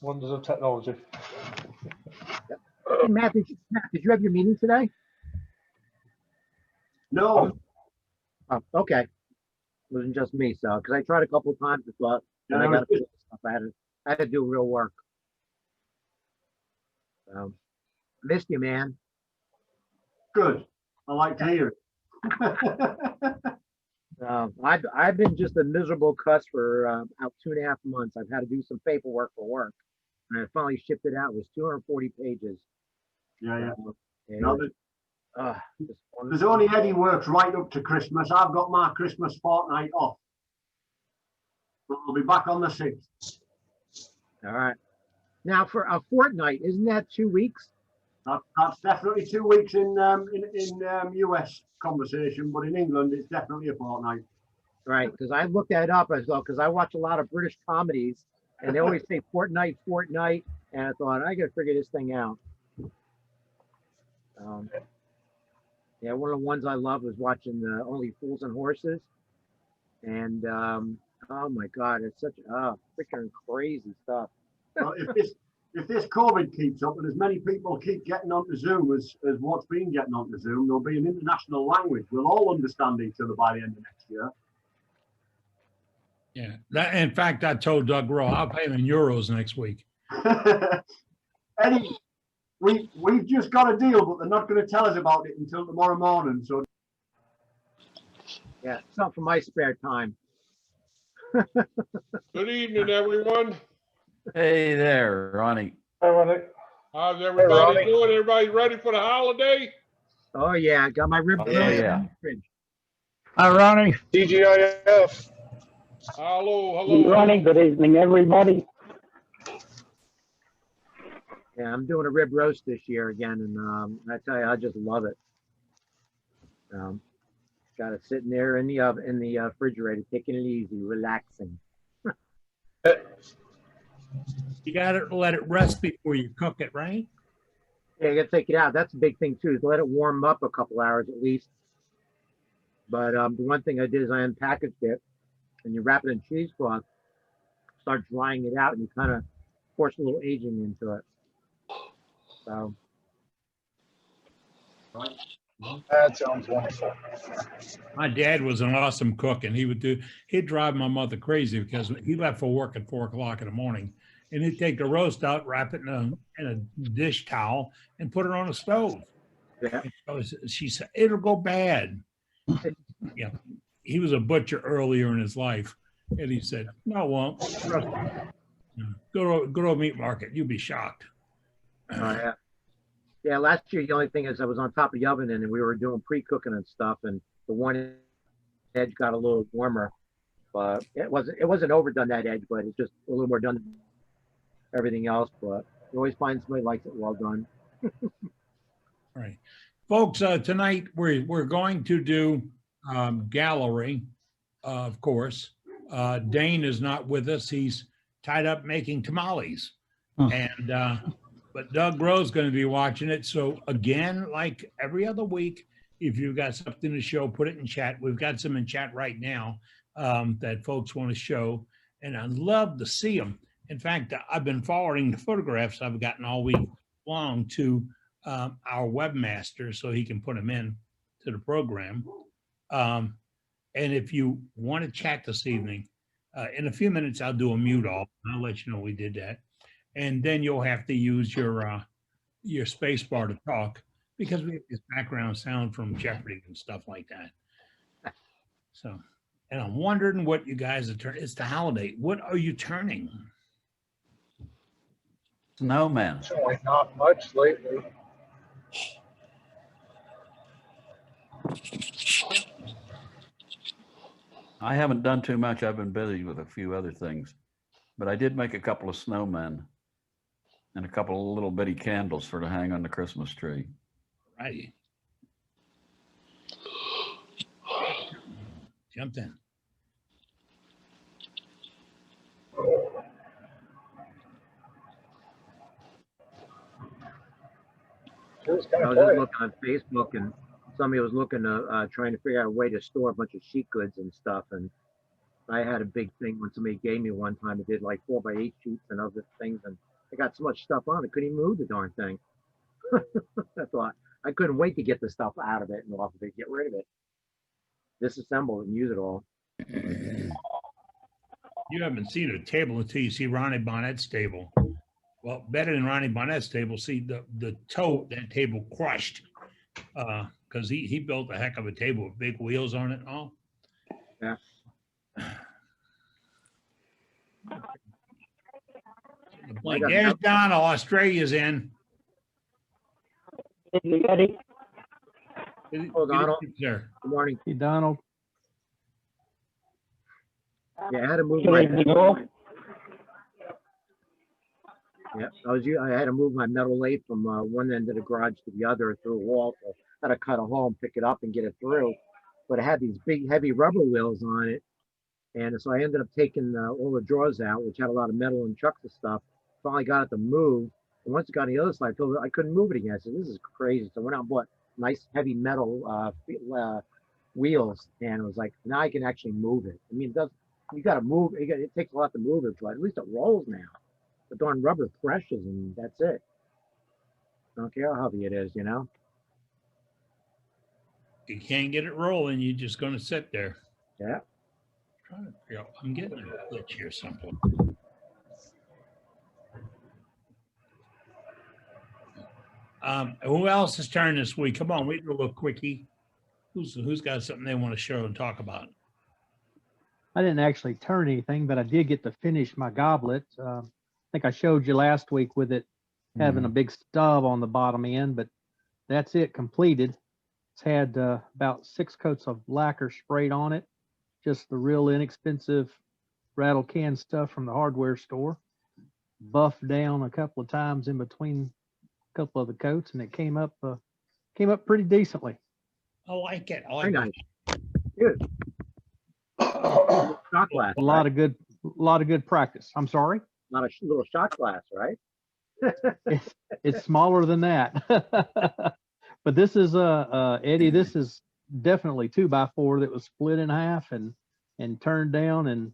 Wonders of technology. Hey, Matt, did you have your meeting today? No. Oh, okay. It wasn't just me, so because I tried a couple of times, but then I got stuff. I had to do real work. Missed you, man. Good. I like to hear it. I've been just a miserable cuss for about 2.5 months. I've had to do some paperwork for work, and I finally shipped it out. It was 240 pages. Yeah. No, There's only Eddie works right up to Christmas. I've got my Christmas fortnight off. But I'll be back on the 6th. All right. Now for a fortnight, isn't that 2 weeks? That's definitely 2 weeks in US conversation, but in England it's definitely a fortnight. Right, because I looked that up as well, because I watch a lot of British comedies, and they always say fortnight, and I thought I got to figure this thing out. Yeah, one of the ones I love was watching Only Fools and Horses, and oh my God, it's such freaking crazy stuff. Well, if this COVID keeps up and as many people keep getting onto Zoom as what's been getting onto Zoom, there'll be an international language. We'll all understand each other by the end of next year. Yeah, in fact, I told Doug Rowe I'll pay him in euros next week. Eddie, we've just got a deal, but they're not going to tell us about it until tomorrow morning. So yeah, something for my spare time. Good evening, everyone. Hey there, Ronnie. Hi, Ronnie. How's everybody doing? Everybody ready for the holiday? Oh yeah, I got my rib Oh, yeah. in the fridge. Hi, Ronnie. TGIF. Hello. Ronnie, good evening, everybody. Yeah, I'm doing a rib roast this year again, and I tell you, I just love it. Got it sitting there in the oven, in the refrigerator, taking it easy, relaxing. You got to let it rest before you cook it, right? Yeah, you got to take it out. That's a big thing too, is let it warm up a couple hours at least. But the one thing I did is I unpackaged it, and you wrap it in cheesecloth, start drying it out, and you kind of force a little aging into it. So. That sounds wonderful. My dad was an awesome cook, and he'd drive my mother crazy because he left for work at 4 o'clock in the morning, and he'd take the roast out, wrap it in a dish towel, and put it on the stove. Yeah. She said, "It'll go bad." Yeah, he was a butcher earlier in his life, and he said, "No, it won't. Trust me. Go to a meat market. You'll be shocked." Yeah. Yeah, last year the only thing is I was on top of the oven and we were doing pre-cooking and stuff, and the one edge got a little warmer, but it wasn't overdone, that edge, but it's just a little more done than everything else. But you always find somebody likes it well done. Right, folks. Tonight we're going to do gallery, of course. Dane is not with us; he's tied up making tamales, and. But Doug Rowe's going to be watching it. So again, like every other week, if you've got something to show, put it in chat. We've got some in chat right now that folks want to show, and I'd love to see them. In fact, I've been forwarding the photographs I've gotten all week long to our webmaster so he can put them in to the program. And if you want to chat this evening, in a few minutes, I'll do a mute all. I'll let you know we did that. And then you'll have to use your space bar to talk because we have this background sound from Jeopardy and stuff like that. So, and I'm wondering what you guys are turning. It's the holiday. What are you turning? Snowman. Actually, not much lately. I haven't done too much. I've been busy with a few other things, but I did make a couple of snowmen and a couple of little bitty candles for to hang on the Christmas tree. Right. Jumped in. I was just looking on Facebook, and somebody was looking to trying to figure out a way to store a bunch of sheet goods and stuff. And I had a big thing when somebody gave me one time. It did like 4x8 sheets and other things, and got so much stuff on, I couldn't even move the darn thing. I thought I couldn't wait to get the stuff out of it and off of it, get rid of it, disassemble it, and use it all. You haven't seen a table until you see Ronnie Bonnet's table. Well, better than Ronnie Bonnet's table, see the toe that table crushed because he built a heck of a table with big wheels on it and all. Yeah. Like, there's Donald, Australia's in. Hey, Eddie. Oh, Donald. Sir. Good morning. Hey, Donald. Yeah, I had to move Good evening, all. Yeah, I had to move my metal lathe from one end of the garage to the other through a wall. So I had to cut a hole and pick it up and get it through. But it had these big, heavy rubber wheels on it. And so I ended up taking all the drawers out, which had a lot of metal and chucks and stuff. Finally got it to move. And once it got on the other side, I couldn't move it again. I said, this is crazy. So I went out and bought nice, heavy metal wheels. And it was like, now I can actually move it. I mean, it does. You got to move. It takes a lot to move it, but at least it rolls now. The darn rubber crushes and that's it. I don't care how heavy it is, you know? You can't get it rolling. You're just going to sit there. Yeah. Trying to figure out, I'm getting a glitch here someplace. Who else is turn this week? Come on, we do a little quickie. Who's got something they want to show and talk about? I didn't actually turn anything, but I did get to finish my goblet. I think I showed you last week with it having a big stub on the bottom end, but that's it completed. It's had about 6 coats of lacquer sprayed on it. Just the real inexpensive rattle can stuff from the hardware store. Buffed down a couple of times in between a couple of the coats, and it came up pretty decently. I like it. I Very like nice. it. Good. Shot glass. A lot of good practice. I'm sorry. Not a little shot glass, right? It's smaller than that. But this is Eddie, this is definitely 2x4 that was split in half and turned down, and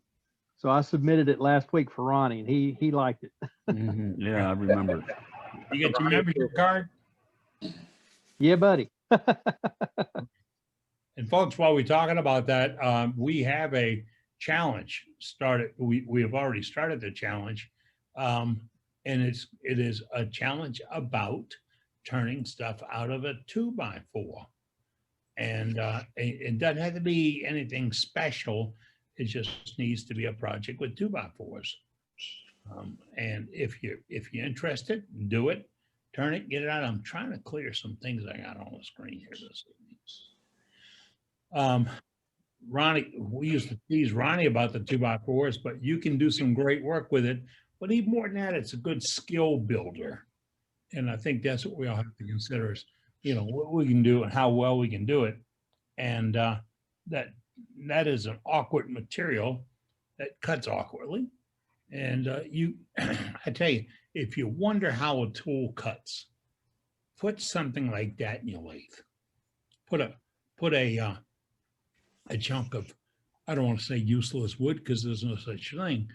so I submitted it last week for Ronnie, and he liked it. Yeah, I remember. You get your membership card? Yeah, buddy. And folks, while we're talking about that, we have a challenge started. We have already started the challenge, and it is a challenge about turning stuff out of a 2x4, and it doesn't have to be anything special. It just needs to be a project with 2x4s. And if you're interested, do it. Turn it, get it out. I'm trying to clear some things I got on the screen here this evening. Ronnie, we used to tease Ronnie about the 2x4s, but you can do some great work with it. But even more than that, it's a good skill builder. And I think that's what we all have to consider is, what we can do and how well we can do it. And that is an awkward material that cuts awkwardly. And I tell you, if you wonder how a tool cuts, put something like that in your lathe. Put a chunk of, I don't want to say useless wood because there's no such thing.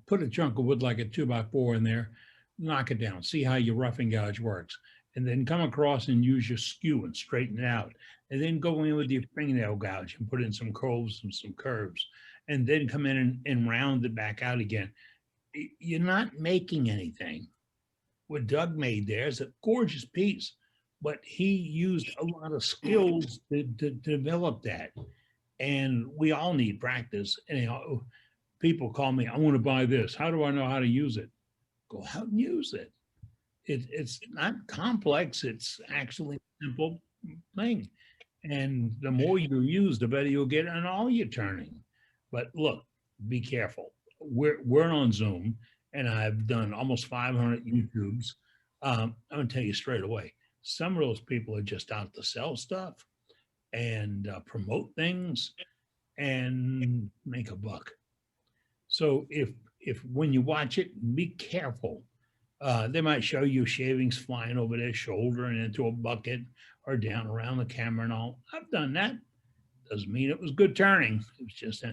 Put a chunk of wood like a 2x4 in there, knock it down, see how your roughing gouge works, and then come across and use your skew and straighten it out. And then go in with your fingernail gouge and put in some coves and some curves, and then come in and round it back out again. You're not making anything. What Doug made there is a gorgeous piece, but he used a lot of skills to develop that. And we all need practice. And people call me, I want to buy this. How do I know how to use it? Go out and use it. It's not complex. It's actually a simple thing. And the more you use, the better you'll get on all your turning. But look, be careful. We're on Zoom, and I've done almost 500 YouTubes. I'm going to tell you straight away, some of those people are just out to sell stuff and promote things and make a buck. So if when you watch it, be careful. They might show you shavings flying over their shoulder and into a bucket or down around the camera and all. I've done that. Doesn't mean it was good turning. It was just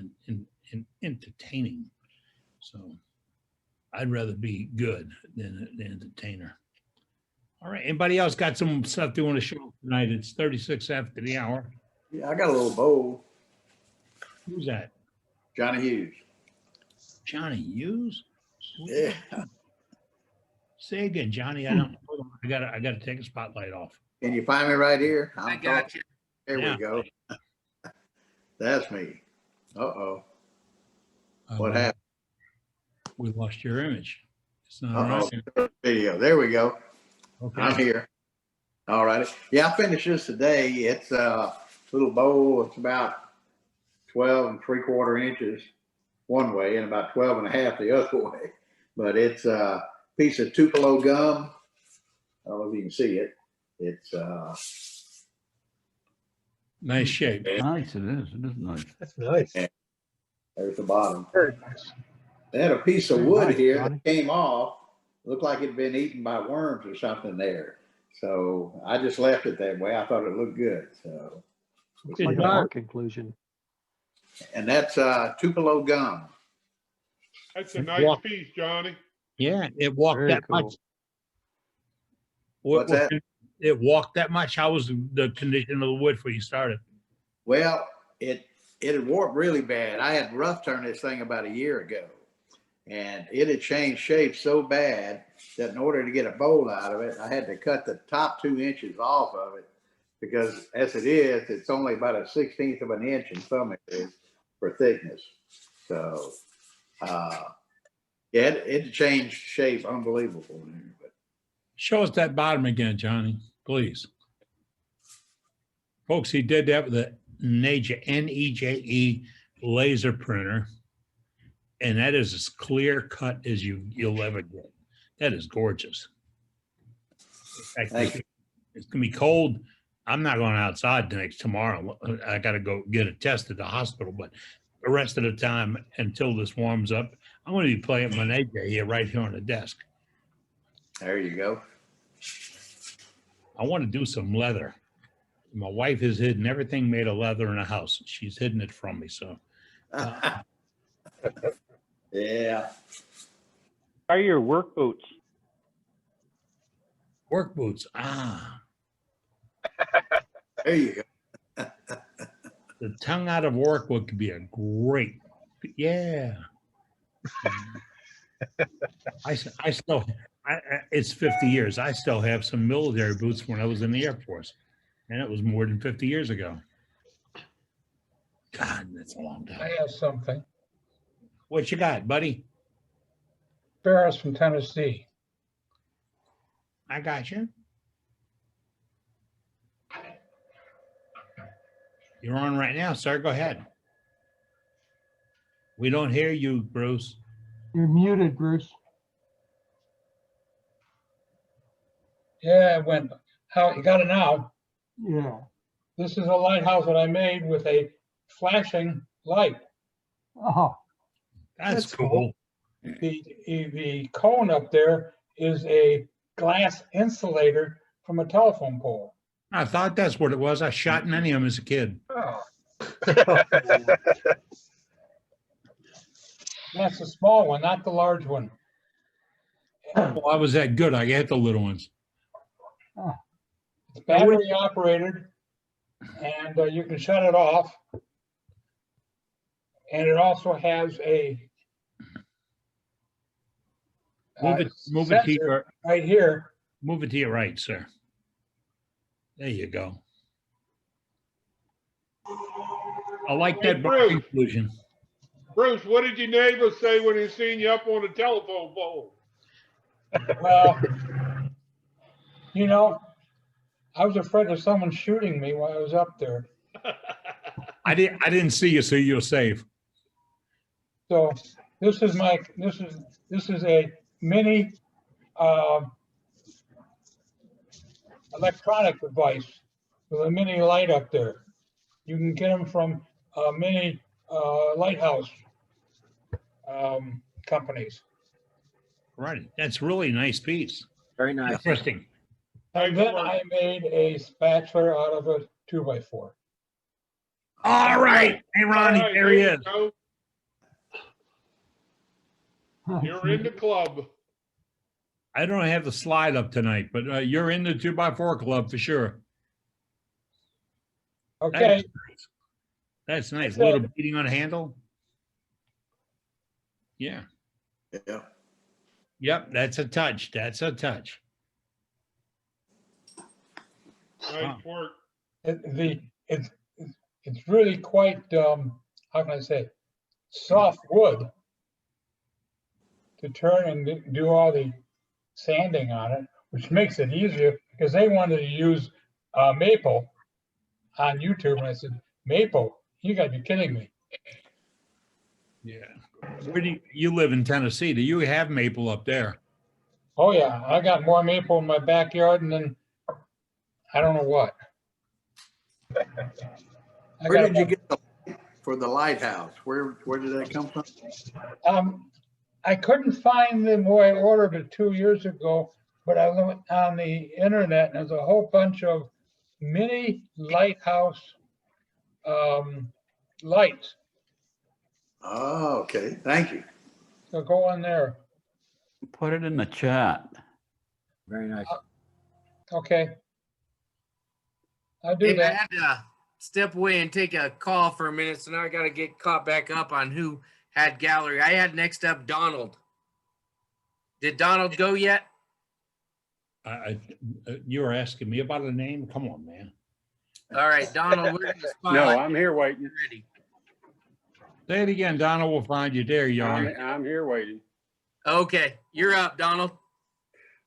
entertaining. So I'd rather be good than an entertainer. All right. Anybody else got some stuff they want to show tonight? It's 36 after the hour. Yeah, I got a little bowl. Who's that? Johnny Hughes. Johnny Hughes? Yeah. Say again, Johnny. I don't. Hold on. I gotta take a spotlight off. Can you find me right here? I got you. There Yeah. we go. That's me. Uh-oh. What happened? We lost your image. It's not all Uh-oh. right. Video. There we go. Okay. I'm here. All righty. Yeah, I finished this today. It's a little bowl. It's about 12 3/4 inches one way and about 12 1/2 the other way. But it's a piece of Tupelo gum. I don't know if you can see it. It's Nice shape. Nice, it is. It is nice. That's nice. there's the bottom. Very nice. They had a piece of Very wood nice, here Johnny. that came off. Looked like it'd been eaten by worms or something there. So I just left it that way. I thought it looked good. So, Looks like Good a job. work conclusion. and that's Tupelo gum. That's a nice piece, Johnny. Yeah, it walked Very that cool. much. What's that? It walked that much. How was the condition of the wood before you started? Well, it had warped really bad. I had rough turned this thing about a year ago, and it had changed shape so bad that in order to get a bowl out of it, I had to cut the top 2 inches off of it because, as it is, it's only about a 1/16 of an inch in some areas for thickness. So, yeah, it changed shape unbelievable there. But Show us that bottom again, Johnny, please. Folks, he did that with a NEJE laser printer. And that is as clear cut as you'll ever get. That is gorgeous. In fact, Thank you. it's gonna be cold. I'm not going outside tomorrow. I gotta go get a test at the hospital, but the rest of the time until this warms up, I'm gonna be playing my NEJE here right here on the desk. there you go. I want to do some leather. My wife has hidden everything made of leather in the house. She's hidden it from me. So Yeah. Are your work boots? work boots. Ah, There you go. the tongue out of work would be a great. Yeah. I still, it's 50 years. I still have some military boots when I was in the Air Force. And it was more than 50 years ago. God, that's a long I time. have something. What you got, buddy? Ferris from Tennessee. I got you. You're on right now, sir. Go ahead. We don't hear you, Bruce. You're muted, Bruce. Yeah, it went. How you got it now? Yeah. This is a lighthouse that I made with a flashing light. Oh, That's cool. The cone up there is a glass insulator from a telephone pole. I thought that's what it was. I shot many of them as a kid. Oh. That's the small one, not the large one. Well, I was that good. I hit the little ones. It's battery operated, and you can shut it off. And it also has a Move it to sensor your, right here. move it to your right, sir. There you go. I like that Bruce. conclusion. Bruce, what did your neighbor say when he seen you up on the telephone pole? Well, you know, I was afraid of someone shooting me while I was up there. I didn't see you, so you're safe. So this is a mini electronic device with a mini light up there. You can get them from mini lighthouse companies. Right. That's really nice piece. Very nice. Interesting. And then I made a spatula out of a 2x4. All right. Hey, Ronnie, All right, there he you is. go. You're in the club. I don't have the slide up tonight, but you're in the 2x4 club for sure. Okay, That's nice. A Okay. little beating on a handle. Yeah. Yeah. Yep. That's a touch. That's a touch. Nice work. it's really quite, how can I say, soft wood to turn and do all the sanding on it, which makes it easier because they wanted to use maple on YouTube. And I said, maple, you gotta be kidding me. Yeah. Where do you live in Tennessee? Do you have maple up there? Oh yeah, I got more maple in my backyard and then I don't know what. Where did you get the for the lighthouse? Where did that come from? I couldn't find them where I ordered it 2 years ago, but I went on the internet and there's a whole bunch of mini lighthouse lights. Oh, okay. Thank you. So go on there. Put it in the chat. Very nice. Okay. I'll do Hey, I that. had to step away and take a call for a minute, so now I got to get caught back up on who had gallery. I had next up Donald. Did Donald go yet? You were asking me about a name? Come on, man. All right, Donald, we're going to No, I'm here waiting. ready. Say it again, Donald. We'll find you. There you are. I'm here waiting. Okay, you're up, Donald.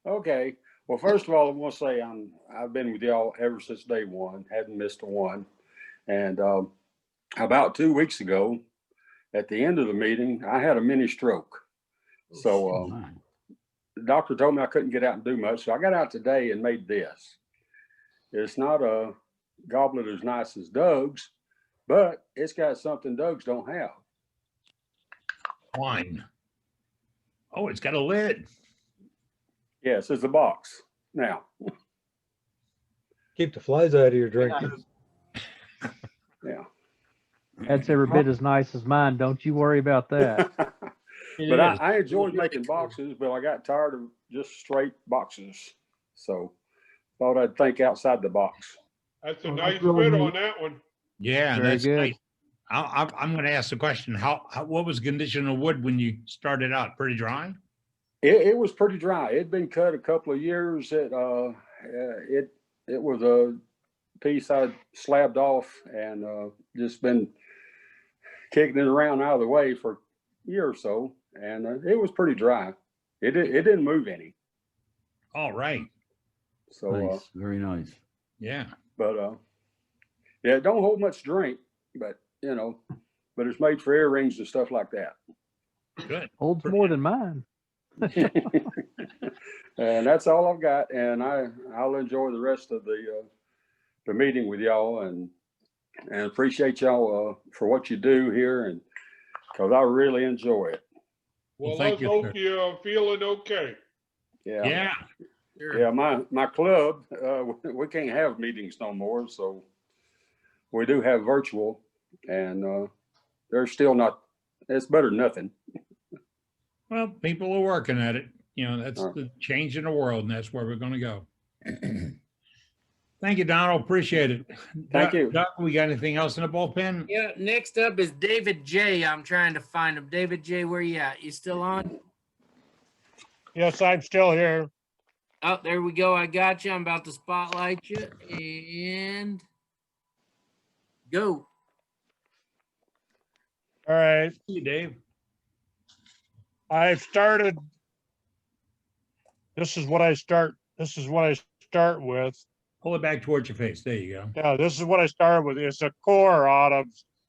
Okay. Well, first of all, I want to say I've been with y'all ever since day one. Hadn't missed a one. And about 2 weeks ago, at the end of the meeting, I had a mini stroke. So the doctor told me I couldn't get out and do much. So I got out today and made this. It's not a goblet as nice as Doug's, but it's got something Doug's don't have. Wine. Oh, it's got a lid. Yes, it's a box. Now, Keep the flies out of your drink. yeah. That's every bit as nice as mine. Don't you worry about that. But I enjoyed making boxes, but I got tired of just straight boxes. So thought I'd think outside the box. That's a Oh, nice that's really fit neat. on that one. Yeah, Very that's good. nice. I'm going to ask the question. What was the condition of wood when you started out? Pretty dry? It was pretty dry. It'd been cut a couple of years. It was a piece I slabbed off and just been kicking it around out of the way for a year or so, and it was pretty dry. It didn't move any. All right. So Nice. Very nice. Yeah. but yeah, it don't hold much drink, but but it's made for earrings and stuff like that. Good. Holds more than mine. And that's all I've got. And I'll enjoy the rest of the meeting with y'all and appreciate y'all for what you do here, and because I really enjoy it. Well, thank let's you, hope sir. you're feeling okay. Yeah. Yeah. Sure. Yeah, my club, we can't have meetings no more, so we do have virtual, and they're still not. It's better than nothing. Well, people are working at it. That's the change in the world, and that's where we're going to go. Thank you, Donald. Appreciate it. Thank you. Doc, we got anything else in the bullpen? Yeah, next up is David J. I'm trying to find him. David J., where you at? You still on? Yes, I'm still here. Oh, there we go. I got you. I'm about to spotlight you and go. All right. See you, Dave. I've started. This is what I start with. Pull it back towards your face. There you go. Yeah, this is what I started with. It's a core out of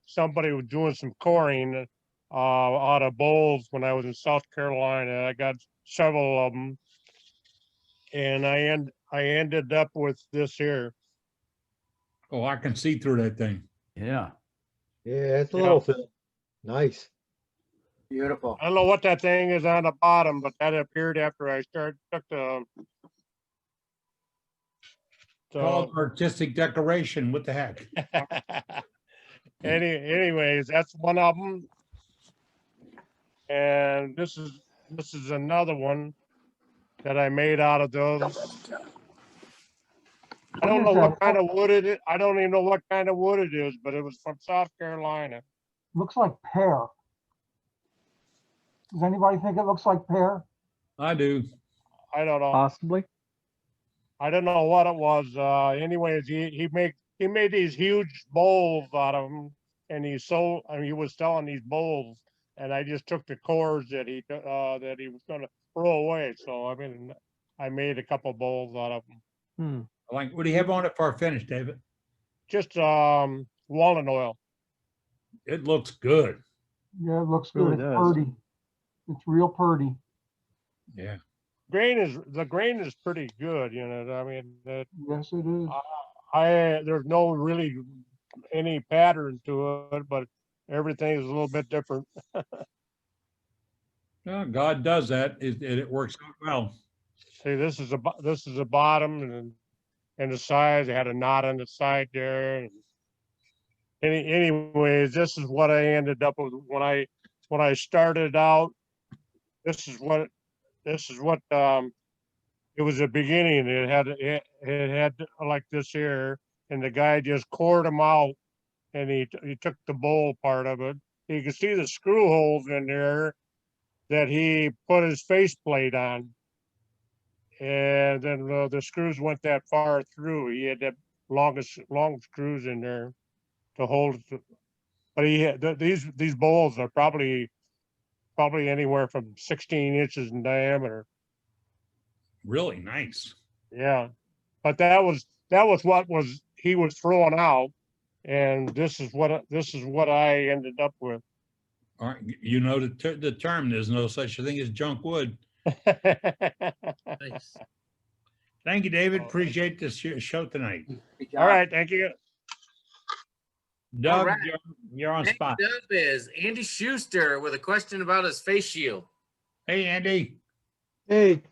somebody who was doing some coring out of bowls when I was in South Carolina. I got several of them, and I ended up with this here. Oh, I can see through that thing. Yeah. Yeah, it's a Yeah. little thin. Nice. Beautiful. I don't know what that thing is on the bottom, but that appeared after I took the. Called artistic decoration. What the heck? Anyways, that's one of them. And this is This is another one that I made out of those. I don't know what kind of wood it is. I don't even know what kind of wood it is, but it was from South Carolina. Looks like pear. Does anybody think it looks like pear? I do. I don't know. Possibly. I don't know what it was. Anyways, he made these huge bowls out of them, and he sold. I mean, he was selling these bowls, and I just took the cores that he was going to throw away. So I mean, I made a couple bowls out of them. Like, what do you have on it for a finish, David? Just walnut oil. It looks good. Yeah, it looks Really good. It's does. pretty. It's real pretty. Yeah. The grain is pretty good, you know. I mean, Yes, it is. there's no really any pattern to it, but everything is a little bit different. Well, God does that. It works out well. See, this is a bottom and the sides. It had a knot on the side there. And anyways, this is what I ended up with when I started out. This is what it was a beginning. It had like this here, and the guy just cored them out, and he took the bowl part of it. You can see the screw holes in there that he put his faceplate on, and then the screws went that far through. He had that long screws in there to hold it. But he had these bowls are probably anywhere from 16 inches in diameter. Really nice. Yeah, but that was what he was throwing out, and this is what I ended up with. All right. You know the term, there's no such a thing as junk wood. Nice. Thank you, David. Appreciate this show tonight. All right, thank you. Doug, right. you're on Next spot. up is Andy Schuster with a question about his face shield. Hey, Andy. Hey,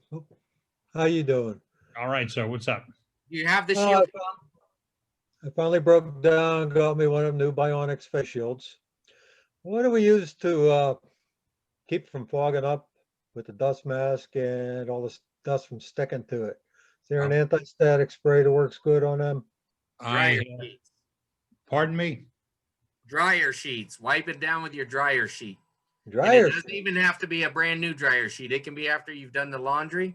how you doing? All right, so what's up? You have the shield. I finally broke down, got me one of them new Bionics face shields. What do we use to keep from fogging up with the dust mask and all this dust from sticking to it? Is there an anti-static spray that works good on them? Dryer sheets. Pardon me? Dryer sheets. Wipe it down with your dryer sheet. Dryer It doesn't even have to be a brand new dryer sheet. It can be after you've done the laundry.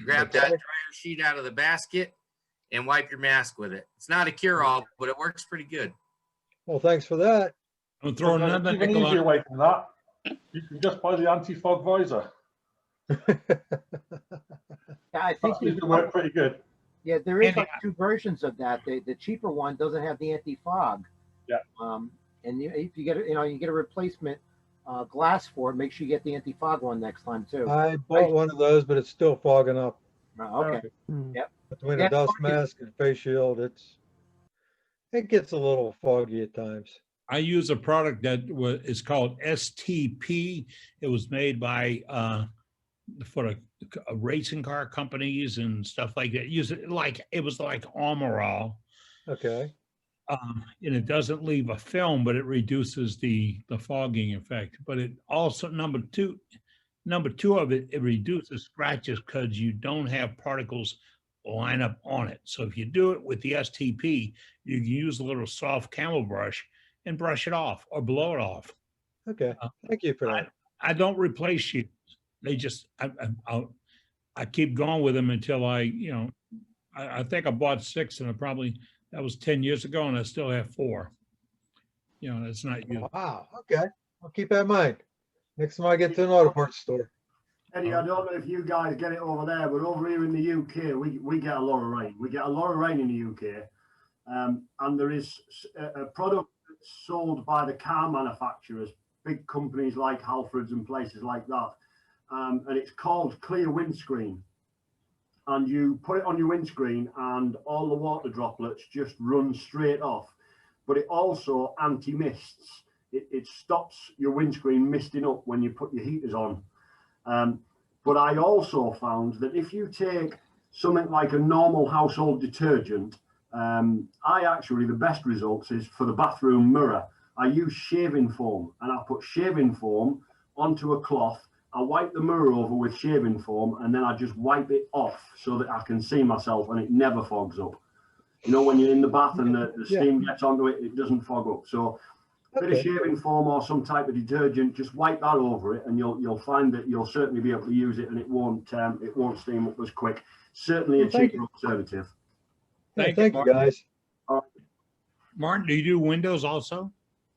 Grab that dryer sheet out of the basket and wipe your mask with it. It's not a cure-all, but it works pretty good. Well, thanks for that. I'm throwing another Even nickel easier on. way than that. You can just buy the anti-fog visor. Yeah, I think That seems to work pretty good. Yeah, there is Andy, like two versions of that. The cheaper one doesn't have the anti-fog. Yeah. And if you get you get a replacement glass for it, make sure you get the anti-fog one next time too. I bought one of those, but it's still fogging up. Oh, okay. Yep. Between the dust mask and face shield, it gets a little foggy at times. I use a product that is called STP. It was made by for racing car companies and stuff like that. Use it like it was like Armor All. Okay. And it doesn't leave a film, but it reduces the fogging effect. But it also number two of it, it reduces scratches because you don't have particles line up on it. So if you do it with the STP, you can use a little soft camel brush and brush it off or blow it off. Okay. Thank you for that. I don't replace sheets. They just I keep going with them until I think I bought 6 and that was 10 years ago and I still have 4. It's not used. Wow. Okay. I'll keep that in mind. Next time I get to an auto parts store. Eddie, I don't know if you guys get it over there, but over here in the UK, we get a lot of rain. We get a lot of rain in the UK. And there is a product that's sold by the car manufacturers, big companies like Halfords and places like that. And it's called Clear Windscreen. And you put it on your windscreen and all the water droplets just run straight off. But it also anti-mists. It stops your windscreen misting up when you put your heaters on. But I also found that if you take something like a normal household detergent, the best results is for the bathroom mirror. I use shaving foam and I put shaving foam onto a cloth I wipe the mirror over with shaving foam, and then I just wipe it off so that I can see myself and it never fogs up. You know, when you're in the bath and the steam gets onto it, it doesn't fog up. So a bit of shaving foam or some type of detergent, just wipe that over it, and you'll find that you'll certainly be able to use it, and it won't steam up as quick. Certainly a cheaper alternative. Thank you, guys. Martin, do you do windows also?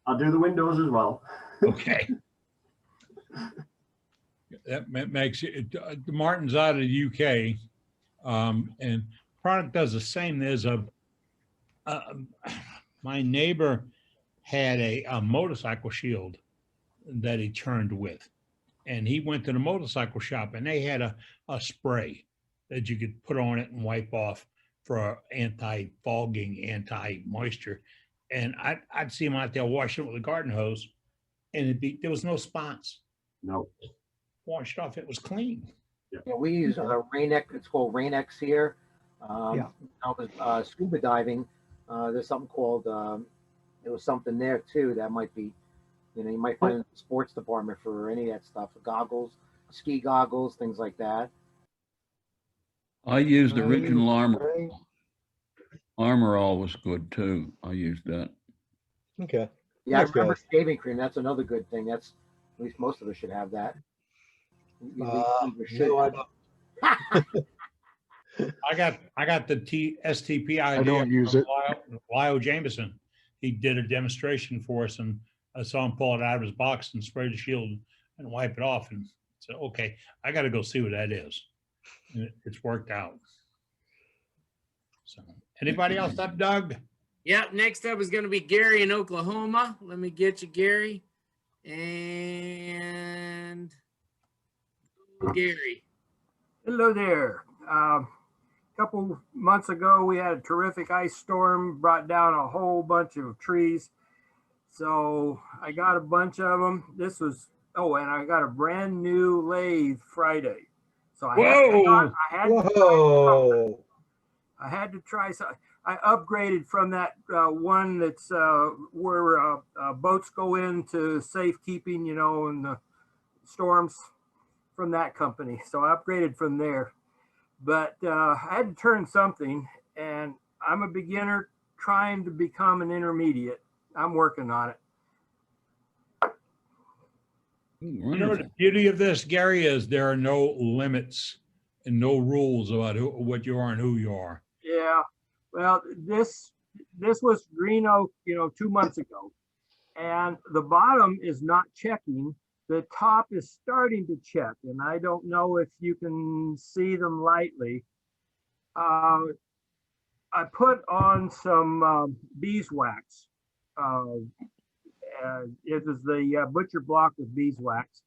I do the windows as well. Okay. That makes it. Martin's out of the UK, and product does the same. There's my neighbor had a motorcycle shield that he turned with, and he went to the motorcycle shop, and they had a spray that you could put on it and wipe off for anti-fogging, anti-moisture. And I'd see him out there washing it with a garden hose, and there was no spots. No. Washed off, it was clean. Yeah, we use Rain-X. It's called Rain-X here. Yeah. I was scuba diving. There's something called. There was something there too that might be, you might find in the sports department for any of that stuff. Goggles, ski goggles, things like that. I used original armor. Armor All was good too. I used that. Okay. Yeah, I remember shaving cream. That's another good thing. That's at least most of us should have that. I got the STP idea. I don't use it. Lyle Jameson. He did a demonstration for us, and I saw him pull it out of his box and spray the shield and wipe it off. And said, "Okay, I got to go see what that is." And it's worked out. So, anybody else up, Doug? Yep. Next up is going to be Gary in Oklahoma. Let me get you, Gary. And Gary. Hello there. A couple months ago, we had a terrific ice storm, brought down a whole bunch of trees. So I got a bunch of them. This was, and I got a brand new lathe Friday. So I had to try something. I upgraded from that one that's where boats go into safekeeping, in the storms, from that company. So I upgraded from there. But I had to turn something, and I'm a beginner trying to become an intermediate. I'm working on it. The beauty of this, Gary, is there are no limits and no rules about what you are and who you are. Yeah. Well, this was green oak, 2 months ago, and the bottom is not checking. The top is starting to check, and I don't know if you can see them lightly. I put on some beeswax. It was the butcher block with beeswax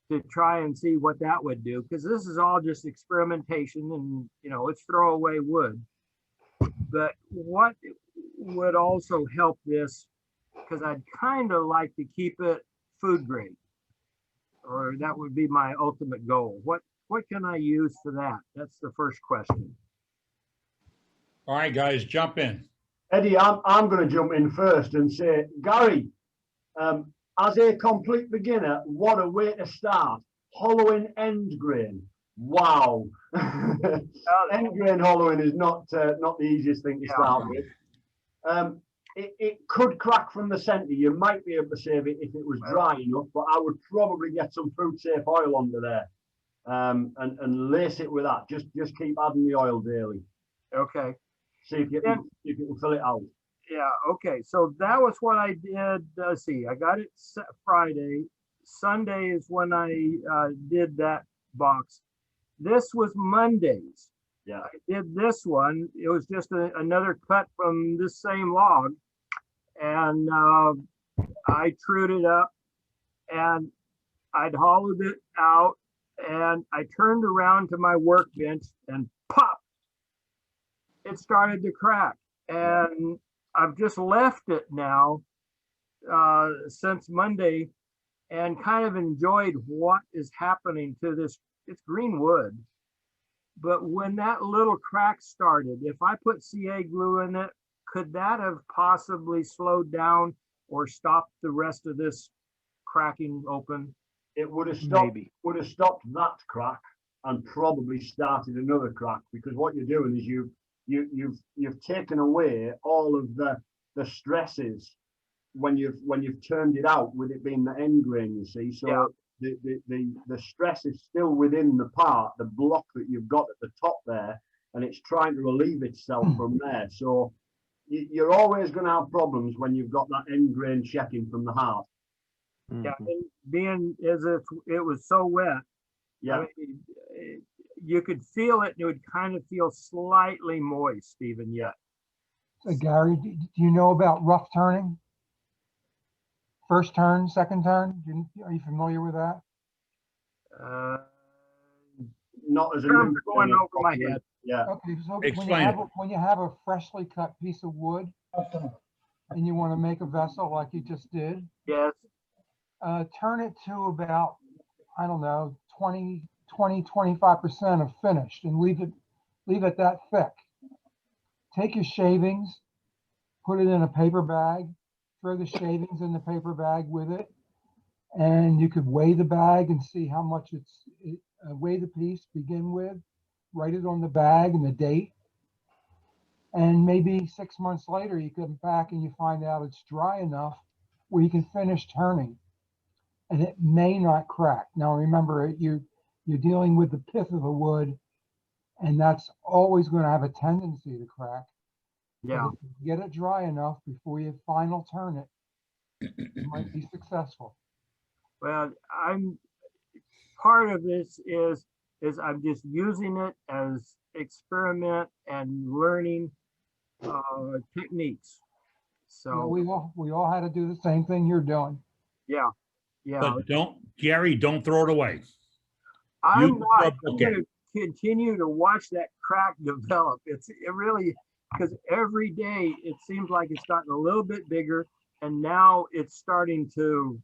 to try and see what that would do, because this is all just experimentation, and it's throwaway wood. But what would also help this, because I'd kind of like to keep it food grade, or that would be my ultimate goal. What can I use for that? That's the first question. All right, guys, jump in. Eddie, I'm going to jump in first and say, Gary, as a complete beginner, what a way to start. Hollowing end grain. Wow. End grain hollowing is not the easiest thing to start with. It could crack from the center. You might be able to save it if it was dry enough, but I would probably get some food safe oil under there and lace it with that. Just keep adding the oil daily. Okay. See if you can fill it out. Yeah. Okay. So that was what I did. Let's see. I got it Friday. Sunday is when I did that box. This was Mondays. Yeah. I did this one. It was just another cut from this same log. And I trued it up, and I'd hollowed it out, and I turned around to my workbench, and pop, it started to crack. And I've just left it now since Monday, and kind of enjoyed what is happening to this. It's green wood, but when that little crack started, if I put CA glue in it, could that have possibly slowed down or stopped the rest of this cracking open? it would have stopped Maybe. that crack and probably started another crack, because what you're doing is you've taken away all of the stresses when you've turned it out, with it being the end grain, you see. So the stress is still within the block that you've got at the top there, and it's trying to relieve itself from there. So you're always going to have problems when you've got that end grain checking from the heart. Yeah, and being as if it was so wet, Yeah. I mean, you could feel it, and it would kind of feel slightly moist even yet. So Gary, do you know about rough turning? First turn, second turn? Are you familiar with that? Not as a Terms new going over my head. Yeah. Okay, so Explain it. when you have a freshly cut piece of wood and you want to make a vessel like you just did, Yes. turn it to about, I don't know, 25% of finished, and leave it that thick. Take your shavings, put it in a paper bag, throw the shavings in the paper bag with it, and you could weigh the bag and see how much weigh the piece, begin with, write it on the bag and the date. And maybe 6 months later, you come back and you find out it's dry enough where you can finish turning, and it may not crack. Now, remember, you're dealing with the pith of the wood, and that's always going to have a tendency to crack. Yeah. But if you get it dry enough before you final turn it, you might be successful. Well, part of this is I'm just using it as experiment and learning techniques. So we all had to do the same thing you're doing. yeah. But Gary, don't throw it away. I'm going to continue to watch that crack develop. It really, because every day it seems like it's gotten a little bit bigger, and now it's starting to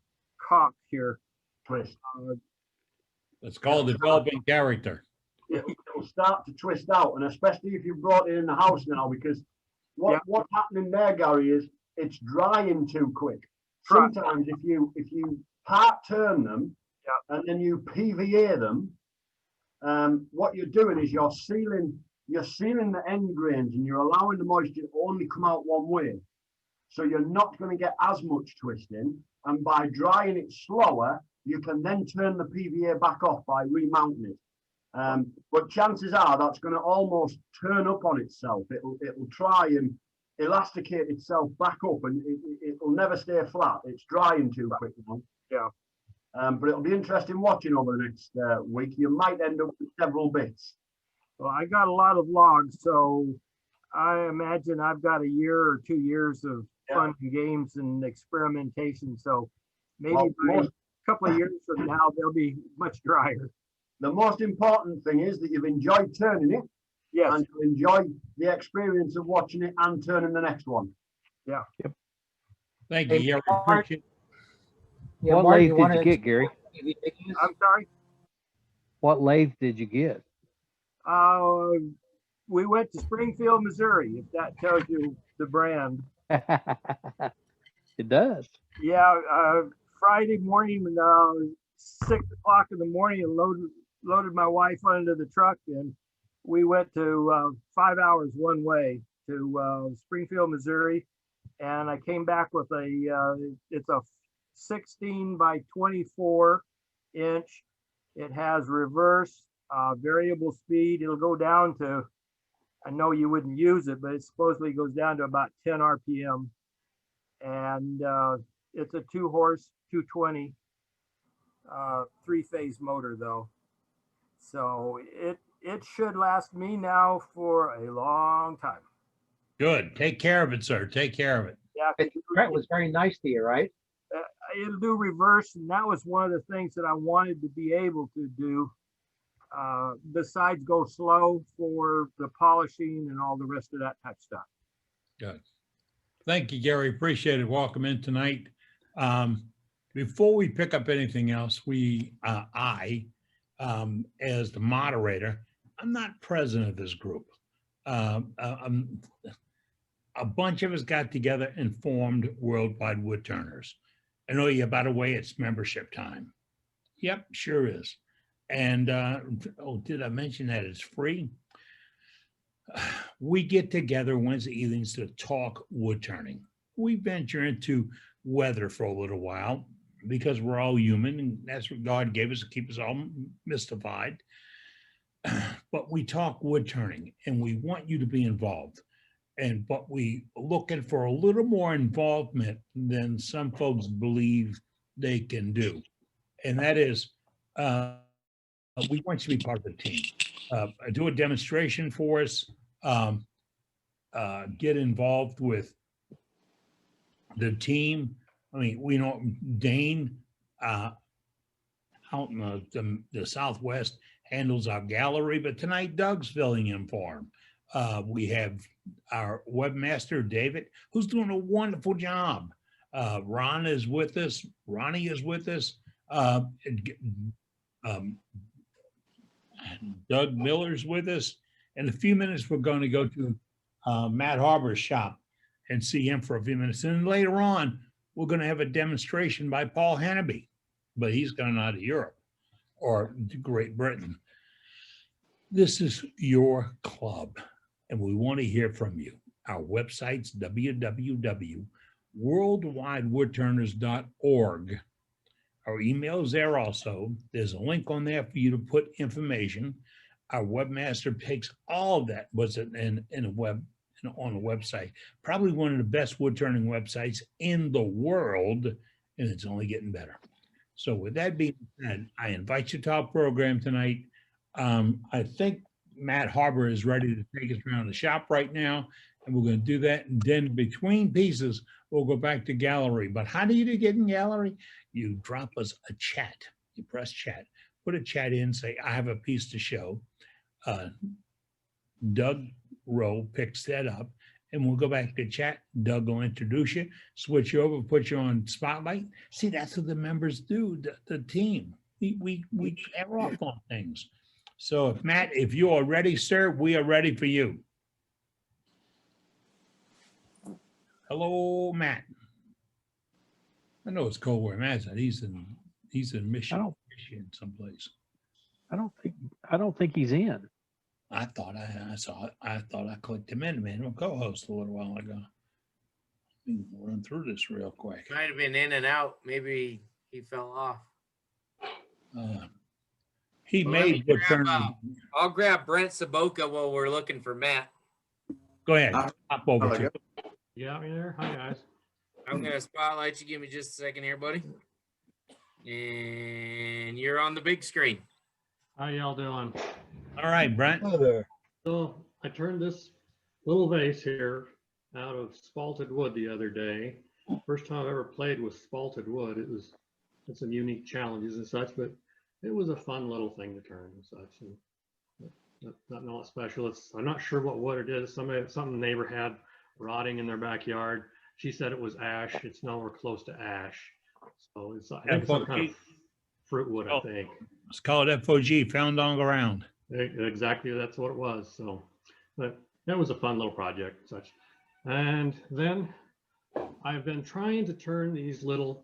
cock here. Twist. It's called developing character. It'll start to twist out, and especially if you've brought it in the house now, because what's happening there, Gary, is it's drying too quick. Sometimes if you part turn them and then you PVA them, what you're doing is you're sealing the end grains, and you're allowing the moisture to only come out one way. So you're not going to get as much twisting, and by drying it slower, you can then turn the PVA back off by remounting it. But chances are that's going to almost turn up on itself. It'll try and elasticate itself back up, and it'll never stay flat. It's drying too quick now. Yeah. But it'll be interesting watching over the next week. You might end up with several bits. Well, I got a lot of logs, so I imagine I've got a year or 2 years of fun and games and experimentation. So maybe by a couple of years from now, they'll be much drier. The most important thing is that you've enjoyed turning it. Yes. And you enjoy the experience of watching it and turning the next one. Yeah. Yep. Thank you, Gary. Appreciate it. Yeah, what lathe did you get, Gary? I'm sorry? What lathe did you get? We went to Springfield, Missouri, if that tells you the brand. It does. Yeah, Friday morning, 6 o'clock in the morning, and loaded my wife onto the truck, and we went to 5 hours one way to Springfield, Missouri, and I came back with it's a 16 by 24 inch. It has reverse, variable speed. It'll go down to, I know you wouldn't use it, but it supposedly goes down to about 10 RPM. And it's a 2-horse, 220, 3-phase motor though. So it should last me now for a long time. Good. Take care of it, sir. Take care of it. Yeah, Brett was very nice to you, right? It'll do reverse, and that was one of the things that I wanted to be able to do. Besides go slow for the polishing and all the rest of that type stuff. Good. Thank you, Gary. Appreciate it. Welcome in tonight. Before we pick up anything else, I, as the moderator, I'm not president of this group. A bunch of us got together and formed Worldwide Woodturners. I know you, by the way, it's membership time. Yep, sure is. And oh, did I mention that it's free? We get together Wednesday evenings to talk wood turning. We venture into weather for a little while because we're all human, and that's what God gave us to keep us all mystified. But we talk wood turning, and we want you to be involved. But we looking for a little more involvement than some folks believe they can do, and that is, we want you to be part of the team. Do a demonstration for us. Get involved with the team. I mean, we know Dane out in the Southwest handles our gallery, but tonight Doug's filling in for him. We have our webmaster, David, who's doing a wonderful job. Ron is with us. Ronnie is with us. Doug Miller's with us. In a few minutes, we're going to go to Matt Harbor's shop and see him for a few minutes. And then later on, we're going to have a demonstration by Paul Hannaby, but he's gone out of Europe or Great Britain. This is your club, and we want to hear from you. Our website's www.worldwidewoodturners.org. Our email is there also. There's a link on there for you to put information. Our webmaster takes all of that, what's in a web on a website. Probably one of the best wood turning websites in the world, and it's only getting better. So with that being said, I invite you to our program tonight. I think Matt Harbor is ready to take us around the shop right now, and we're going to do that. And then between pieces, we'll go back to gallery. But how do you get in gallery? You drop us a chat. You press chat, put a chat in, say, I have a piece to show. Doug Rowe picks that up, and we'll go back to chat. Doug will introduce you, switch you over, put you on spotlight. See, that's what the members do, the team. We pair off on things. So, Matt, if you are ready, sir, we are ready for you. Hello, Matt. I know it's cold where Matt's at. He's in Michigan someplace. I don't think he's in. I thought I saw it. I thought I clicked him in, man. We'll co-host a little while ago. We'll run through this real quick. Might have been in and out. Maybe he fell off. He made wood turning. I'll grab Brent Saboka while we're looking for Matt. Go ahead. Hop over to. You got me there? Hi, guys. I'm going to spotlight you. Give me just a second here, buddy. And you're on the big screen. How y'all doing? All right, Brent. Hello there. So I turned this little vase here out of spalted wood the other day. First time I've ever played with spalted wood. It's some unique challenges and such, but it was a fun little thing to turn and such. And not special. I'm not sure what wood it is. Something the neighbor had rotting in their backyard. She said it was ash. It's nowhere close to ash. So I think it's some kind of fruit wood, I think. Let's call it FOG, found on the ground. Exactly, that's what it was. So, but that was a fun little project and such. And then I've been trying to turn these little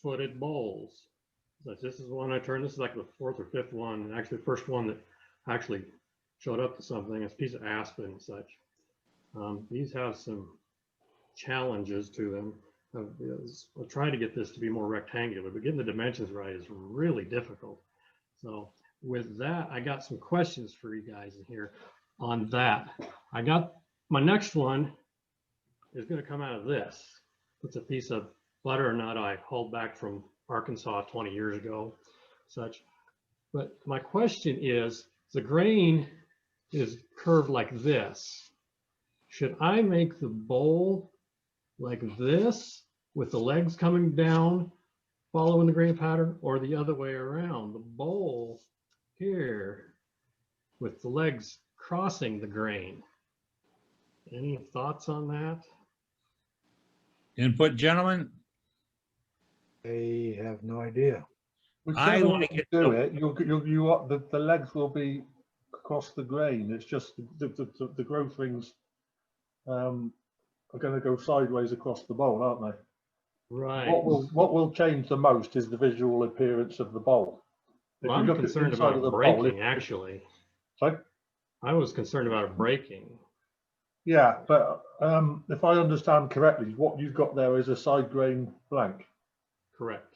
footed bowls. This is one I turned. This is like the fourth or fifth one, and actually the first one that actually showed up to something. It's a piece of aspen and such. These have some challenges to them. I'll try to get this to be more rectangular, but getting the dimensions right is really difficult. So with that, I got some questions for you guys in here on that. I got my next one is going to come out of this. It's a piece of butternut I hauled back from Arkansas 20 years ago, such. But my question is, the grain is curved like this. Should I make the bowl like this with the legs coming down, following the grain pattern, or the other way around? The bowl here with the legs crossing the grain. Any thoughts on that? Input, gentlemen? I have no idea. Whichever way you do it, the legs will be across the grain. It's just the growth rings are going to go sideways across the bowl, aren't they? Right. What will change the most is the visual appearance of the bowl. If Well, you I'm look at the concerned inside about of it the bowl, breaking, actually. sorry? I was concerned about it breaking. Yeah, but if I understand correctly, what you've got there is a side grain blank. Correct.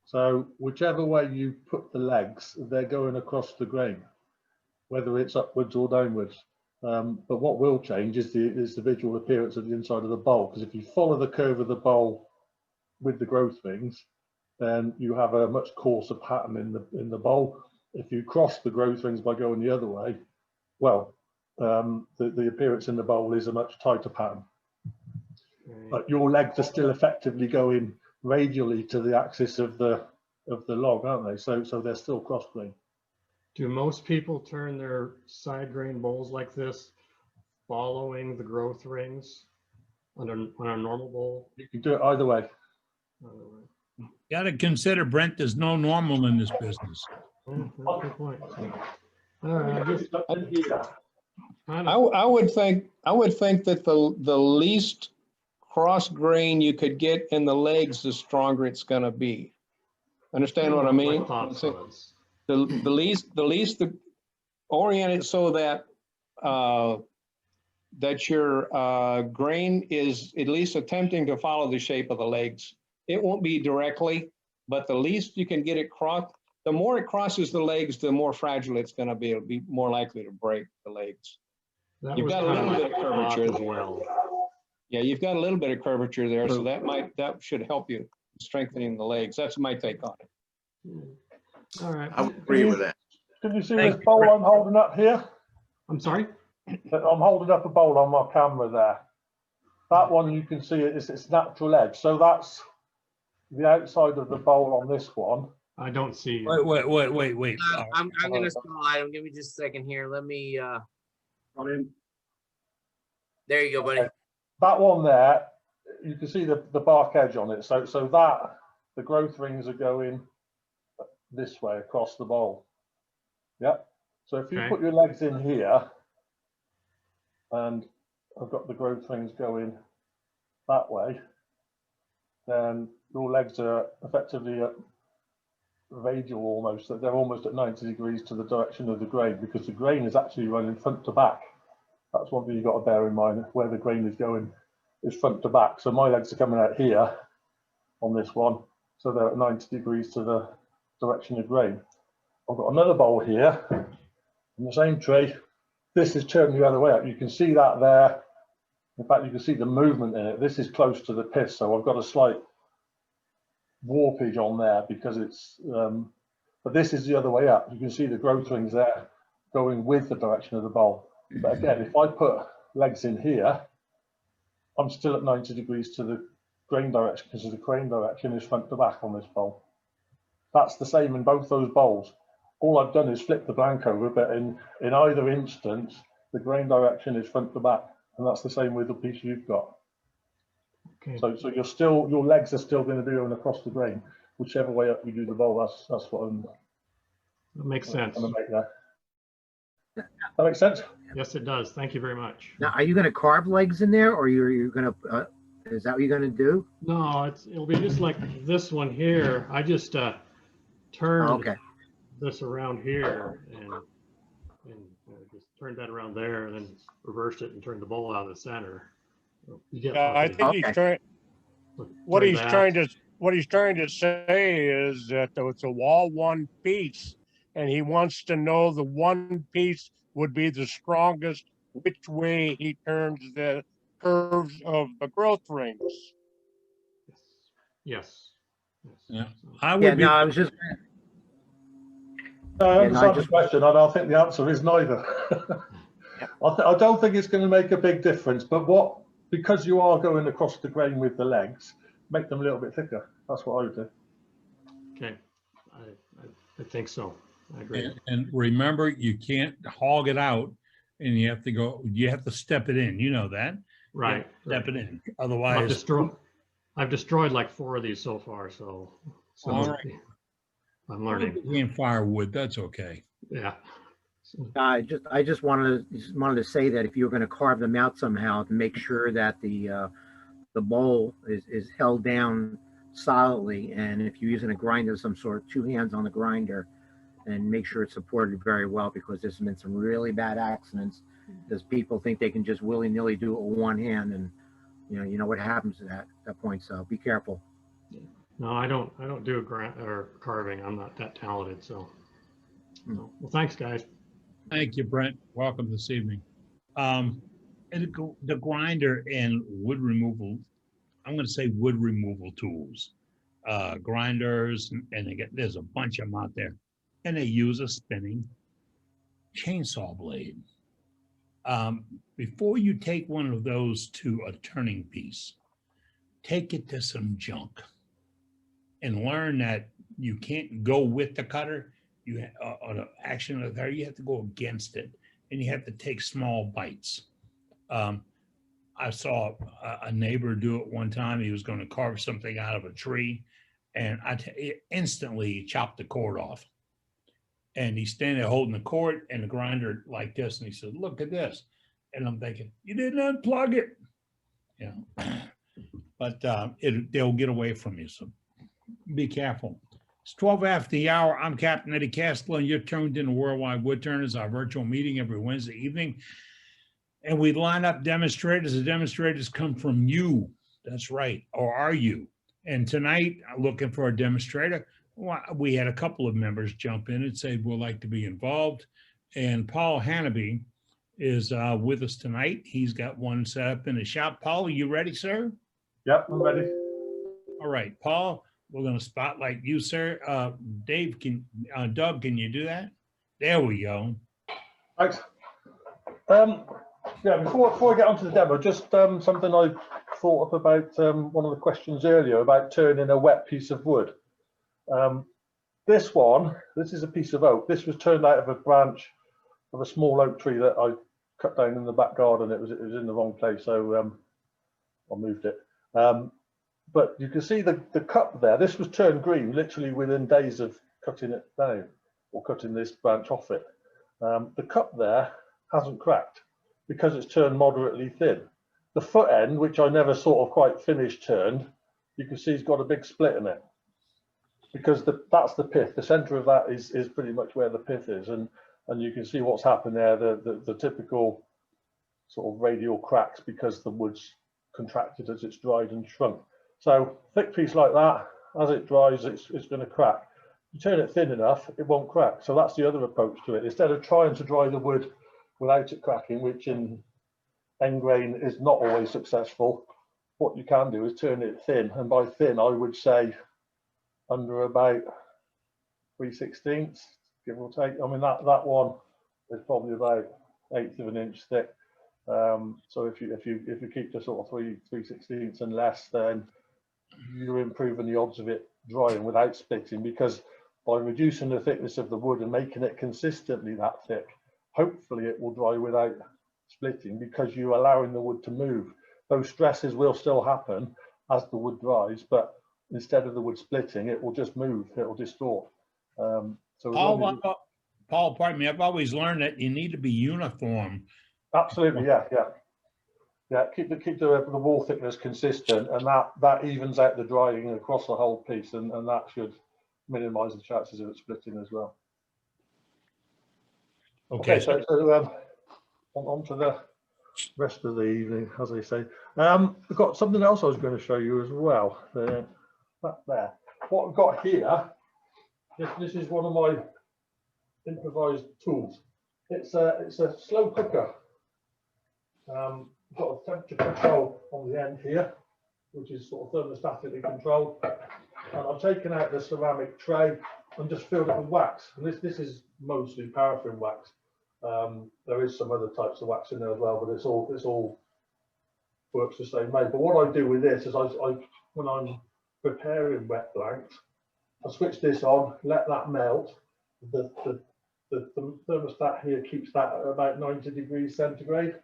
So whichever way you put the legs, they're going across the grain, whether it's upwards or downwards. But what will change is the visual appearance of the inside of the bowl. Because if you follow the curve of the bowl with the growth rings, then you have a much coarser pattern in the bowl. If you cross the growth rings by going the other way, well, the appearance in the bowl is a much tighter pattern. Right. But your legs are still effectively going radially to the axis of the log, aren't they? So they're still cross grain. Do most people turn their side grain bowls like this, following the growth rings on a normal bowl? You can do it either way. Got to consider, Brent, there's no normal in this business. That's a good point. All right, I would think that the least cross grain you could get in the legs, the stronger it's going to be. Understand what I mean? The least orient it so that that your grain is at least attempting to follow the shape of the legs. It won't be directly, but the least you can get it cross. The more it crosses the legs, the more fragile it's going to be. It'll be more likely to break the legs. You've got a little bit of curvature as well. Yeah, you've got a little bit of curvature there, so that should help you strengthening the legs. That's my take on it. All right. I would agree with that. Can you see this bowl I'm holding up here? I'm sorry? I'm holding up a bowl on my camera there. That one you can see it's its natural edge. So that's the outside of the bowl on this one. I don't see. Wait. I'm gonna slide him. Give me just a second here. Let me. There you go, buddy. That one there, you can see the bark edge on it. So that the growth rings are going this way across the bowl. Yep. So if you put your legs in here, and I've got the growth rings going that way, then your legs are effectively at radial almost, that they're almost at 90 degrees to the direction of the grain, because the grain is actually running front to back. That's one thing you've got to bear in mind, where the grain is going is front to back. So my legs are coming out here on this one, so they're at 90 degrees to the direction of grain. I've got another bowl here in the same tray. This is turning the other way up. You can see that there. In fact, you can see the movement in it. This is close to the pith, so I've got a slight warpage on there because it's, but this is the other way up. You can see the growth rings there going with the direction of the bowl. But again, if I put legs in here, I'm still at 90 degrees to the grain direction because the grain direction is front to back on this bowl. That's the same in both those bowls. All I've done is flip the blank over, but in either instance, the grain direction is front to back. And that's the same with the piece you've got. Okay. So you're still, your legs are still going to be going across the grain, whichever way up you do the bowl. That's what I'm. That makes sense. Make there. That makes sense? Yes, it does. Thank you very much. Now, are you going to carve legs in there, or you're going to? Is that what you're going to do? No, it'll be just like this one here. I just turned this around here and just turned that around there, and then reversed it and turned the bowl out of the center. Yeah, I think he's trying. What he's trying to say is that it's a wall one piece, and he wants to know the one piece would be the strongest, which way he turns the curves of the growth rings. Yes. Yeah. I was just. I understand the question, and I think the answer is neither. I don't think it's going to make a big difference, but because you are going across the grain with the legs, make them a little bit thicker. That's what I would do. Okay, I think so. I agree. And remember, you can't hog it out, and you have to step it in. You know that, right? Step it in. Otherwise, I've destroyed like 4 of these so far. So all right. I'm learning. In firewood, that's okay. Yeah. I just wanted to say that if you were going to carve them out somehow, to make sure that the the bowl is held down solidly. And if you're using a grinder of some sort, 2 hands on the grinder, and make sure it's supported very well, because there's been some really bad accidents because people think they can just willy-nilly do it with 1 hand, and you know what happens at that point. So be careful. No, I don't do a grant or carving. I'm not that talented. So, well, thanks, guys. Thank you, Brent. Welcome this evening. And the grinder and wood removal, I'm going to say wood removal tools, grinders, and there's a bunch of them out there, and they use a spinning chainsaw blade. Before you take one of those to a turning piece, take it to some junk and learn that you can't go with the cutter. You on an action of the cutter, you have to go against it, and you have to take small bites. I saw a neighbor do it one time. He was going to carve something out of a tree, and instantly chopped the cord off. And he's standing there holding the cord and the grinder like this, and he said, "Look at this." And I'm thinking, you didn't unplug it, but they'll get away from you. So be careful. It's 12 after the hour. I'm Captain Eddie Castler, and you're tuned in to Worldwide Woodturners, our virtual meeting every Wednesday evening. And we line up demonstrators. The demonstrators come from you. That's right. Or are you? And tonight, I'm looking for a demonstrator. We had a couple of members jump in and say, we'd like to be involved. And Paul Hannaby is with us tonight. He's got one set up in the shop. Paul, are you ready, sir? Yep, I'm ready. All right, Paul, we're going to spotlight you, sir. Dave, Doug, can you do that? There we go. Thanks. Yeah, before I get onto the demo, just something I thought up about one of the questions earlier about turning a wet piece of wood. This is a piece of oak. This was turned out of a branch of a small oak tree that I cut down in the back garden. It was in the wrong place, so I moved it. But you can see the cup there. This was turned green literally within days of cutting it down or cutting this branch off it. The cup there hasn't cracked because it's turned moderately thin. The foot end, which I never sort of quite finished turned, you can see it's got a big split in it because that's the pith. The center of that is pretty much where the pith is, and you can see what's happened there. The typical sort of radial cracks because the wood's contracted as it's dried and shrunk. So thick piece like that, as it dries, it's going to crack. You turn it thin enough, it won't crack. So that's the other approach to it. Instead of trying to dry the wood without it cracking, which in end grain is not always successful, what you can do is turn it thin. And by thin, I would say under about 3/16, give or take. I mean, that one is probably about 1/8 of an inch thick. So if you keep to sort of 3/16 and less, then you're improving the odds of it drying without splitting, because by reducing the thickness of the wood and making it consistently that thick, hopefully it will dry without splitting because you're allowing the wood to move. Those stresses will still happen as the wood dries, but instead of the wood splitting, it will just move, it will distort. Paul, pardon me, I've always learned that you need to be uniform. Absolutely, yeah. Keep the wall thickness consistent, and that evens out the drying across the whole piece, and that should minimize the chances of it splitting as well. Okay, so on to the rest of the evening, as I say. We've got something else I was going to show you as well. That there. What I've got here, this is one of my improvised tools. It's a slow cooker. Got a temperature control on the end here, which is sort of thermostatically controlled. And I've taken out the ceramic tray and just filled it with wax. And this is mostly paraffin wax. There is some other types of wax in there as well, but it's all works the same way. But what I do with this is when I'm preparing wet blanks, I switch this on, let that melt. The thermostat here keeps that at about 90 degrees centigrade.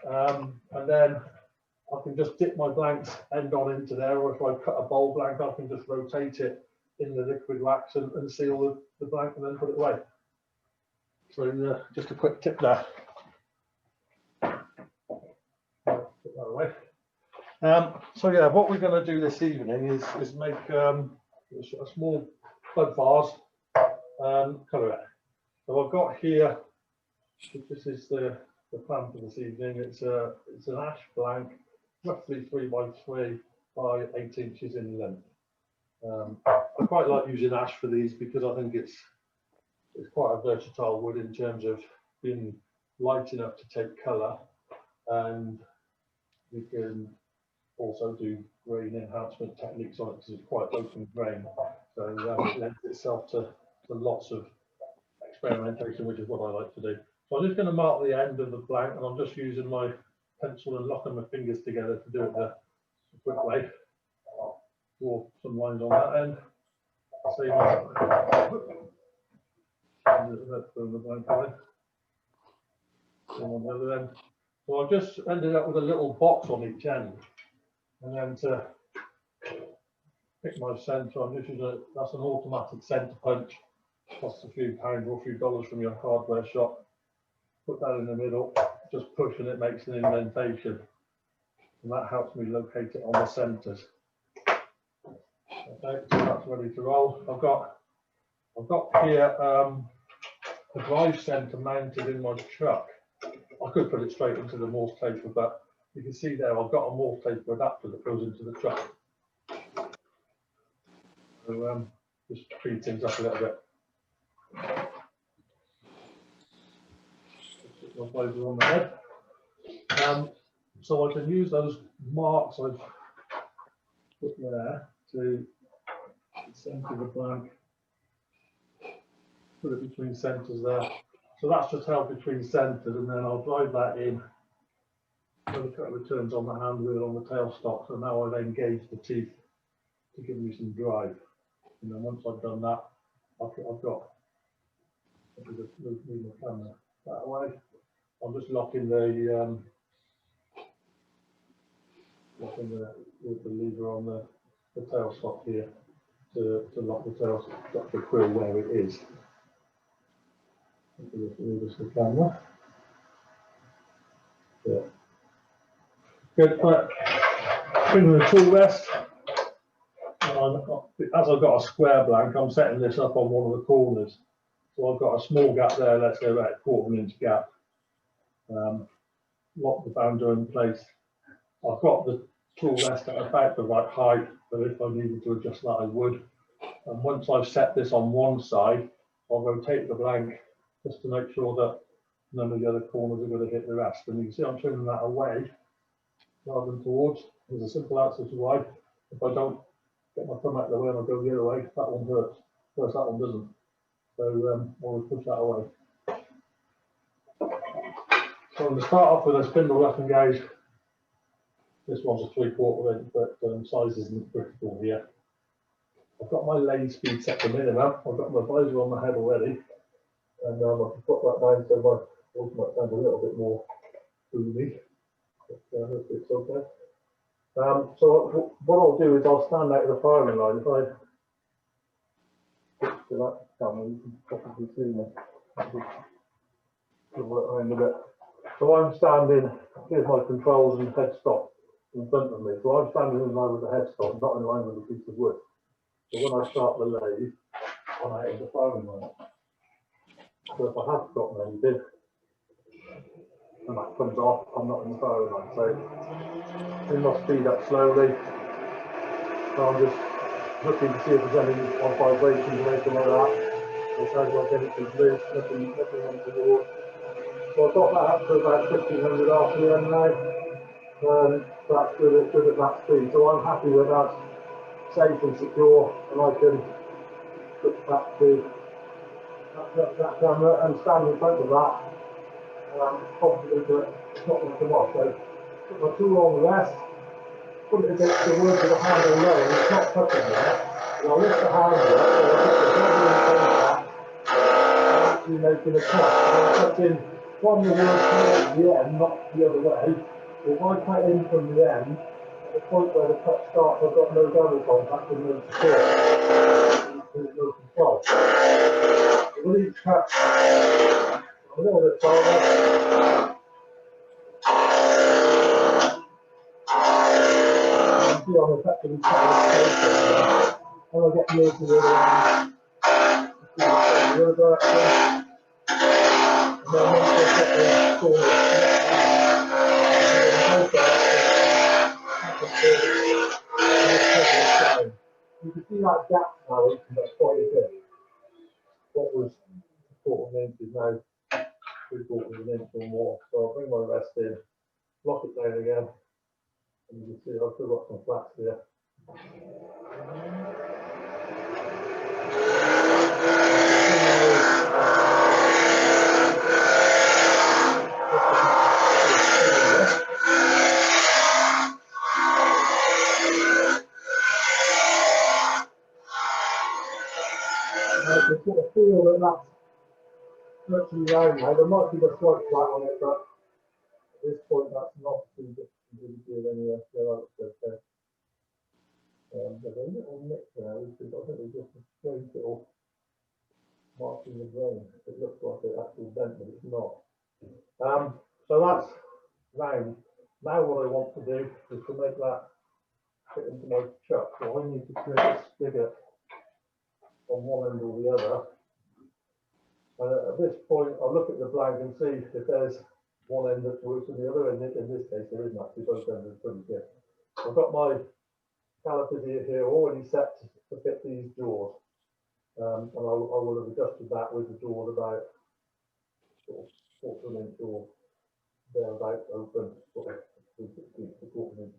And then I can just dip my blanks end on into there, or if I cut a bowl blank, I can just rotate it in the liquid wax and seal the blank and then put it away. So just a quick tip there. Put that away. So yeah, what we're going to do this evening is make a small bud vase colour it. So I've got here, this is the plan for this evening. It's an ash blank, roughly 3 by 3 by 8 inches in length. I quite like using ash for these because I think it's quite a versatile wood in terms of being light enough to take colour, and we can also do grain enhancement techniques on it because it's quite open grain. So it lends itself to lots of experimentation, which is what I like to do. So I'm just going to mark the end of the blank, and I'm just using my pencil and locking my fingers together to do it the quick way. Draw some lines on that end. Save that from the blank line. On the other end. So I've just ended up with a little box on each end, and then to pick my centre, I'm just using that's an automatic centre punch. Costs a few pounds or a few dollars from your hardware shop. Put that in the middle, just push, and it makes an indentation, and that helps me locate it on the centres. Okay, so that's ready to roll. I've got here a drive centre mounted in my truck. I could put it straight into the Morse taper, but you can see there I've got a Morse taper adapter that goes into the truck. So just speed things up a little bit. Put my blazer on the head. So I can use those marks I've put there to centre the blank. Put it between centres there. So that's just held between centres, and then I'll drive that in. So the cut returns on the hand wheel on the tailstock. So now I've engaged the teeth to give me some drive. And then once I've done that, I've got. Let me just move my camera that way. I'm just locking the lever on the tailstock here to lock the tailstock, the quill where it is. Just move the camera. Yeah. Good. Bring the tool rest. As I've got a square blank, I'm setting this up on one of the corners. So I've got a small gap there, let's say about a 1/4 inch gap. Lock the bounder in place. I've got the tool rest at about the right height, but if I needed to adjust that, I would. And once I've set this on one side, I'll rotate the blank just to make sure that none of the other corners are going to hit the rest. And you can see I'm turning that away rather than towards. There's a simple answer to why. If I don't get my thumb out of the way and I go the other way, that one hurts, whereas that one doesn't. So I'll push that away. So I'm going to start off with a spindle rough and gauge. This one's a 3/4 inch, but size isn't critical here. I've got my lathe speed set to minimum. I've got my visor on my head already, and I can put that down so my voice might sound a little bit more boomy. But hopefully it's okay. So what I'll do is I'll stand out of the firing line. If I switch to that camera, you can probably see me. Around a bit. So I'm standing. Here's my controls and headstock in front of me. So I'm standing in line with the headstock, not in line with a piece of wood. So when I start the lathe, I'm out of the firing line. So if I have got an engine and that comes off, I'm not in the firing line. So then I'll speed up slowly. So I'm just looking to see if there's any vibrations or anything like that. It sounds like anything's loose, nothing untoward. So I've got that up to about 1500 RPM now. That's good at that speed. So I'm happy that that's safe and secure, and I can switch back to that camera and stand in front of that. Confident that it's not going to come off. So put my tool on the rest, put it against the wood with the handle low, and it's not touching there. And I'll lift the handle up, so I'll put the body in contact, and actually making a cut. And I'm touching from the wood towards the end, not the other way. So if I cut in from the end, at the point where the cut starts, I've got no double contact and no support. There's no control. So with each cut, a little bit farther. see on the back of the when I get near to the other end, the other direction, and then once I get the corner, you can see that gap now, that's quite a bit. What was a quarter of an inch is now 3/4 of an inch or more. So I'll bring my rest in, lock it down again, and you can see I've still got some flats here. I can sort of feel that that's virtually round now. There might be a slight flat on it, but at this point that's not too good anyway. So that's okay. There's a little nick there, which is I think it's just a strange little mark in the grain. It looks like an actual dent, but it's not. So that's round. Now what I want to do is to make that fit into my chuck. So I need to create a spigot on one end or the other. And at this point, I'll look at the blank and see if there's one end that works and the other end. In this case, there isn't actually, both ends are pretty good. I've got my calipers here already set to fit these jaws. And I will have adjusted that with the jaws about sort of quarter of an inch or thereabouts open, sort of 3/16 to quarter of an inch.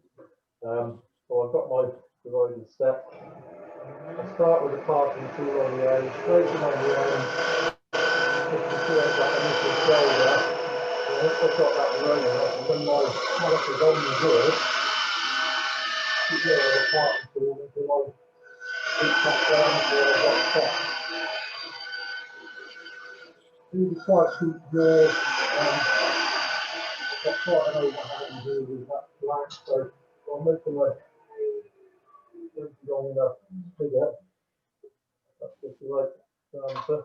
So I've got my dividers set. I start with the parting tool on the end, straighten on the end, just to create that initial shoulder. And once I've got that rolling, I can run my calipers on the board, keep going with the parting tool until I reach that down before I've got set. These are quite deep jaws. I've got quite an overhang here with that blank, so I'm making my long enough figure. That's just the right answer.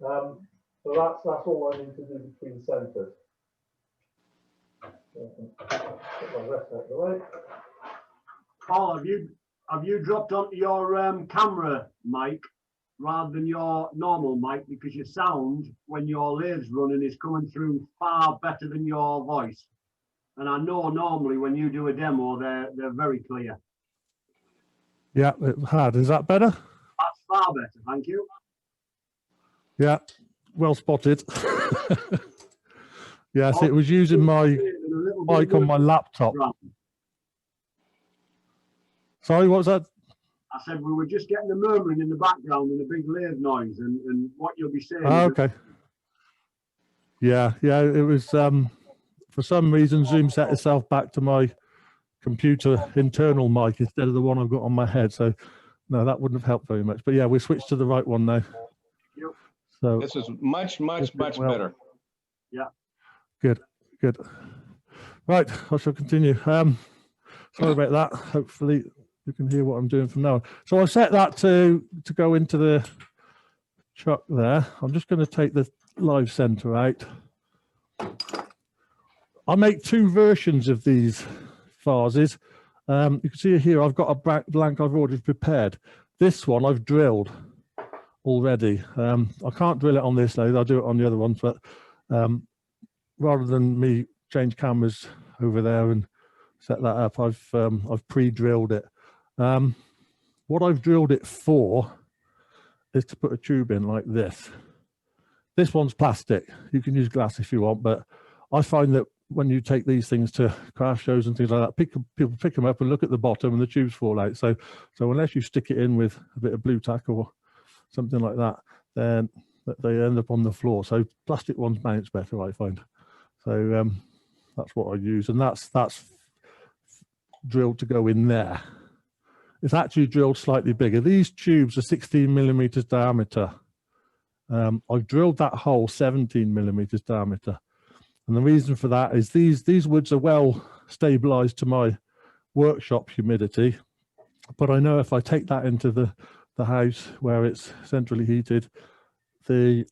So that's all I need to do between centres. Put my rest out of the way. Paul, have you dropped onto your camera mic rather than your normal mic, because your sound when your lathe's running is coming through far better than your voice? And I know normally when you do a demo, they're very clear. Yeah, it had. Is that better? That's far better, thank you. Yeah, well spotted. Yes, it was using my mic on my laptop. Sorry, what was that? I said we were just getting the murmuring in the background and a big lathe noise, and what you'll be saying. Oh, okay. Yeah, it was for some reason Zoom set itself back to my computer internal mic instead of the one I've got on my head. So no, that wouldn't have helped very much. But yeah, we switched to the right one now. Yep. So this is much better. Yeah. Good. Right, I shall continue. Sorry about that. Hopefully you can hear what I'm doing from now on. So I set that to go into the chuck there. I'm just going to take the live center out. I make two versions of these vases. You can see here I've got a blank I've already prepared. This one I've drilled already. I can't drill it on this lathe, I'll do it on the other ones, but rather than me change cameras over there and set that up, I've pre-drilled it. What I've drilled it for is to put a tube in like this. This one's plastic. You can use glass if you want, but I find that when you take these things to craft shows and things like that, people pick them up and look at the bottom and the tubes fall out. So unless you stick it in with a bit of blue tack or something like that, then they end up on the floor. So plastic ones bounce better, I find. So that's what I use, and that's drilled to go in there. It's actually drilled slightly bigger. These tubes are 16 millimeters diameter. I've drilled that hole 17 millimeters diameter. And the reason for that is these woods are well stabilized to my workshop humidity. But I know if I take that into the house where it's centrally heated, the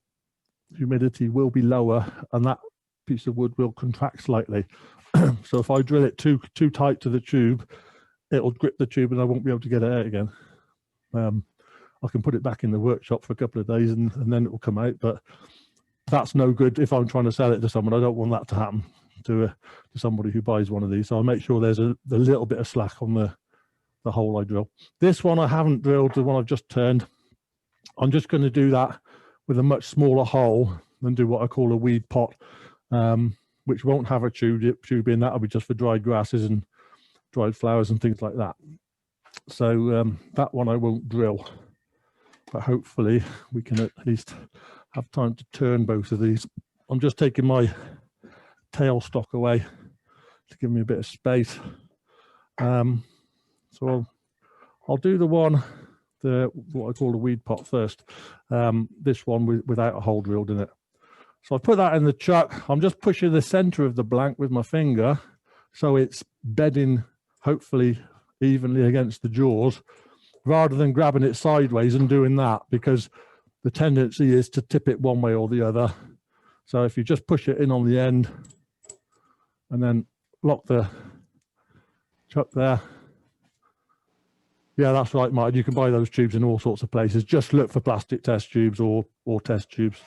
humidity will be lower and that piece of wood will contract slightly. So if I drill it too tight to the tube, it'll grip the tube and I won't be able to get it out again. I can put it back in the workshop for a couple of days and then it will come out, but that's no good if I'm trying to sell it to someone. I don't want that to happen to somebody who buys one of these. So I'll make sure there's a little bit of slack on the hole I drill. This one I haven't drilled, the one I've just turned. I'm just going to do that with a much smaller hole and do what I call a weed pot, which won't have a tube in. That'll be just for dried grasses and dried flowers and things like that. So that one I won't drill, but hopefully we can at least have time to turn both of these. I'm just taking my tail stock away to give me a bit of space. So I'll do the one, what I call the weed pot first. This one without a hole drilled in it. So I put that in the chuck. I'm just pushing the center of the blank with my finger, so it's bedding hopefully evenly against the jaws, rather than grabbing it sideways and doing that, because the tendency is to tip it one way or the other. So if you just push it in on the end and then lock the chuck there. Yeah, that's right, Mike. You can buy those tubes in all sorts of places. Just look for plastic test tubes or test tubes.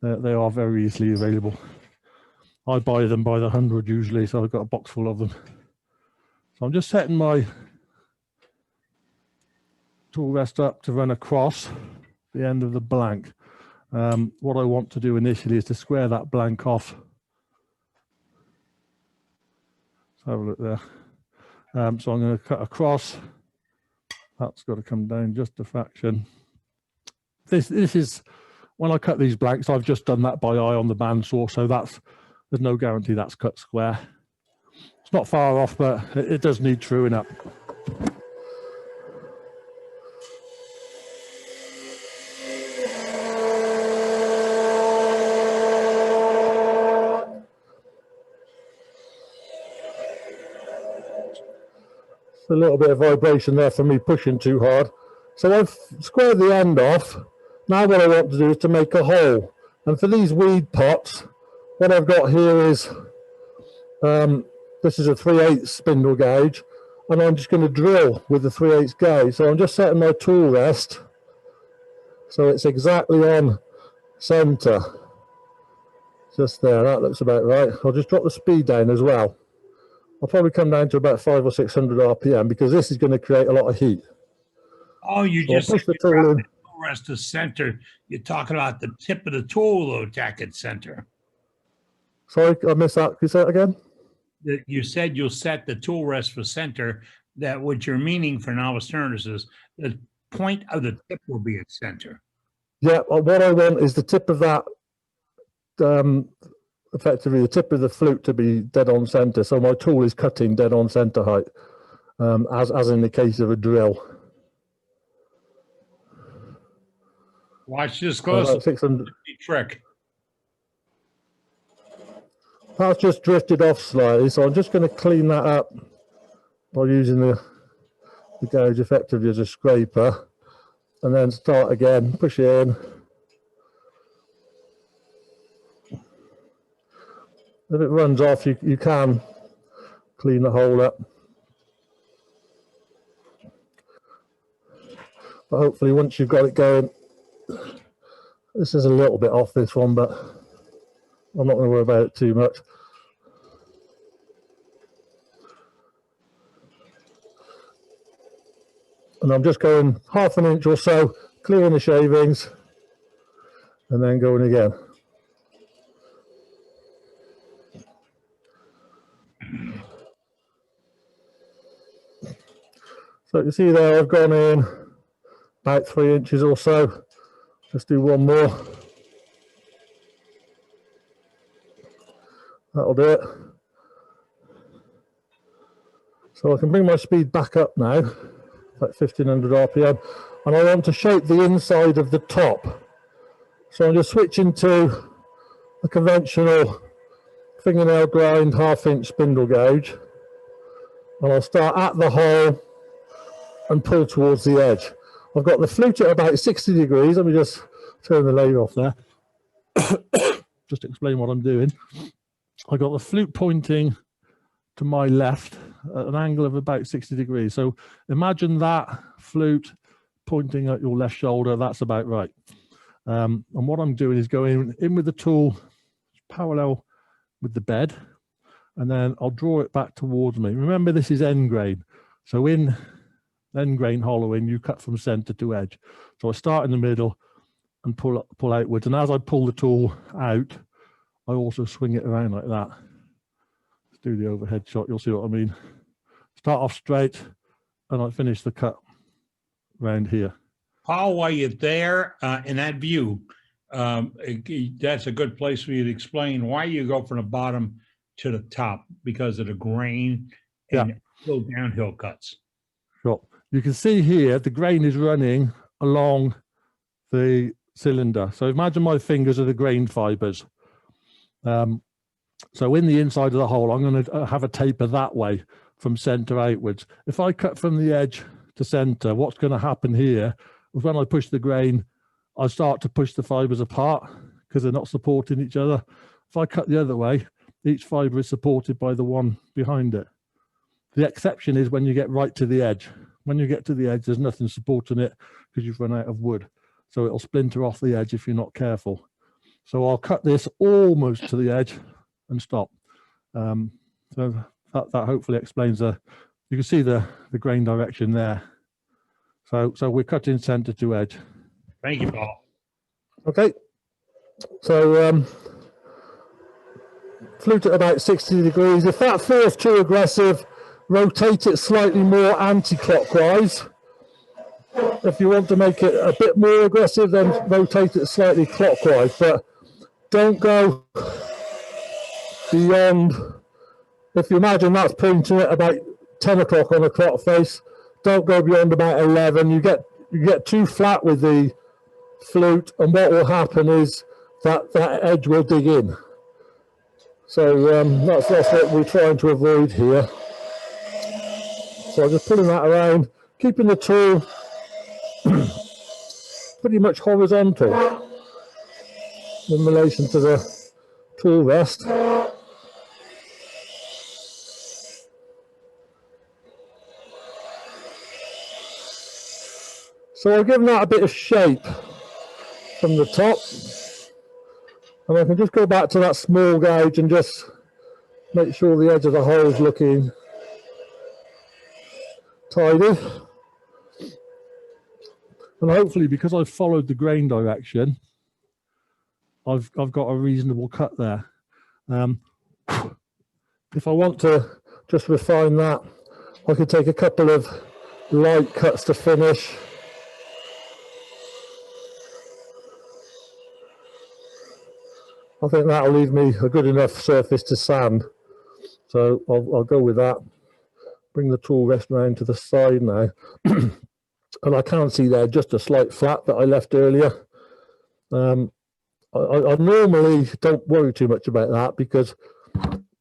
They are very easily available. I buy them by the 100 usually, so I've got a box full of them. So I'm just setting my tool rest up to run across the end of the blank. What I want to do initially is to square that blank off. Let's have a look there. So I'm going to cut across. That's got to come down just a fraction. This is, when I cut these blanks, I've just done that by eye on the bandsaw, so there's no guarantee that's cut square. It's not far off, but it does need truing up. A little bit of vibration there for me pushing too hard. So I've squared the end off. Now what I want to do is to make a hole. And for these weed pots, what I've got here is, this is a 3/8 spindle gauge, and I'm just going to drill with the 3/8 gauge. So I'm just setting my tool rest so it's exactly on center. Just there, that looks about right. I'll just drop the speed down as well. I'll probably come down to about 500 or 600 RPM because this is going to create a lot of heat. Oh, you So just push said the tool in. rest to center. You're talking about the tip of the tool, though, tack at center. Sorry, I missed that. Can you say that again? You said you'll set the tool rest for center. That what you're meaning for novice turners is the point of the tip will be at center. Yeah, what I want is the tip of that, effectively the tip of the flute to be dead on center. So my tool is cutting dead on center height, as in the case of a drill. Watch this close. 600. Trick. That's just drifted off slightly, so I'm just going to clean that up by using the gauge effectively as a scraper, and then start again, push it in. If it runs off, you can clean the hole up. But hopefully once you've got it going, this is a little bit off this one, but I'm not going to worry about it too much. And I'm just going half an inch or so, clearing the shavings, and then going again. So you see there, I've gone in about 3 inches or so. Just do one more. That'll do it. So I can bring my speed back up now, about 1500 RPM, and I want to shape the inside of the top. So I'm just switching to a conventional fingernail grind 1/2 inch spindle gauge, and I'll start at the hole and pull towards the edge. I've got the flute at about 60 degrees. Let me just turn the lathe off there. Just to explain what I'm doing. I've got the flute pointing to my left, at an angle of about 60 degrees. So imagine that flute pointing at your left shoulder. That's about right. And what I'm doing is going in with the tool parallel with the bed, and then I'll draw it back towards me. Remember, this is end grain. So in end grain hollowing, you cut from center to edge. So I start in the middle and pull outwards. And as I pull the tool out, I also swing it around like that. Let's do the overhead shot. You'll see what I mean. Start off straight, and I finish the cut around here. Paul, while you're there in that view, that's a good place for you to explain why you go from the bottom to the top, because of the grain and go downhill cuts. Sure. You can see here the grain is running along the cylinder. So imagine my fingers are the grain fibers. So in the inside of the hole, I'm going to have a taper that way from center outwards. If I cut from the edge to center, what's going to happen here is when I push the grain, I start to push the fibers apart because they're not supporting each other. If I cut the other way, each fiber is supported by the one behind it. The exception is when you get right to the edge. When you get to the edge, there's nothing supporting it because you've run out of wood. So it'll splinter off the edge if you're not careful. So I'll cut this almost to the edge and stop. So that hopefully explains you can see the grain direction there. So we're cutting center to edge. Thank you, Paul. Okay. So flute at about 60 degrees. If that feels too aggressive, rotate it slightly more anti-clockwise. If you want to make it a bit more aggressive, then rotate it slightly clockwise, but don't go beyond. If you imagine that's pointing at about 10 o'clock on the clock face, don't go beyond about 11. You get too flat with the flute, and what will happen is that edge will dig in. So that's what we're trying to avoid here. So I'm just pulling that around, keeping the tool pretty much horizontal in relation to the tool rest. So I've given that a bit of shape from the top, and I can just go back to that small gauge and just make sure the edge of the hole is looking tidy. And hopefully, because I've followed the grain direction, I've got a reasonable cut there. If I want to just refine that, I could take a couple of light cuts to finish. I think that'll leave me a good enough surface to sand. So I'll go with that. Bring the tool rest round to the side now. And I can see there just a slight flat that I left earlier. I normally don't worry too much about that, because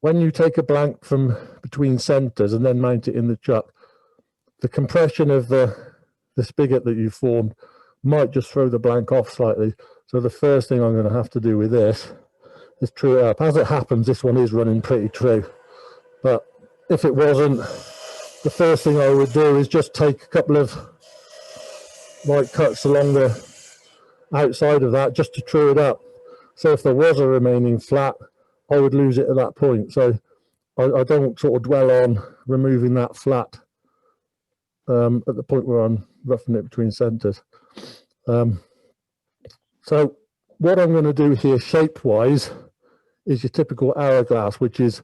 when you take a blank from between centers and then mount it in the chuck, the compression of the spigot that you formed might just throw the blank off slightly. So the first thing I'm going to have to do with this is true it up. As it happens, this one is running pretty true. But if it wasn't, the first thing I would do is just take a couple of light cuts along the outside of that just to true it up. So if there was a remaining flat, I would lose it at that point. So I don't sort of dwell on removing that flat at the point where I'm roughing it between centers. So what I'm going to do here shape-wise is your typical hourglass, which is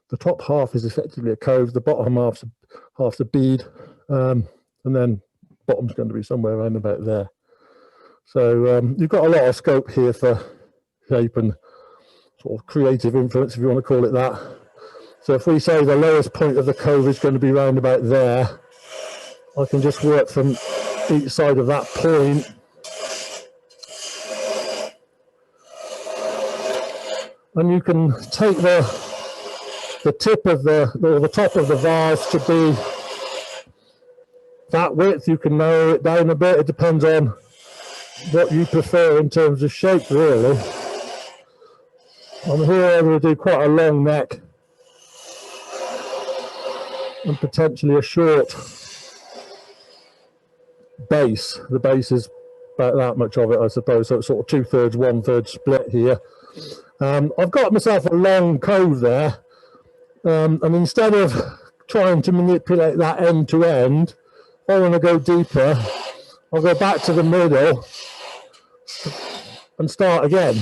the top half is effectively a cove, the bottom half's a bead, and then bottom's going to be somewhere around about there. So you've got a lot of scope here for shape and sort of creative influence, if you want to call it that. So if we say the lowest point of the cove is going to be round about there, I can just work from each side of that point. And you can take the tip of the top of the vase to be that width. You can narrow it down a bit. It depends on what you prefer in terms of shape, really. On here I'm going to do quite a long neck. and potentially a short base. The base is about that much of it, I suppose, so it's sort of 2/3, 1/3 split here. I've got myself a long cove there, and instead of trying to manipulate that end to end, if I want to go deeper, I'll go back to the middle and start again.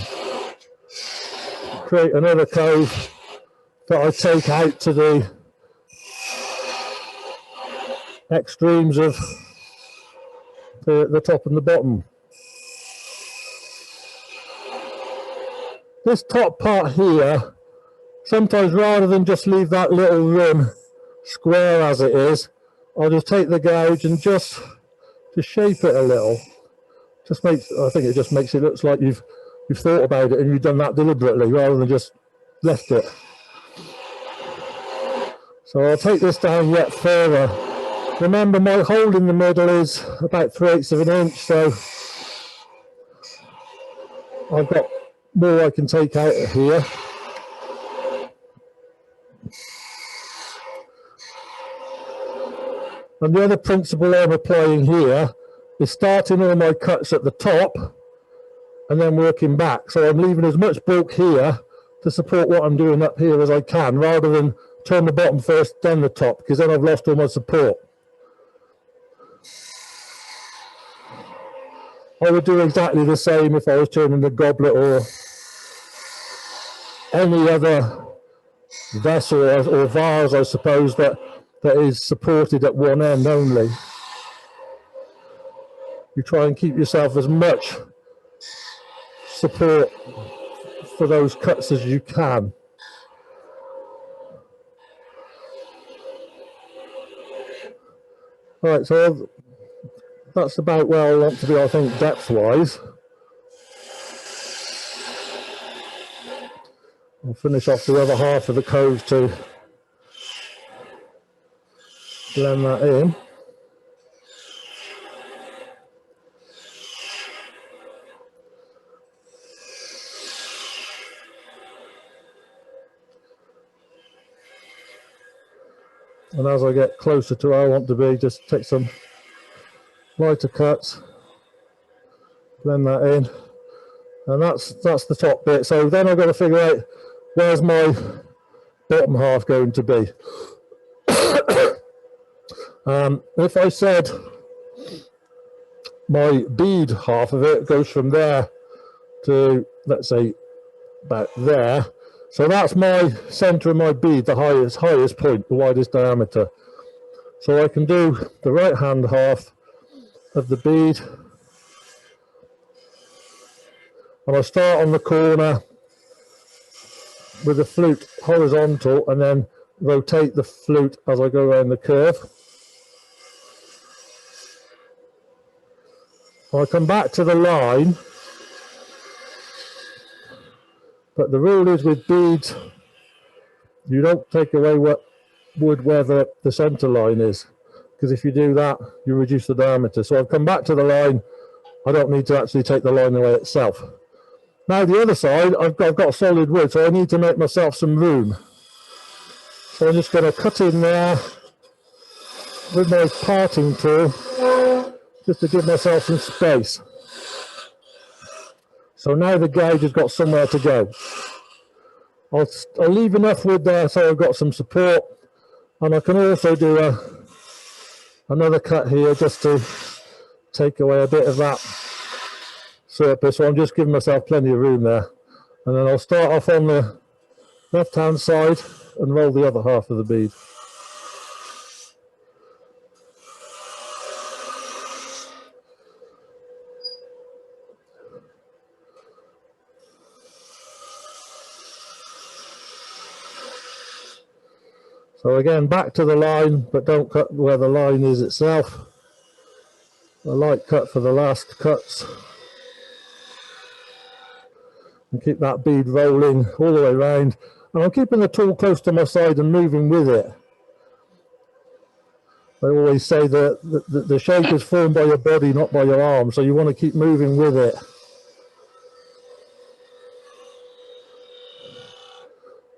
Create another cove that I take out to the extremes of the top and the bottom. This top part here, sometimes rather than just leave that little rim square as it is, I'll just take the gouge and just to shape it a little. I think it just makes it look like you've thought about it and you've done that deliberately rather than just left it. So I'll take this down yet further. Remember, my hole in the middle is about 3/8 of an inch, so I've got more I can take out of here. And the other principle I'm applying here is starting all my cuts at the top and then working back. So I'm leaving as much bulk here to support what I'm doing up here as I can, rather than turn the bottom first, then the top, because then I've lost all my support. I would do exactly the same if I was turning the goblet or any other vessel or vase, I suppose, that is supported at one end only. You try and keep yourself as much support for those cuts as you can. Right, so that's about where I want to be, I think, depth-wise. I'll finish off the other half of the cove to blend that in. And as I get closer to where I want to be, just take some lighter cuts, blend that in, and that's the top bit. So then I've got to figure out where's my bottom half going to be. If I said my bead half of it goes from there to, let's say, about there. So that's my center of my bead, the highest point, the widest diameter. So I can do the right hand half of the bead, and I start on the corner with the flute horizontal and then rotate the flute as I go around the curve. I come back to the line, but the rule is with beads, you don't take away what wood where the center line is, because if you do that, you reduce the diameter. So I've come back to the line. I don't need to actually take the line away itself. Now the other side, I've got solid wood, so I need to make myself some room. So I'm just going to cut in there with my parting tool, just to give myself some space. So now the gouge has got somewhere to go. I'll leave enough wood there so I've got some support, and I can also do another cut here just to take away a bit of that surplus. So I'm just giving myself plenty of room there, and then I'll start off on the left hand side and roll the other half of the bead. So again, back to the line, but don't cut where the line is itself. A light cut for the last cuts. And keep that bead rolling all the way around. And I'm keeping the tool close to my side and moving with it. They always say that the shape is formed by your body, not by your arm, so you want to keep moving with it.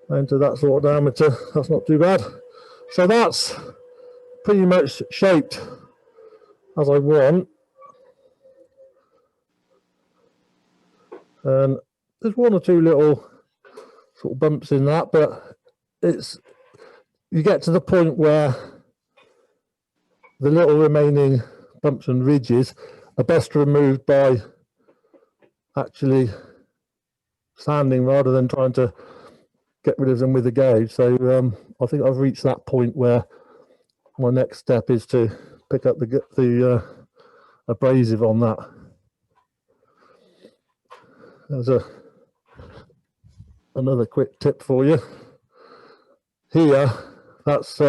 Down to that sort of diameter, that's not too bad. So that's pretty much shaped as I want. And there's one or two little sort of bumps in that, but you get to the point where the little remaining bumps and ridges are best removed by actually sanding rather than trying to get rid of them with a gouge. So I think I've reached that point where my next step is to pick up the abrasive on that. There's another quick tip for you. Here, that's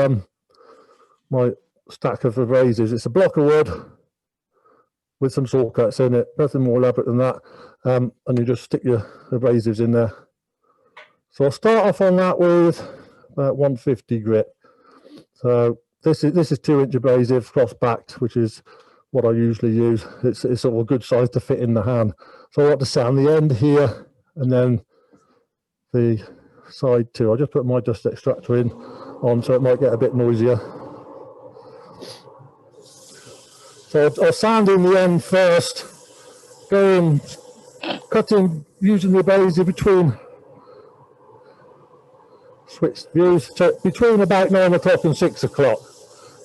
my stack of abrasives. It's a block of wood with some saw cuts in it, nothing more elaborate than that. And you just stick your abrasives in there. So I'll start off on that with about 150 grit. So this is 2-inch abrasive cross-backed, which is what I usually use. It's sort of a good size to fit in the hand. So I want to sand the end here and then the side too. I'll just put my dust extractor on so it might get a bit noisier. So I'll sand in the end first, cutting using the abrasive between switched views, so between about 9 o'clock and 6 o'clock.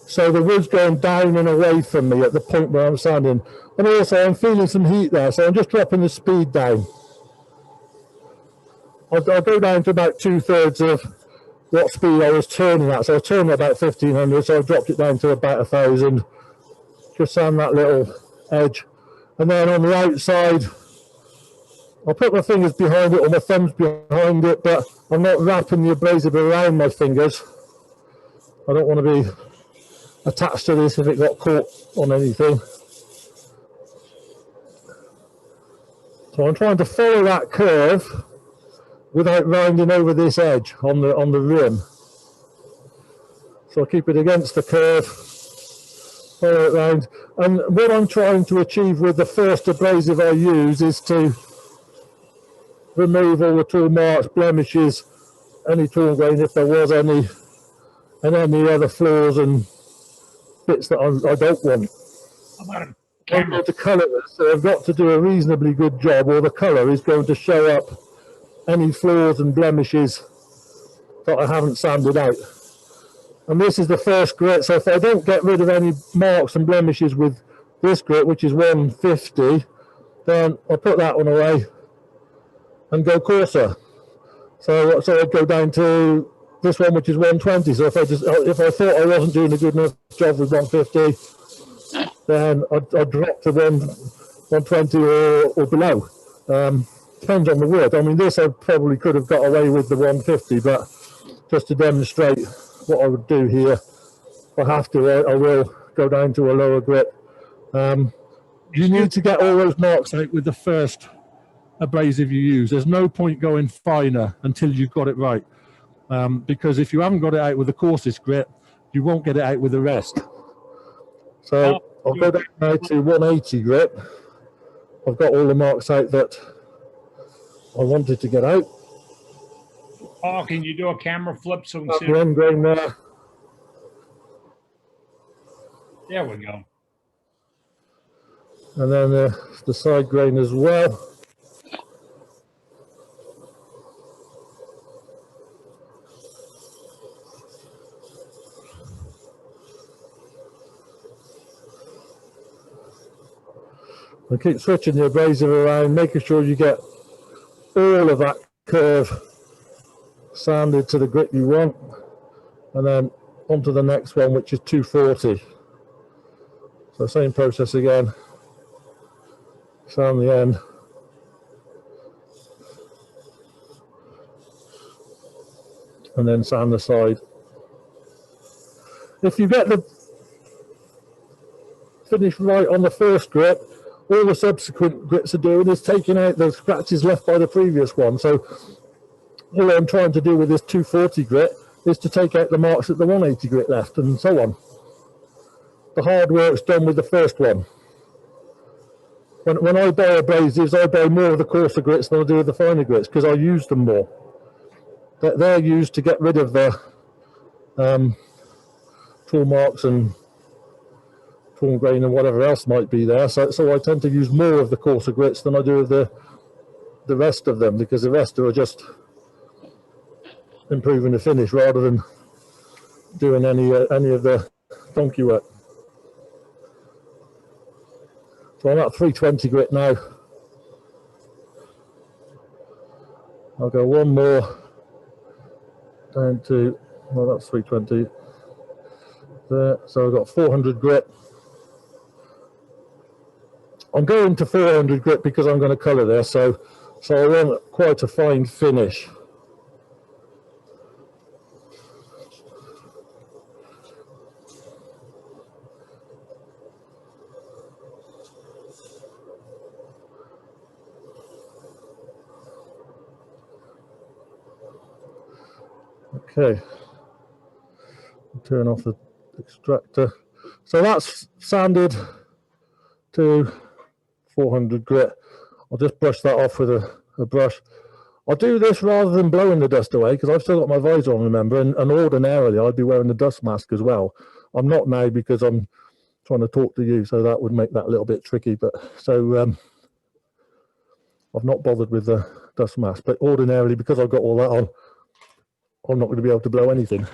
So the wood's going down and away from me at the point where I'm sanding. And also I'm feeling some heat there, so I'm just dropping the speed down. I'll go down to about 2/3 of what speed I was turning at. So I was turning at about 1500, so I dropped it down to about 1000. Just sand that little edge. And then on the outside, I'll put my fingers behind it or my thumbs behind it, but I'm not wrapping the abrasive around my fingers. I don't want to be attached to this if it got caught on anything. So I'm trying to follow that curve without rounding over this edge on the rim. So I'll keep it against the curve, follow it round. And what I'm trying to achieve with the first abrasive I use is to remove all the tool marks, blemishes, any tool grain if there was any, and any other flaws and bits that I don't want. I'm going to colour it, so I've got to do a reasonably good job, or the colour is going to show up any flaws and blemishes that I haven't sanded out. And this is the first grit, so if I don't get rid of any marks and blemishes with this grit, which is 150, then I'll put that one away and go coarser. So I'd go down to this one, which is 120. So if I thought I wasn't doing a good enough job with 150, then I'd drop to 120 or below. Depends on the wood. I mean, this I probably could have got away with the 150, but just to demonstrate what I would do here, if I have to, I will go down to a lower grit. You need to get all those marks out with the first abrasive you use. There's no point going finer until you've got it right, because if you haven't got it out with the coarsest grit, you won't get it out with the rest. So I'll go down now to 180 grit. I've got all the marks out that I wanted to get out. Oh, can you do a camera flip so we can see? The end grain there. There we go. And then the side grain as well. And keep switching the abrasive around, making sure you get all of that curve sanded to the grit you want, and then onto the next one, which is 240. So same process again, sand the end. And then sand the side. If you get the finish right on the first grit, all the subsequent grits are doing is taking out the scratches left by the previous one. So all I'm trying to do with this 240 grit is to take out the marks that the 180 grit left, and so on. The hard work's done with the first one. When I buy abrasives, I buy more of the coarser grits than I do with the finer grits, because I use them more. They're used to get rid of the tool marks and torn grain and whatever else might be there. So I tend to use more of the coarser grits than I do of the rest of them, because the rest are just improving the finish rather than doing any of the donkey work. So I'm at 320 grit now. I'll go one more down to, well, that's 320 there. So I've got 400 grit. I'm going to 400 grit because I'm going to colour there, so I want quite a fine finish. Okay, turn off the extractor. So that's sanded to 400 grit. I'll just brush that off with a brush. I'll do this rather than blowing the dust away because I've still got my visor on, remember, and ordinarily I'd be wearing the dust mask as well. I'm not now because I'm trying to talk to you, so that would make that a little bit tricky. But so I've not bothered with the dust mask, but ordinarily because I've got all that on, I'm not going to be able to blow anything.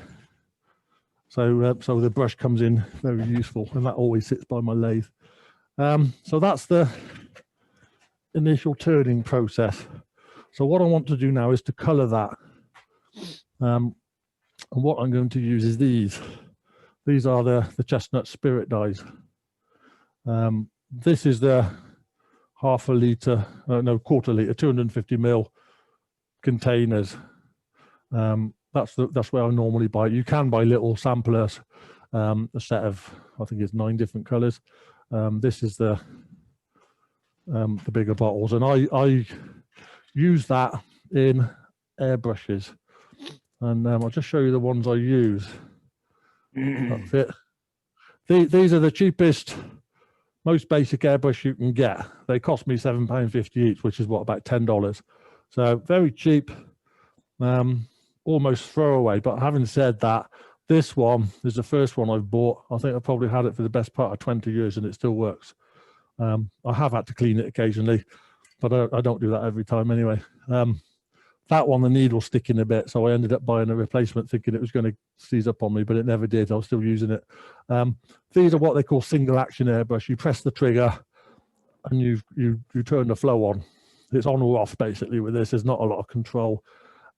So so the brush comes in very useful, and that always sits by my lathe. So that's the initial turning process. So what I want to do now is to colour that. And what I'm going to use is these. These are the chestnut spirit dyes. This is the quarter litre, 250 ml containers. That's where I normally buy it. You can buy little samplers, a set of, I think it's 9 different colours. This is the bigger bottles, and I use that in airbrushes, and I'll just show you the ones I use. That's it. These are the cheapest, most basic airbrush you can get. They cost me £7.50 each, which is what, about $10. So very cheap, almost throwaway. But having said that, this one is the first one I've bought. I think I've probably had it for the best part of 20 years and it still works. I have had to clean it occasionally, but I don't do that every time anyway. That one, the needle's sticking a bit, so I ended up buying a replacement thinking it was going to seize up on me, but it never did. I was still using it. These are what they call single action airbrush. You press the trigger and you turn the flow on. It's on or off basically with this. There's not a lot of control.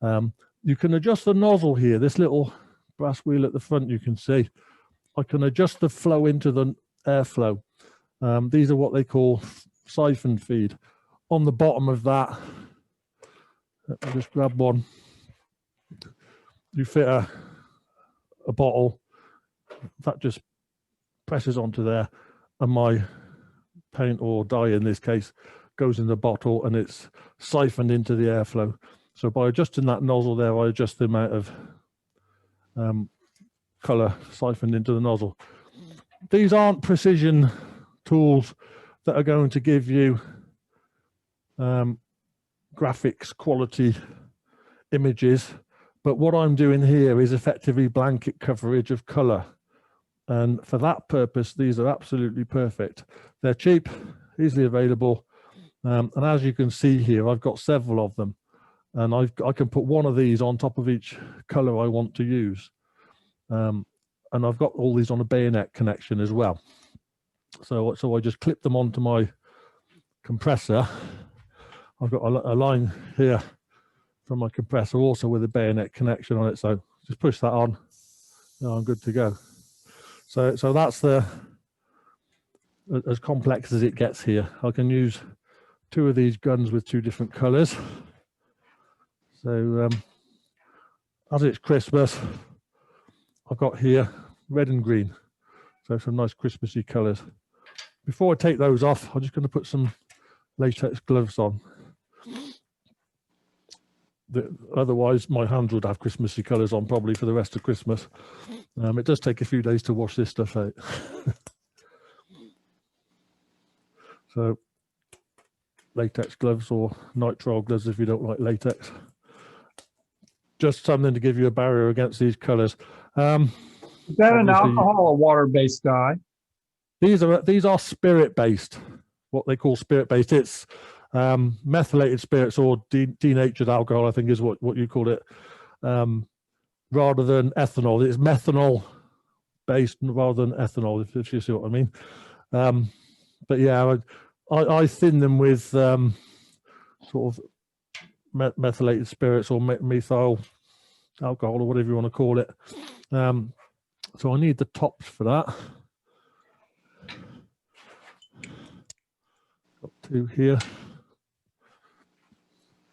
You can adjust the nozzle here. This little brass wheel at the front, you can see. I can adjust the flow into the airflow. These are what they call siphon feed. On the bottom of that, let me just grab one. You fit a bottle that just presses onto there, and my paint or dye in this case goes in the bottle and it's siphoned into the airflow. So by adjusting that nozzle there, I adjust the amount of color siphoned into the nozzle. These aren't precision tools that are going to give you graphics quality images, but what I'm doing here is effectively blanket coverage of color, and for that purpose these are absolutely perfect. They're cheap, easily available, and as you can see here, I've got several of them, and I can put one of these on top of each color I want to use, and I've got all these on a bayonet connection as well. So I just clip them onto my compressor. I've got a line here from my compressor also with a bayonet connection on it. So just push that on. Now I'm good to go. So that's as complex as it gets here. I can use 2 of these guns with 2 different colors. So as it's Christmas, I've got here red and green. So some nice Christmassy colors. Before I take those off, I'm just going to put some latex gloves on. Otherwise, my hands would have Christmassy colours on probably for the rest of Christmas. It does take a few days to wash this stuff out. So, latex gloves or nitrile gloves if you don't like latex. Just something to give you a barrier against these colours. Is that an Obviously- alcohol or water-based dye? These are spirit based, what they call spirit based. It's methylated spirits or denatured alcohol, I think is what you call it, rather than ethanol. It's methanol based rather than ethanol, if you see what I mean. But yeah, I thin them with sort of methylated spirits or methyl alcohol or whatever you want to call it. So I need the tops for that. Got two here.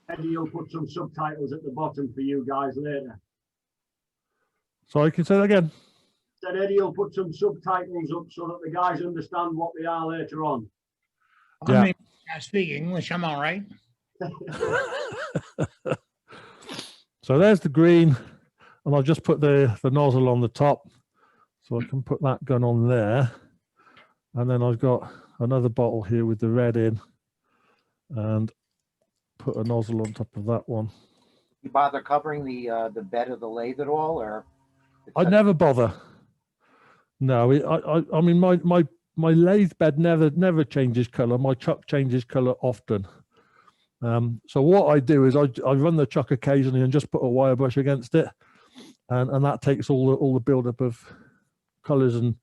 Eddie, you'll put some subtitles at the bottom for you guys later. Sorry, can you say that again? Said Eddie will put some subtitles up so that the guys understand what they are later on. Yeah. I mean, I speak English, I'm all right. So there's the green, and I'll just put the nozzle on the top, so I can put that gun on there. And then I've got another bottle here with the red in, and put a nozzle on top of that one. You bother covering the bed of the lathe at all, or? I never bother. No, I mean my lathe bed never changes color. My chuck changes color often. So what I do is I run the chuck occasionally and just put a wire brush against it, and that takes all the buildup of colors and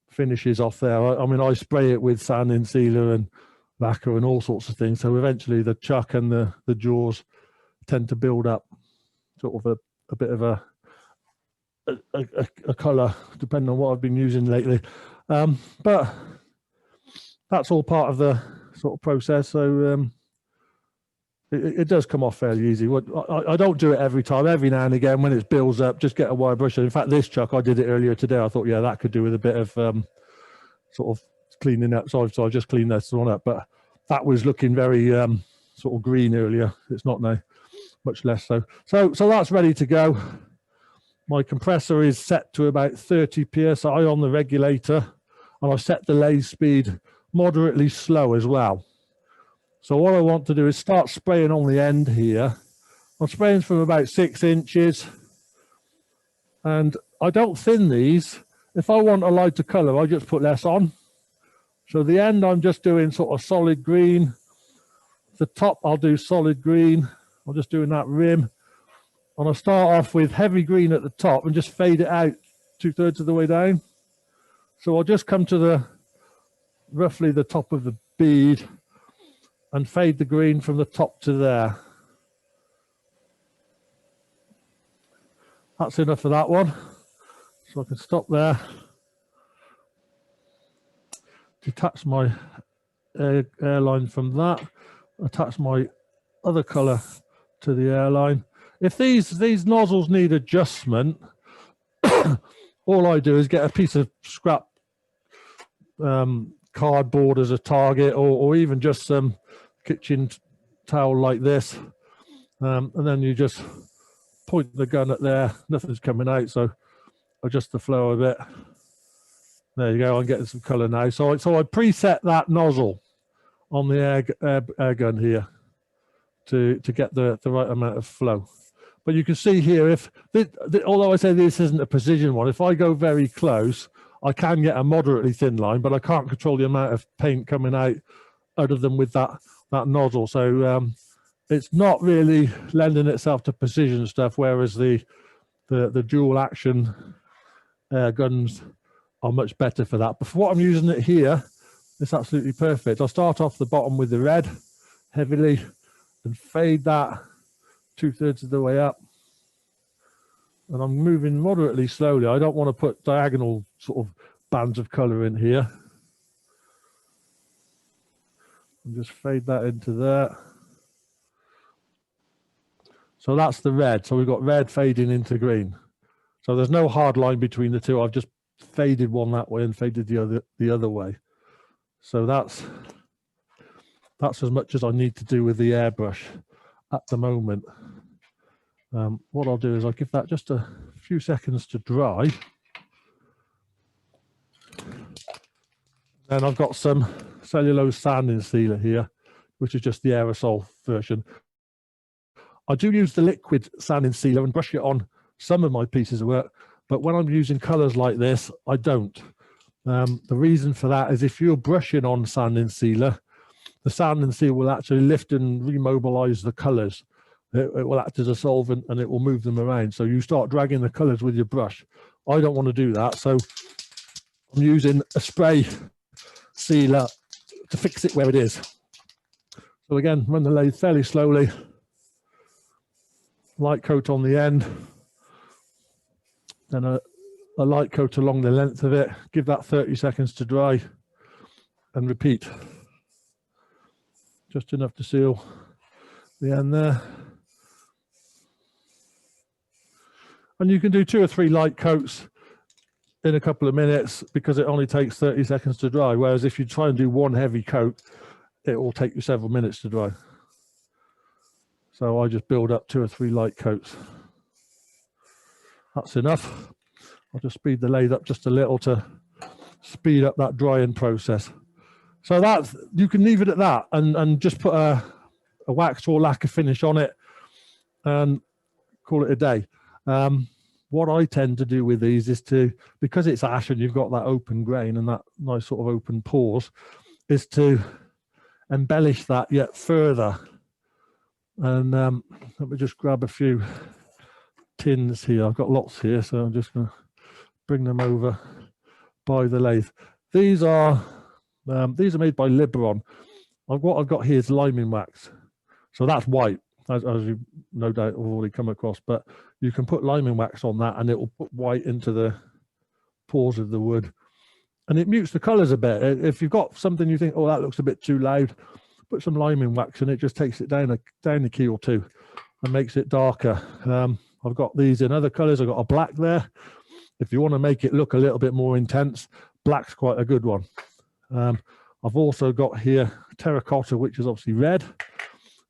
finishes off there. I mean, I spray it with sanding sealer and lacquer and all sorts of things. So eventually the chuck and the jaws tend to build up sort of a bit of a color, depending on what I've been using lately. But that's all part of the sort of process. So it does come off fairly easy. I don't do it every time. Every now and again, when it builds up, just get a wire brush. In fact, this chuck, I did it earlier today. I thought, yeah, that could do with a bit of sort of cleaning up. So I just cleaned this one up. But that was looking very sort of green earlier. It's not now, much less so. So that's ready to go. My compressor is set to about 30 psi on the regulator, and I've set the lathe speed moderately slow as well. So what I want to do is start spraying on the end here. I'm spraying from about 6 inches, and I don't thin these. If I want a lighter color, I just put less on. So the end, I'm just doing sort of solid green. The top, I'll do solid green. I'm just doing that rim. And I'll start off with heavy green at the top and just fade it out 2/3 of the way down. So I'll just come to roughly the top of the bead and fade the green from the top to there. That's enough for that one. So I can stop there. Detach my airline from that. Attach my other color to the airline. If these nozzles need adjustment, all I do is get a piece of scrap cardboard as a target, or even just some kitchen towel like this, and then you just point the gun at there. Nothing's coming out, so adjust the flow a bit. There you go. I'm getting some color now. So I preset that nozzle on the air gun here to get the right amount of flow. But you can see here, although I say this isn't a precision one, if I go very close, I can get a moderately thin line, but I can't control the amount of paint coming out other than with that nozzle. So it's not really lending itself to precision stuff, whereas the dual action guns are much better for that. But for what I'm using it here, it's absolutely perfect. I'll start off the bottom with the red heavily and fade that 2/3 of the way up, and I'm moving moderately slowly. I don't want to put diagonal sort of bands of color in here. And just fade that into there. So that's the red. So we've got red fading into green. So there's no hard line between the two. I've just faded one that way and faded the other way. So that's as much as I need to do with the airbrush at the moment. What I'll do is I'll give that just a few seconds to dry. Then I've got some cellulose sanding sealer here, which is just the aerosol version. I do use the liquid sanding sealer and brush it on some of my pieces of work, But when I'm using colors like this, I don't. The reason for that is if you're brushing on sanding sealer, the sanding sealer will actually lift and remobilize the colors. It will act as a solvent and it will move them around. So you start dragging the colors with your brush. I don't want to do that. So I'm using a spray sealer to fix it where it is. So again, run the lathe fairly slowly. Light coat on the end. Then a light coat along the length of it. Give that 30 seconds to dry and repeat. Just enough to seal the end there. And you can do 2 or 3 light coats in a couple of minutes because it only takes 30 seconds to dry. Whereas if you try and do 1 heavy coat, it will take you several minutes to dry. So I just build up 2 or 3 light coats. That's enough. I'll just speed the lathe up just a little to speed up that drying process. So that you can leave it at that and just put a wax or lacquer finish on it and call it a day. What I tend to do with these is to, because it's ash and you've got that open grain and that nice sort of open pores, is to embellish that yet further. And let me just grab a few tins here. I've got lots here, so I'm just going to bring them over by the lathe. These are made by Liberon. What I've got here is liming wax. So that's white, as you no doubt have already come across, but you can put liming wax on that and it will put white into the pores of the wood. And it mutes the colors a bit. If you've got something you think, oh, that looks a bit too loud, put some liming wax and it just takes it down a key or 2 and makes it darker. I've got these in other colors. I've got a black there. If you want to make it look a little bit more intense, black's quite a good one. I've also got here terracotta, which is obviously red,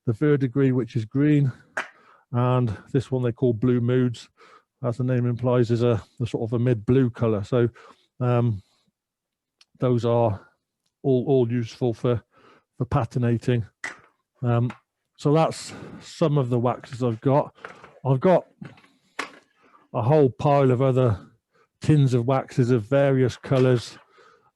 the verdigris, which is green, and this one they call blue moods, as the name implies, is a sort of a mid-blue color. So those are all useful for patinating. So that's some of the waxes I've got. I've got a whole pile of other tins of waxes of various colors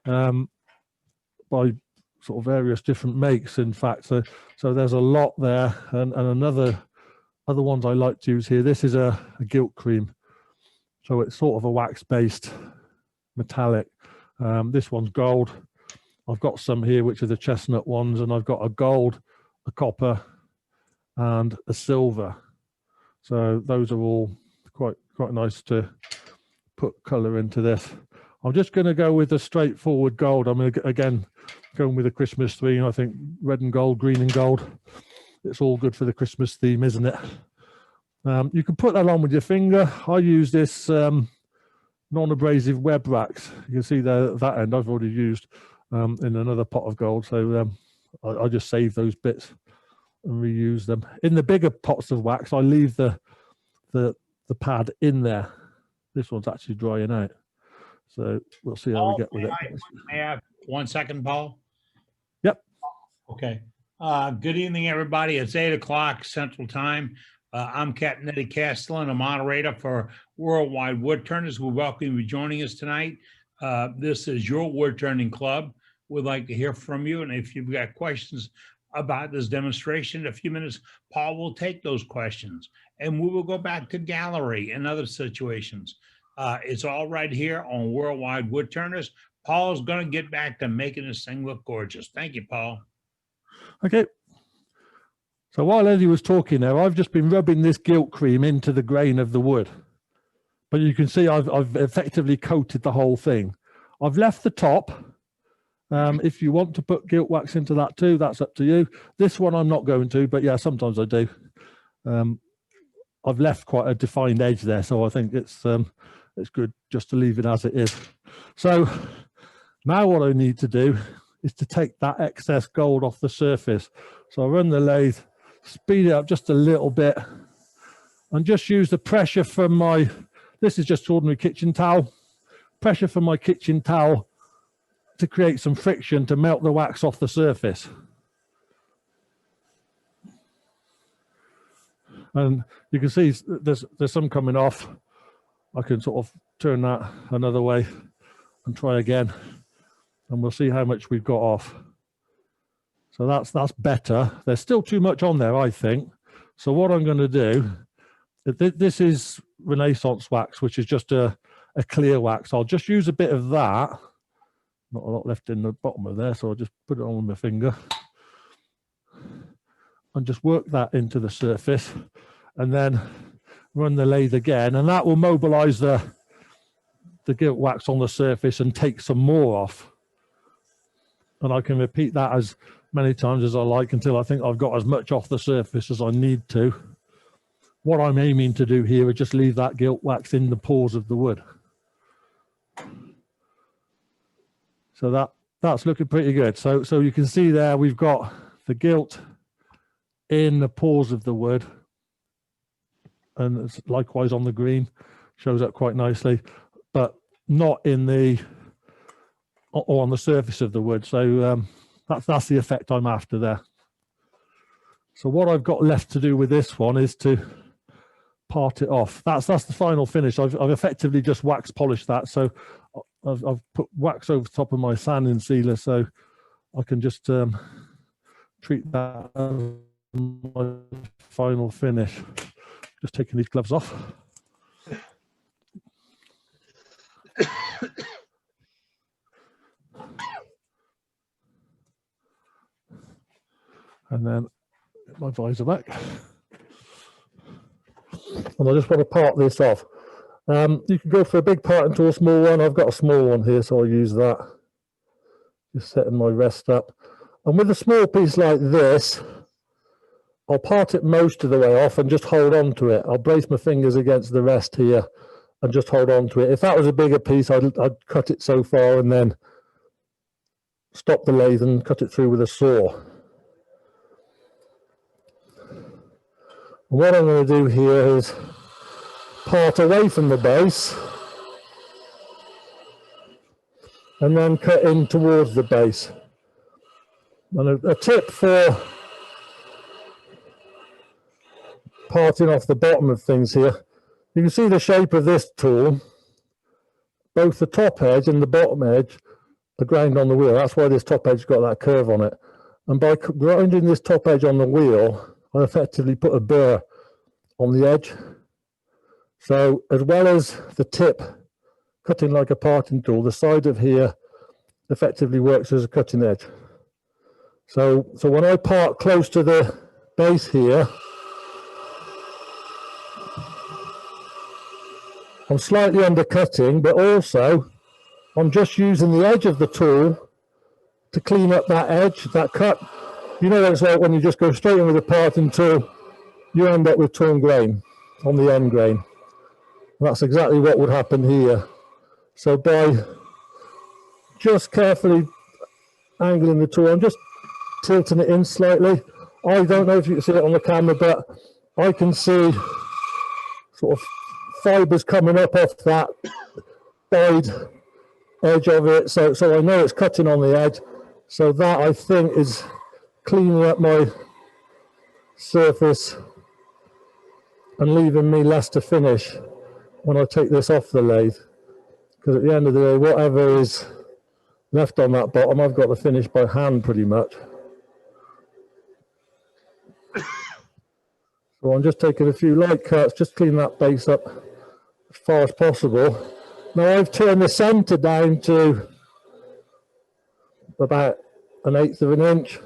by sort of various different makes, in fact. So there's a lot there. And other ones I like to use here. This is a gilt cream. So it's sort of a wax-based metallic. This one's gold. I've got some here which are the chestnut ones, and I've got a gold, a copper, and a silver. So those are all quite nice to put color into this. I'm just going to go with a straightforward gold. I'm again going with a Christmas theme. I think red and gold, green and gold. It's all good for the Christmas theme, isn't it? You can put that on with your finger. I use this non-abrasive web wax. You can see there that end I've already used in another pot of gold. So I just save those bits and reuse them. In the bigger pots of wax, I leave the pad in there. This one's actually drying out. So we'll see how we get with it. May I have 1 second, Paul? Yep. Okay. Good evening, everybody. It's 8 o'clock Central Time. I'm Captain Eddie Castellan, a moderator for Worldwide Wood Turners. We welcome you joining us tonight. This is your wood turning club. We'd like to hear from you. And if you've got questions about this demonstration, in a few minutes, Paul will take those questions. And we will go back to gallery and other situations. It's all right here on Worldwide Wood Turners. Paul's going to get back to making this thing look gorgeous. Thank you, Paul. Okay. So while Eddie was talking there, I've just been rubbing this gilt cream into the grain of the wood. But you can see I've effectively coated the whole thing. I've left the top. If you want to put gilt wax into that too, that's up to you. This one I'm not going to, but yeah, sometimes I do. I've left quite a defined edge there, so I think it's good just to leave it as it is. So now what I need to do is to take that excess gold off the surface. So I run the lathe, speed it up just a little bit, and just use the pressure from my, this is just ordinary kitchen towel, pressure from my kitchen towel to create some friction to melt the wax off the surface. And you can see there's some coming off. I can sort of turn that another way and try again, and we'll see how much we've got off. So that's better. There's still too much on there, I think. So what I'm going to do, this is Renaissance wax, which is just a clear wax. I'll just use a bit of that. Not a lot left in the bottom of there, so I'll just put it on with my finger and just work that into the surface, and then run the lathe again, and that will mobilize the gilt wax on the surface and take some more off. And I can repeat that as many times as I like until I think I've got as much off the surface as I need to. What I'm aiming to do here is just leave that gilt wax in the pores of the wood. So that's looking pretty good. So you can see there we've got the gilt in the pores of the wood, and it's likewise on the green, shows up quite nicely, but not in the or on the surface of the wood. So that's the effect I'm after there. So what I've got left to do with this one is to part it off. That's the final finish. I've effectively just wax polished that. So I've put wax over top of my sanding sealer, so I can just treat that as my final finish. Just taking these gloves off. And then get my visor back. And I just want to part this off. You can go for a big part into a small one. I've got a small one here, so I'll use that. Just setting my rest up. And with a small piece like this, I'll part it most of the way off and just hold on to it. I'll brace my fingers against the rest here and just hold on to it. If that was a bigger piece, I'd cut it so far and then stop the lathe and cut it through with a saw. And what I'm going to do here is part away from the base and then cut in towards the base. And a tip for parting off the bottom of things here, you can see the shape of this tool. Both the top edge and the bottom edge are ground on the wheel. That's why this top edge got that curve on it. And by grinding this top edge on the wheel, I effectively put a burr on the edge. So as well as the tip cutting like a parting tool, the side of here effectively works as a cutting edge. So when I part close to the base here, I'm slightly undercutting, but also I'm just using the edge of the tool to clean up that edge, that cut. You know what it's like when you just go straight in with a parting tool, you end up with torn grain on the end grain. And that's exactly what would happen here. So by just carefully angling the tool, I'm just tilting it in slightly. I don't know if you can see it on the camera, but I can see sort of fibers coming up off that side edge of it. So I know it's cutting on the edge. So that, I think, is cleaning up my surface and leaving me less to finish when I take this off the lathe. Because at the end of the day, whatever is left on that bottom, I've got to finish by hand pretty much. So I'm just taking a few light cuts, just clean that base up as far as possible. Now I've turned the center down to about 1/8 of an inch.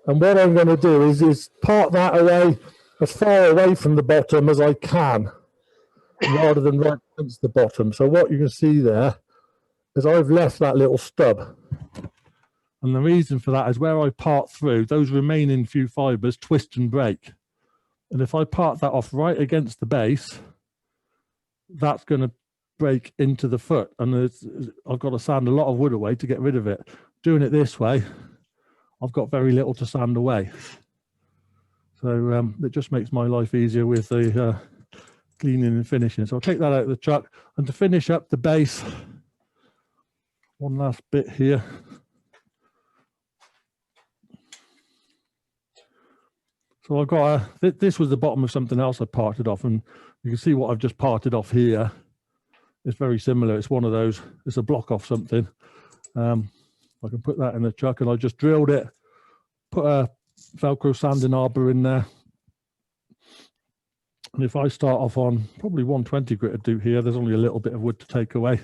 And what I'm going to do is part that away as far away from the bottom as I can, rather than right against the bottom. So what you can see there is I've left that little stub. And the reason for that is where I part through, those remaining few fibers twist and break. And if I part that off right against the base, that's going to break into the foot. And I've got to sand a lot of wood away to get rid of it. Doing it this way, I've got very little to sand away. So it just makes my life easier with the cleaning and finishing. So I'll take that out of the truck. And to finish up the base, one last bit here. So I've got this was the bottom of something else I parted off, and you can see what I've just parted off here. It's very similar. It's one of those, it's a block off something. I can put that in the truck, and I just drilled it, put a Velcro sanding arbor in there. And if I start off on probably 120 grit to do here, there's only a little bit of wood to take away.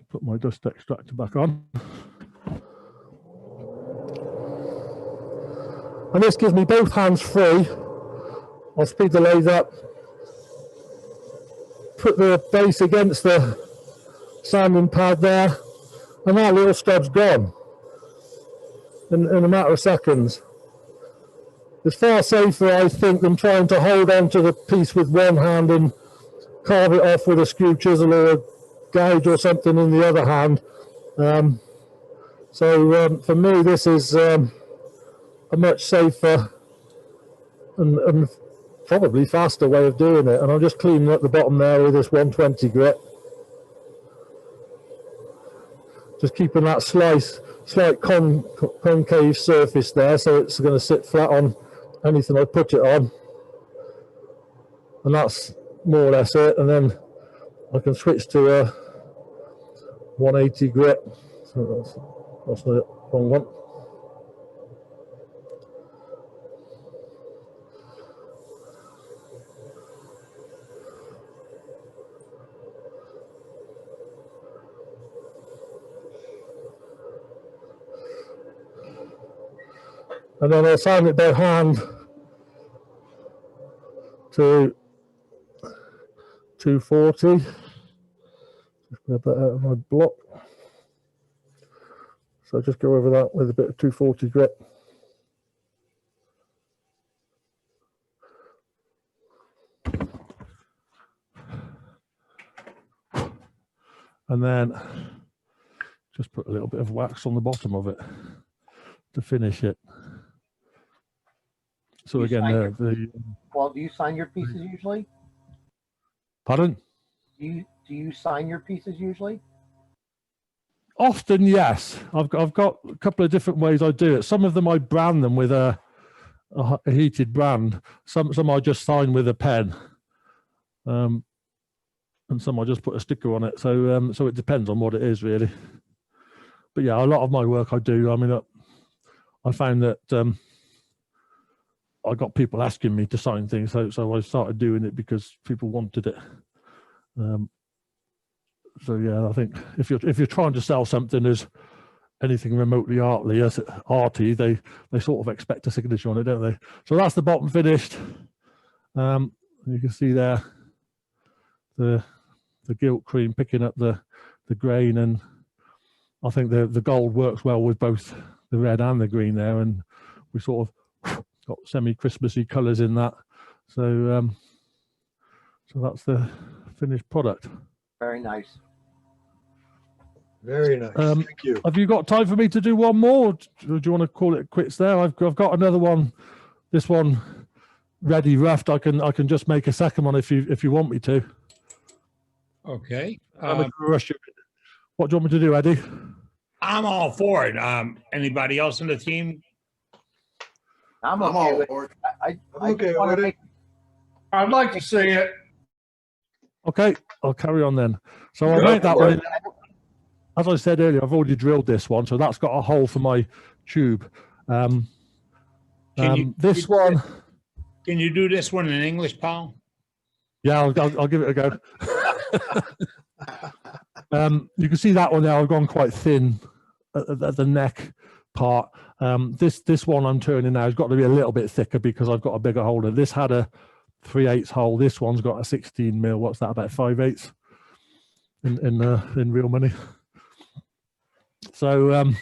Put my dust extractor back on. And this gives me both hands free. I'll speed the lathe up, put the base against the sanding pad there, and that little stub's gone in a matter of seconds. It's far safer, I think, than trying to hold on to the piece with one hand and carve it off with a screw chisel or a gouge or something in the other hand. For me, this is a much safer and probably faster way of doing it. And I'm just cleaning up the bottom there with this 120 grit. Just keeping that slight concave surface there, so it's going to sit flat on anything I put it on. And that's more or less it. And then I can switch to a 180 grit. So that's the wrong one. And then I'll sand it by hand to 240. Just grab that out of my block. So just go over that with a bit of 240 grit. And then just put a little bit of wax on the bottom of it to finish it. So again, Well, do you sign your pieces usually? Pardon? Do you sign your pieces usually? Often, yes. I've got a couple of different ways I do it. Some of them I brand them with a heated brand. Some I just sign with a pen, and some I just put a sticker on it. So so it depends on what it is really. But yeah, a lot of my work I do. I mean, I found that I got people asking me to sign things, so I started doing it because people wanted it. So yeah, I think if you're trying to sell something as anything remotely arty, they sort of expect a signature on it, don't they? So that's the bottom finished. You can see there the gilt cream picking up the grain, and I think the gold works well with both the red and the green there, and we sort of got semi-Christmassy colours in that. So so that's the finished product. Very nice. Very nice. Thank you. Have you got time for me to do one more? Or do you want to call it quits there? I've got another one. This one ready roughed. I can just make a second one if you want me to. Okay. What do you want me to do, Eddie? I'm all for it. Anybody else in the team? I'm I'm okay all with for it. I just want to make. I'd like to see it. Okay, I'll carry on then. So I'll make that one. As I said earlier, I've already drilled this one, so that's got a hole for my tube. This one. Can you do this one in English, Paul? Yeah, I'll give it a go. You can see that one there. I've gone quite thin at the neck part. This one I'm turning now has got to be a little bit thicker because I've got a bigger holder. This had a 3/8 hole. This one's got a 16 mil. What's that? About 5/8 in real money. So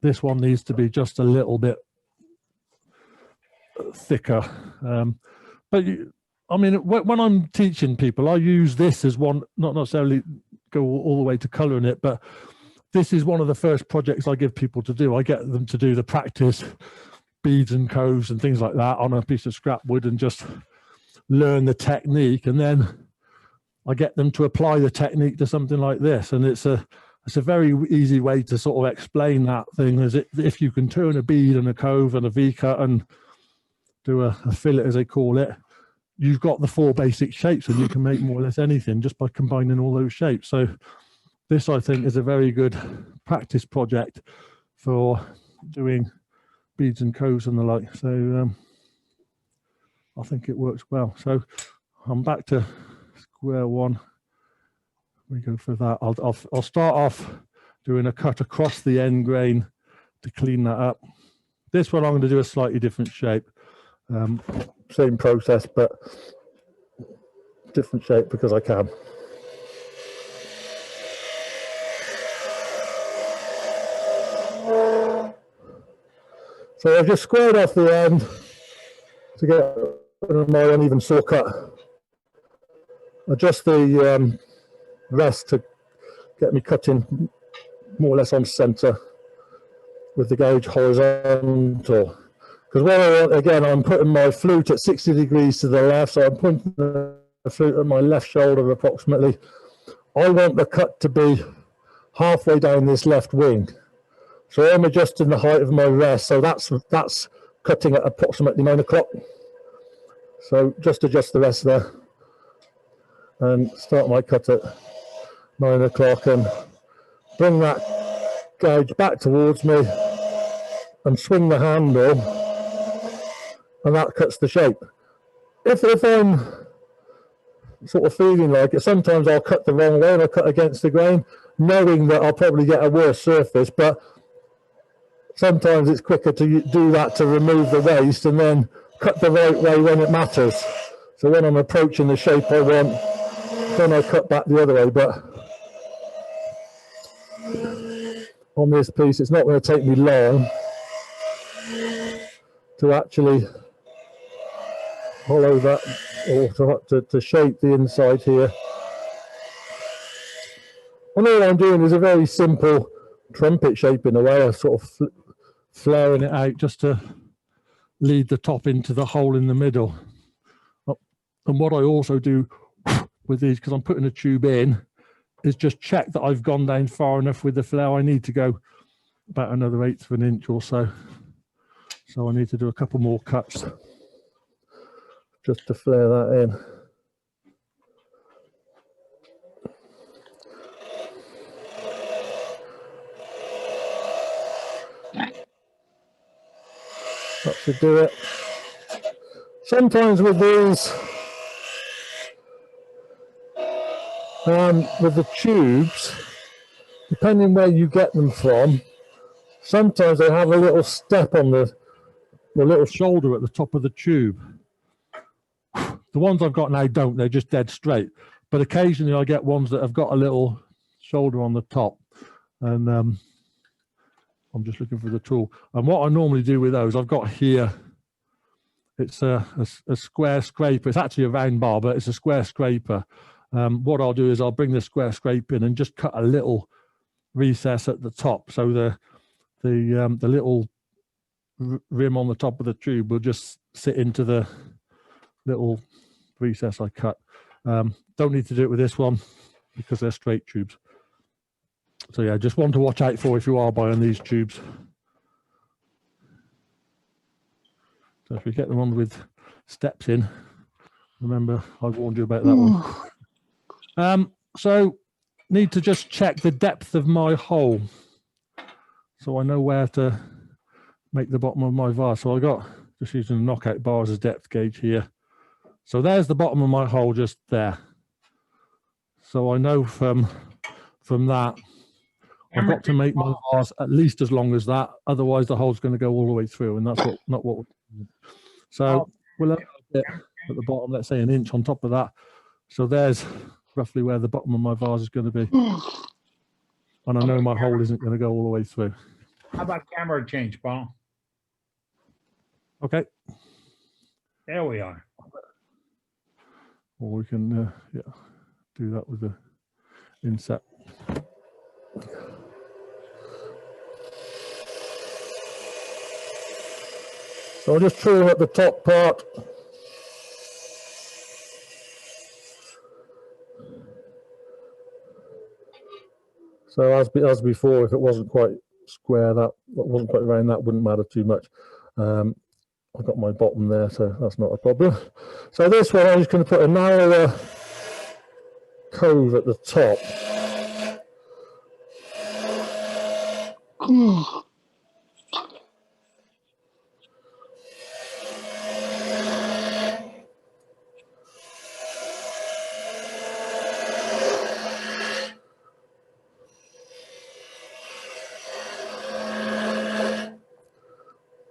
this one needs to be just a little bit thicker. But I mean, when I'm teaching people, I use this as one, not necessarily go all the way to colouring it, but this is one of the first projects I give people to do. I get them to do the practice beads and coves and things like that on a piece of scrap wood and just learn the technique. And then I get them to apply the technique to something like this. And it's a very easy way to sort of explain that thing, is if you can turn a bead and a cove and a V-cut and do a fillet, as they call it, you've got the 4 basic shapes, and you can make more or less anything just by combining all those shapes. So this, I think, is a very good practice project for doing beads and coves and the like. So I think it works well. So I'm back to square one. We go for that. I'll start off doing a cut across the end grain to clean that up. This one I'm going to do a slightly different shape. Same process, but different shape because I can. So I've just squared off the end to get my uneven saw cut. Adjust the rest to get me cutting more or less on center with the gauge horizontal. Because what I want, again, I'm putting my flute at 60 degrees to the left, so I'm pointing the flute at my left shoulder approximately. I want the cut to be halfway down this left wing. So I'm adjusting the height of my rest, so that's cutting at approximately 9 o'clock. So just adjust the rest there and start my cut at 9 o'clock and bring that gauge back towards me and swing the handle, and that cuts the shape. If I'm sort of feeling like it, sometimes I'll cut the wrong way and I'll cut against the grain, knowing that I'll probably get a worse surface, but sometimes it's quicker to do that to remove the waste and then cut the right way when it matters. So when I'm approaching the shape I want, then I cut back the other way. But on this piece, it's not going to take me long to actually hollow that, or to shape the inside here. And all I'm doing is a very simple trumpet shape in a way, of sort of flaring it out just to lead the top into the hole in the middle. And what I also do with these, because I'm putting a tube in, is just check that I've gone down far enough with the flare. I need to go about another 1/8 of an inch or so. So I need to do a couple more cuts just to flare that in. That should do it. Sometimes with these, with the tubes, depending where you get them from, sometimes they have a little step on the little shoulder at the top of the tube. The ones I've got now don't, they're just dead straight. But occasionally I get ones that have got a little shoulder on the top. And I'm just looking for the tool. And what I normally do with those, I've got here, it's a square scraper. It's actually a round bar, but it's a square scraper. What I'll do is I'll bring the square scrape in and just cut a little recess at the top. So the little rim on the top of the tube will just sit into the little recess I cut. Don't need to do it with this one because they're straight tubes. So yeah, just one to watch out for if you are buying these tubes. So if we get the one with steps in, remember I warned you about that one. So need to just check the depth of my hole, so I know where to make the bottom of my vase. So I got, just using the knockout bar as a depth gauge here. So there's the bottom of my hole just there. So I know from that, I've got to make my vase at least as long as that. Otherwise the hole's going to go all the way through, and that's not what we're doing. So we'll have it at the bottom, let's say 1 inch on top of that. So there's roughly where the bottom of my vase is going to be. And I know my hole isn't going to go all the way through. How about camera change, Paul? Okay. There we are. Or we can yeah, do that with the inset. So I'll just trim at the top part. So as before, if it wasn't quite square, that wasn't quite round, that wouldn't matter too much. I've got my bottom there, so that's not a problem. So this one, I'm just going to put a narrower cove at the top.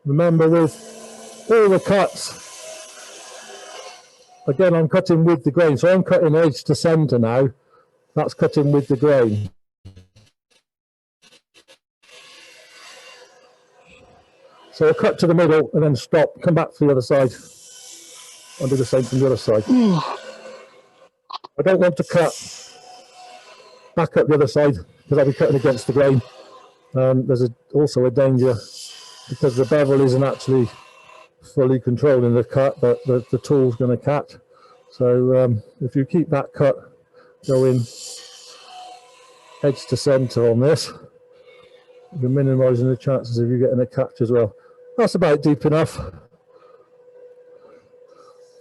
Remember, with all the cuts, again, I'm cutting with the grain. So I'm cutting edge to center now. That's cutting with the grain. So I cut to the middle and then stop, come back to the other side, and do the same from the other side. I don't want to cut back up the other side because I'll be cutting against the grain. There's also a danger because the bevel isn't actually fully controlling the cut, but the tool's going to cut. So if you keep that cut going edge to center on this, you're minimizing the chances of you getting a cut as well. That's about deep enough.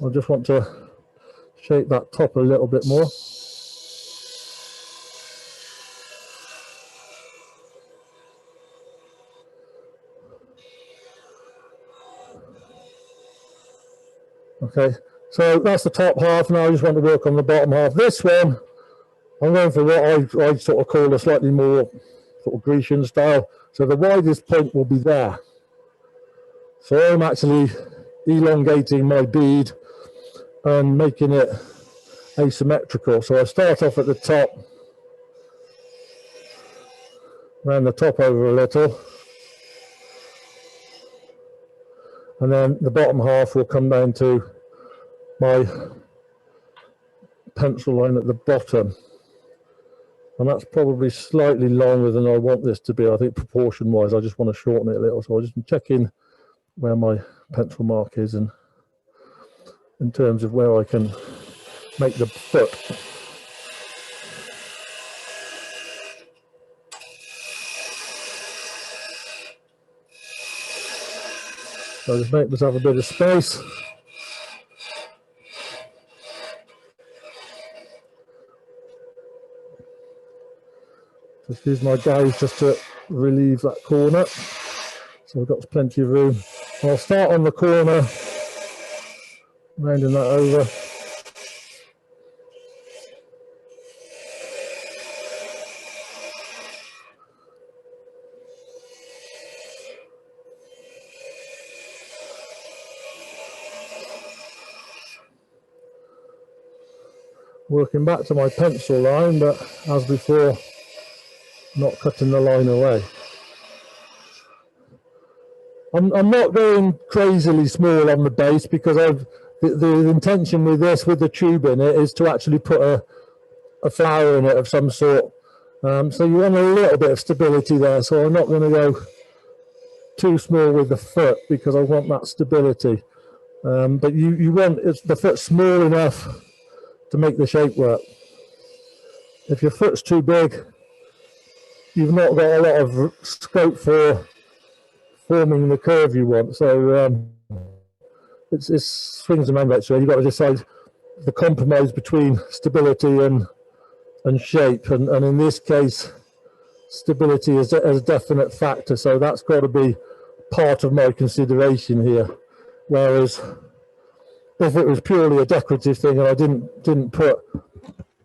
I just want to shape that top a little bit more. Okay, so that's the top half. Now I just want to work on the bottom half. This one, I'm going for what I sort of call a slightly more sort of Grecian style. So the widest point will be there. So I'm actually elongating my bead and making it asymmetrical. So I start off at the top, round the top over a little, and then the bottom half will come down to my pencil line at the bottom. And that's probably slightly longer than I want this to be. I think proportion wise, I just want to shorten it a little. So I'll just check in where my pencil mark is and in terms of where I can make the foot. So I just make myself a bit of space. Just use my gauge just to relieve that corner. So I've got plenty of room. I'll start on the corner, rounding that over. Working back to my pencil line, but as before, not cutting the line away. I'm not going crazily small on the base because the intention with this, with the tube in it, is to actually put a flower in it of some sort. So you want a little bit of stability there. So I'm not going to go too small with the foot because I want that stability. But you want the foot small enough to make the shape work. If your foot's too big, you've not got a lot of scope for forming the curve you want. So it's swings and roundabouts. So you've got to decide the compromise between stability and shape. And in this case, stability is a definite factor. So that's got to be part of my consideration here. Whereas if it was purely a decorative thing and I didn't put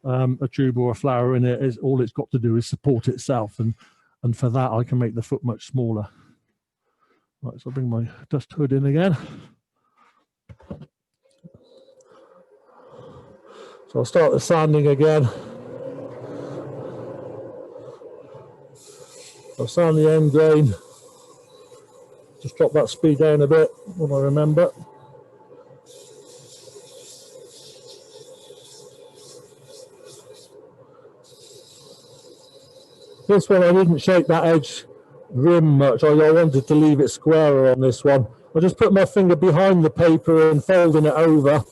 a tube or a flower in it, all it's got to do is support itself, and for that I can make the foot much smaller. Right, so I'll bring my dust hood in again. So I'll start the sanding again. I'll sand the end grain. Just drop that speed down a bit when I remember. This one I didn't shape that edge rim much. I wanted to leave it squarer on this one. I just put my finger behind the paper and folding it over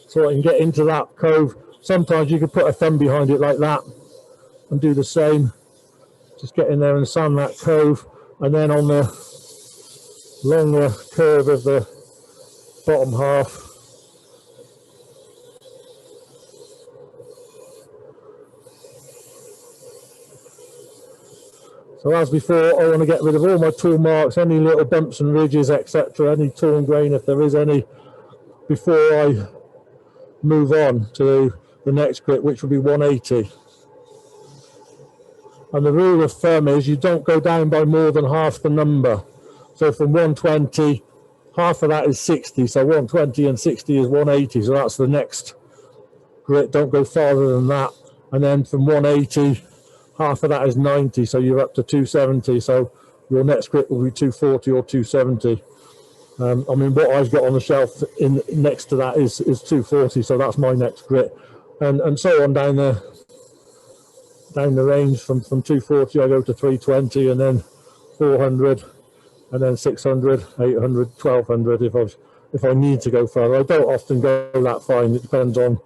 so I can get into that cove. Sometimes you could put a thumb behind it like that and do the same. Just get in there and sand that cove, and then on the longer curve of the bottom half. So as before, I want to get rid of all my tool marks, any little bumps and ridges, etc., any torn grain if there is any, before I move on to the next grit, which will be 180. And the rule of thumb is you don't go down by more than half the number. So from 120, half of that is 60. So 120 and 60 is 180. So that's the next grit. Don't go farther than that. And then from 180, half of that is 90. So you're up to 270. So your next grit will be 240 or 270. I mean, what I've got on the shelf in next to that is 240. So that's my next grit. And so on down the range from 240 I go to 320 and then 400 and then 600, 800, 1200 if I need to go further. I don't often go that fine, it depends on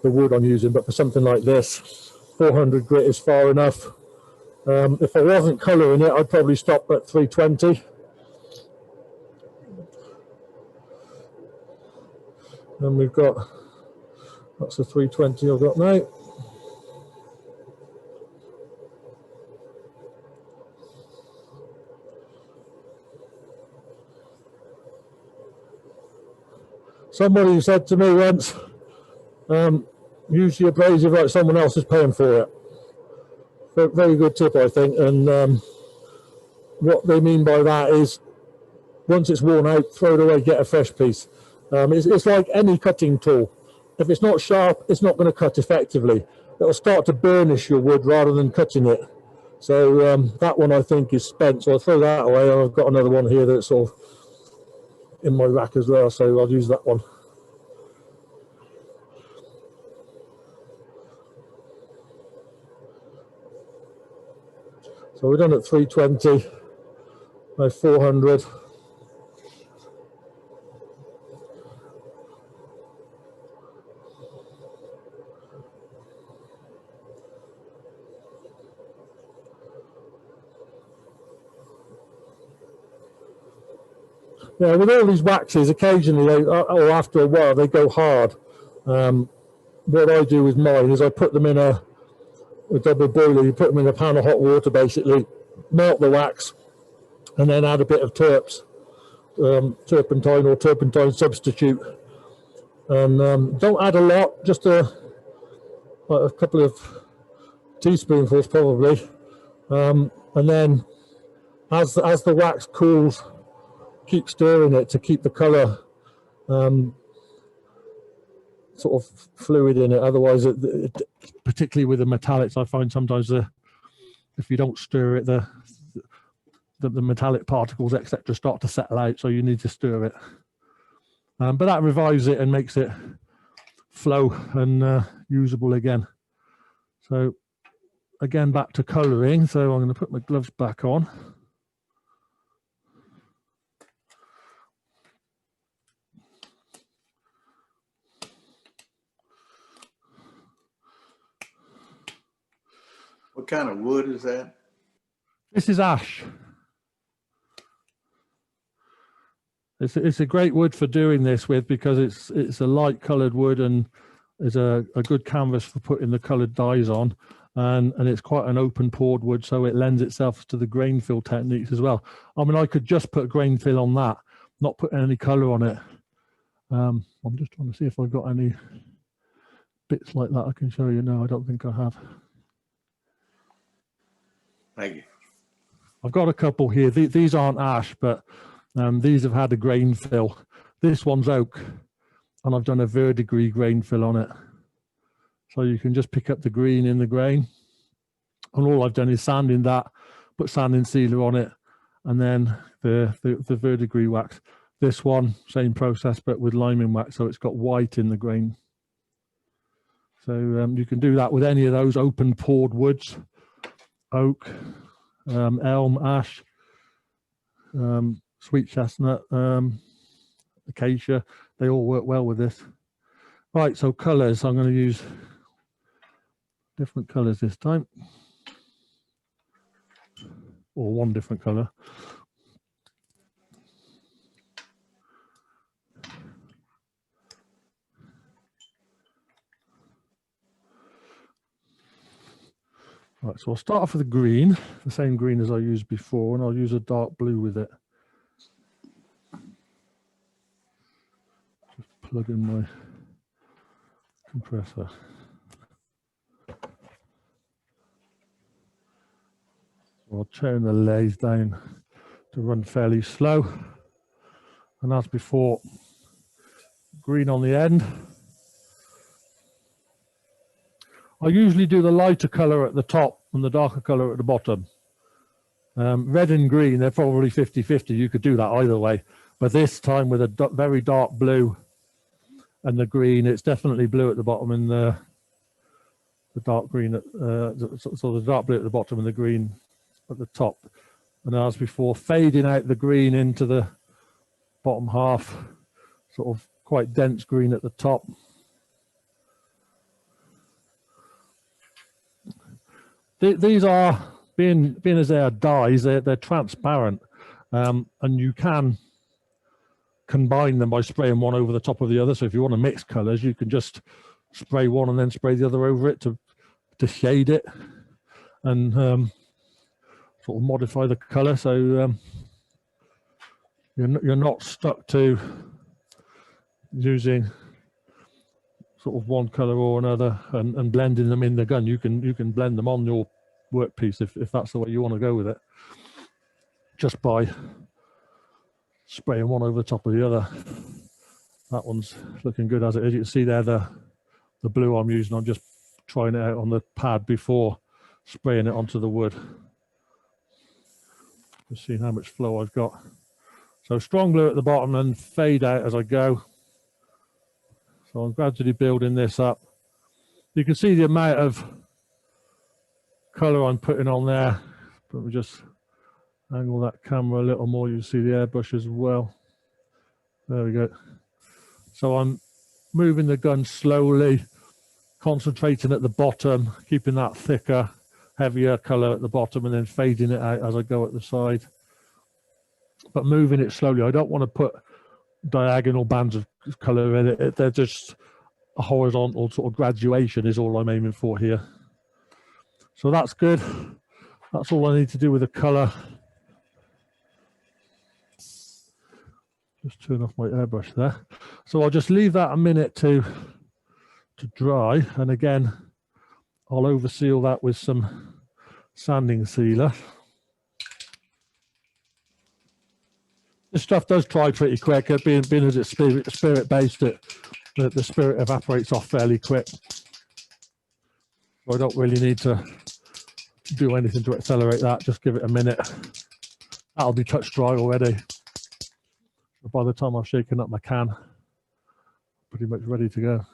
the wood I'm using, but for something like this 400 grit is far enough. If I wasn't colouring it I'd probably stop at 320. And we've got, that's the 320 I've got now. Somebody said to me once, use your abrasive like someone else is paying for it. Very good tip, I think. And what they mean by that is, once it's worn out, throw it away, get a fresh piece. It's like any cutting tool. If it's not sharp, it's not going to cut effectively. It'll start to burnish your wood rather than cutting it. So that one I think is spent, so I'll throw that away. I've got another one here that's sort of in my rack as well, so I'll use that one. So we're done at 320, now 400. Yeah, with all these waxes, occasionally, or after a while, they go hard. What I do with mine is I put them in a double boiler. You put them in a pan of hot water, basically, melt the wax, and then add a bit of turpentine or turpentine substitute. And don't add a lot, just a couple of teaspoonfuls probably. And then as the wax cools, keep stirring it to keep the colour sort of fluid in it. Otherwise, particularly with the metallics, I find sometimes if you don't stir it, the metallic particles, etc., start to settle out. So you need to stir it. But that revives it and makes it flow and usable again. So again, back to colouring. So I'm going to put my gloves back on. What kind of wood is that? This is ash. It's a great wood for doing this with because it's a light coloured wood and is a good canvas for putting the coloured dyes on, and it's quite an open pored wood, so it lends itself to the grain fill techniques as well. I mean, I could just put grain fill on that, not put any colour on it. I'm just trying to see if I've got any bits like that I can show you. No, I don't think I have. Thank you. I've got a couple here. These aren't ash, but these have had a grain fill. This one's oak, and I've done a verdigris grain fill on it. So you can just pick up the green in the grain. And all I've done is sanding that, put sanding sealer on it, and then the verdigris wax. This one, same process, but with liming wax, so it's got white in the grain. So you can do that with any of those open pored woods. Oak, elm, ash, sweet chestnut, acacia, they all work well with this. Right, so colours, I'm going to use different colours this time, or one different colour. Right, so I'll start off with the green, the same green as I used before, and I'll use a dark blue with it. Just plug in my compressor. So I'll turn the lathe down to run fairly slow. And as before, green on the end. I usually do the lighter color at the top and the darker color at the bottom. Red and green, they're probably 50-50. You could do that either way. But this time with a very dark blue and the green, it's definitely blue at the bottom and the dark green, so the dark blue at the bottom and the green at the top. And as before, fading out the green into the bottom half, sort of quite dense green at the top. These are, being as they are dyes, they're transparent, and you can combine them by spraying one over the top of the other. So if you want to mix colors, you can just spray one and then spray the other over it to shade it and sort of modify the color. So you're not stuck to using sort of one color or another and blending them in the gun. You can blend them on your workpiece if that's the way you want to go with it, just by spraying one over the top of the other. That one's looking good as it is. You can see there the blue I'm using. I'm just trying it out on the pad before spraying it onto the wood. Just seeing how much flow I've got. So strong blue at the bottom and fade out as I go. So I'm gradually building this up. You can see the amount of color I'm putting on there. Let me just angle that camera a little more. You can see the airbrush as well. There we go. So I'm moving the gun slowly, concentrating at the bottom, keeping that thicker, heavier color at the bottom, and then fading it out as I go at the side. But moving it slowly. I don't want to put diagonal bands of color in it. They're just a horizontal sort of graduation is all I'm aiming for here. So that's good. That's all I need to do with the color. Just turn off my airbrush there. So I'll just leave that a minute to dry, and again I'll overseal that with some sanding sealer. This stuff does dry pretty quick, being as it's spirit based, the spirit evaporates off fairly quick. So I don't really need to do anything to accelerate that, just give it a minute. That'll be touch dry already. By the time I've shaken up my can, pretty much ready to go.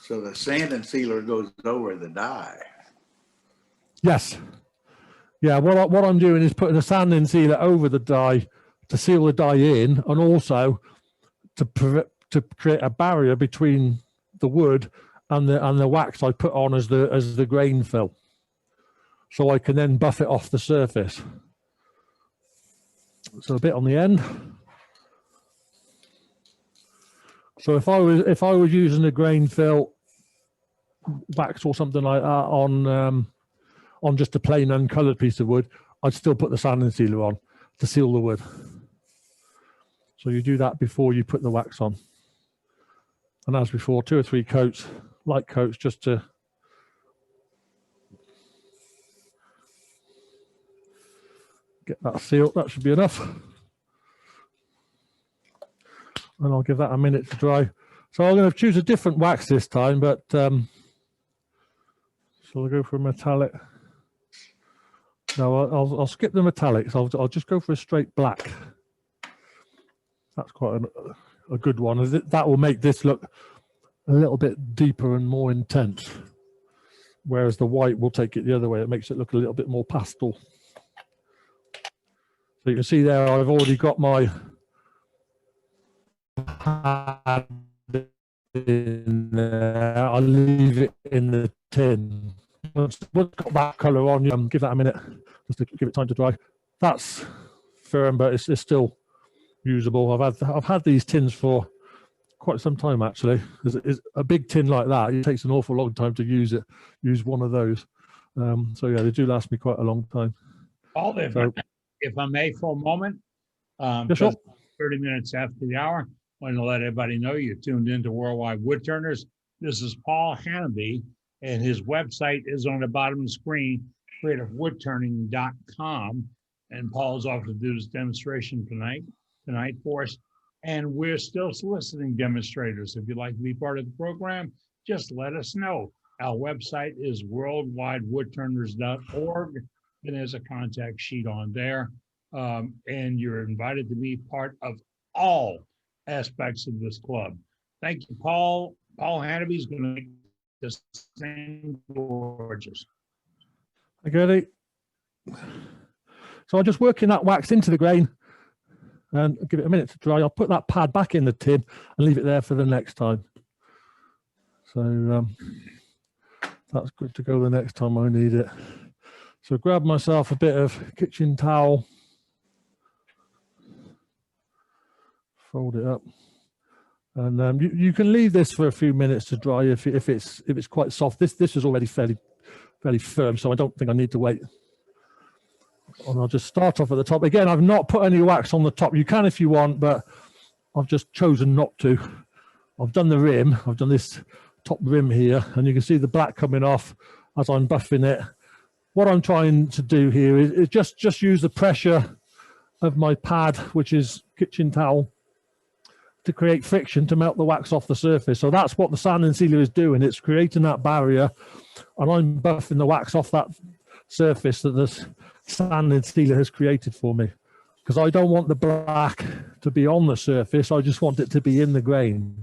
So the sanding sealer goes over the die. Yes. Yeah, what I'm doing is putting a sanding sealer over the die to seal the die in, and also to create a barrier between the wood and the wax I put on as the grain fill, so I can then buff it off the surface. So a bit on the end. So if I was using a grain fill wax or something like that on just a plain uncolored piece of wood, I'd still put the sanding sealer on to seal the wood. So you do that before you put the wax on. And as before, 2 or 3 coats, light coats, just to get that sealed. That should be enough. And I'll give that a minute to dry. So I'm going to choose a different wax this time, but shall I go for a metallic? No, I'll skip the metallics. I'll just go for a straight black. That's quite a good one. That will make this look a little bit deeper and more intense, whereas the white will take it the other way. It makes it look a little bit more pastel. So you can see there, I've already got my pad in there. I'll leave it in the tin. Once it's got that colour on, you give that a minute just to give it time to dry. That's firm, but it's still usable. I've had these tins for quite some time actually. It's a big tin like that, it takes an awful long time to use one of those. So yeah, they do last me quite a long time. Paul, if I may for a moment, Yeah, sure. 30 minutes after the hour, I want to let everybody know you tuned into Worldwide Woodturners. This is Paul Hannaby, and his website is on the bottom of the screen, creativewoodturning.com. And Paul's offered to do this demonstration tonight for us. And we're still soliciting demonstrators. If you'd like to be part of the program, just let us know. Our website is worldwidewoodturners.org, and there's a contact sheet on there. And you're invited to be part of all aspects of this club. Thank you, Paul. Paul Hannaby is going to make this thing gorgeous. I get it. So I'll just work in that wax into the grain and give it a minute to dry. I'll put that pad back in the tin and leave it there for the next time. So that's good to go the next time I need it. So grab myself a bit of kitchen towel, fold it up, and you can leave this for a few minutes to dry if it's quite soft. This is already fairly firm, so I don't think I need to wait. And I'll just start off at the top. Again, I've not put any wax on the top. You can if you want, but I've just chosen not to. I've done the rim. I've done this top rim here, and you can see the black coming off as I'm buffing it. What I'm trying to do here is just use the pressure of my pad, which is kitchen towel, to create friction to melt the wax off the surface. So that's what the sanding sealer is doing. It's creating that barrier, and I'm buffing the wax off that surface that this sanding sealer has created for me, because I don't want the black to be on the surface. I just want it to be in the grain.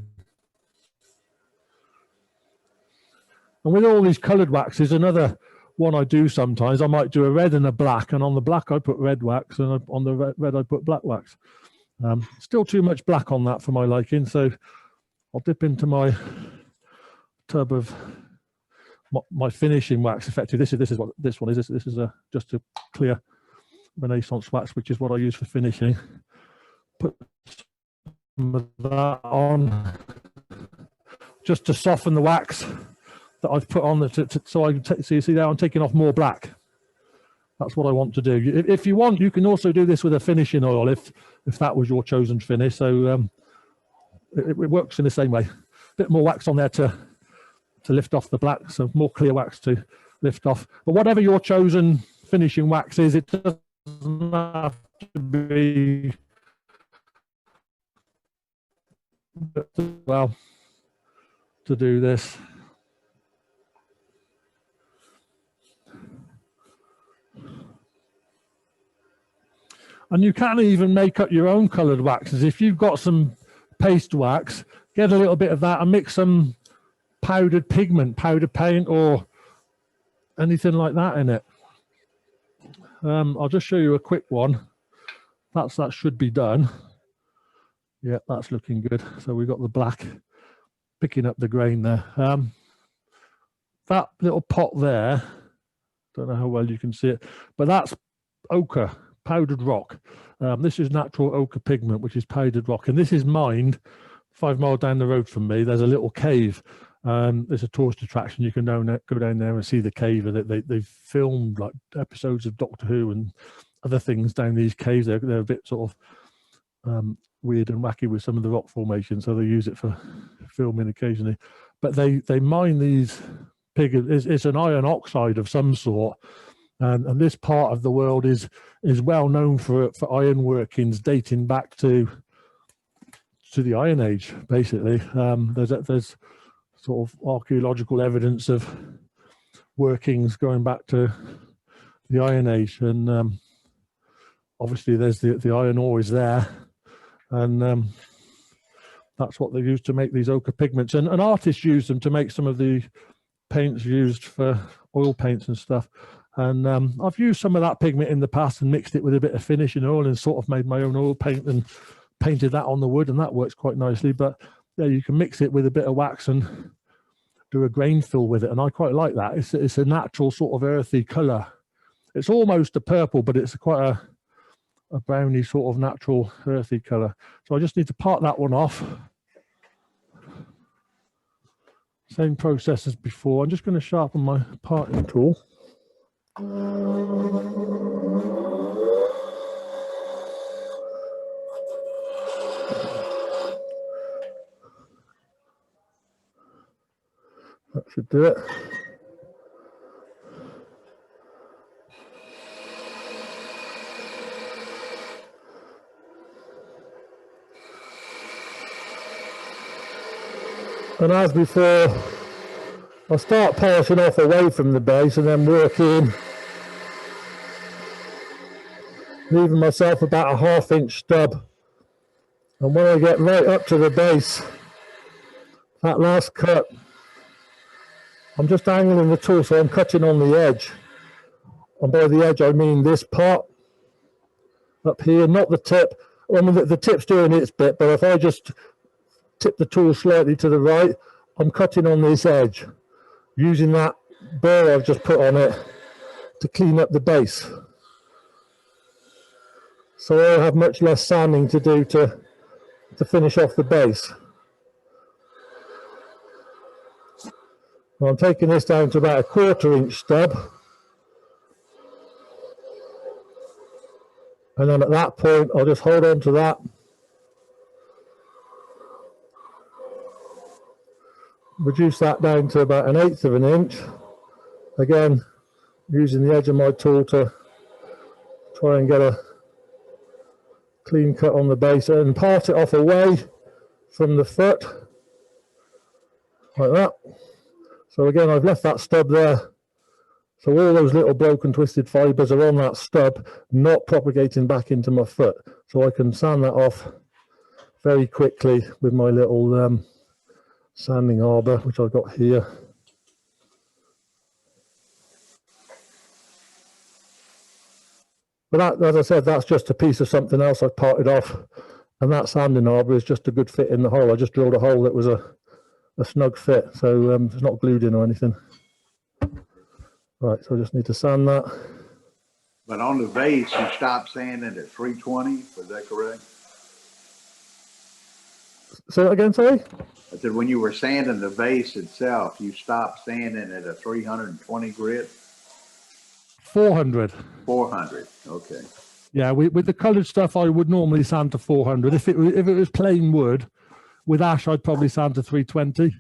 And with all these colored waxes, another one I do sometimes, I might do a red and a black, and on the black I put red wax, and on the red I put black wax. Still too much black on that for my liking, so I'll dip into my tub of my finishing wax. Effectively, this is what this one is. This is just a clear Renaissance wax, which is what I use for finishing. Put some of that on just to soften the wax that I've put on so I can so you see there I'm taking off more black. That's what I want to do. If you want, you can also do this with a finishing oil if that was your chosen finish. So it works in the same way. A bit more wax on there to lift off the black, so more clear wax to lift off. But whatever your chosen finishing wax is, it doesn't have to be well to do this. And you can even make up your own colored waxes. If you've got some paste wax, get a little bit of that and mix some powdered pigment, powder paint, or anything like that in it. I'll just show you a quick one. That should be done. Yeah, that's looking good. So we've got the black picking up the grain there. That little pot there, don't know how well you can see it, but that's ochre, powdered rock. This is natural ochre pigment, which is powdered rock, and this is mined 5 miles down the road from me. There's a little cave. There's a tourist attraction. You can go down there and see the cave. They've filmed like episodes of Doctor Who and other things down these caves. They're a bit sort of weird and wacky with some of the rock formations, so they use it for filming occasionally. But they mine these it's an iron oxide of some sort, and this part of the world is well known for iron workings dating back to the Iron Age. Basically, there's sort of archaeological evidence of workings going back to the Iron Age, and obviously there's the iron ore is there, and that's what they use to make these ochre pigments, and artists use them to make some of the paints used for oil paints and stuff. And I've used some of that pigment in the past and mixed it with a bit of finishing oil and sort of made my own oil paint and painted that on the wood, and that works quite nicely. But yeah, you can mix it with a bit of wax and do a grain fill with it, and I quite like that. It's a natural sort of earthy color. It's almost a purple, but it's quite a browny sort of natural earthy color. So I just need to part that one off. Same process as before. I'm just going to sharpen my parting tool. That should do it. And as before, I'll start polishing off away from the base and then work in, leaving myself about a 1/2 inch stub. And when I get right up to the base, that last cut, I'm just angling the tool so I'm cutting on the edge. And by the edge I mean this part up here, not the tip. I mean the tip's doing its bit, but if I just tip the tool slightly to the right, I'm cutting on this edge, using that burr I've just put on it to clean up the base. So I'll have much less sanding to do to finish off the base. Well, I'm taking this down to about a 1/4 inch stub. And then at that point, I'll just hold on to that. Reduce that down to about 1/8 of an inch. Again, using the edge of my tool to try and get a clean cut on the base and part it off away from the foot, like that. So again, I've left that stub there. So all those little broken twisted fibers are on that stub, not propagating back into my foot. So I can sand that off very quickly with my little sanding arbor, which I've got here. But that, as I said, that's just a piece of something else I've parted off. And that sanding arbor is just a good fit in the hole. I just drilled a hole that was a snug fit, so it's not glued in or anything. Right, so I just need to sand that. But on the vase, you stopped sanding at 320, was that correct? Say that again, sorry? I said when you were sanding the vase itself, you stopped sanding at a 320 grit? 400. 400, okay. Yeah, with the coloured stuff, I would normally sand to 400. If it was plain wood, with ash, I'd probably sand to 320.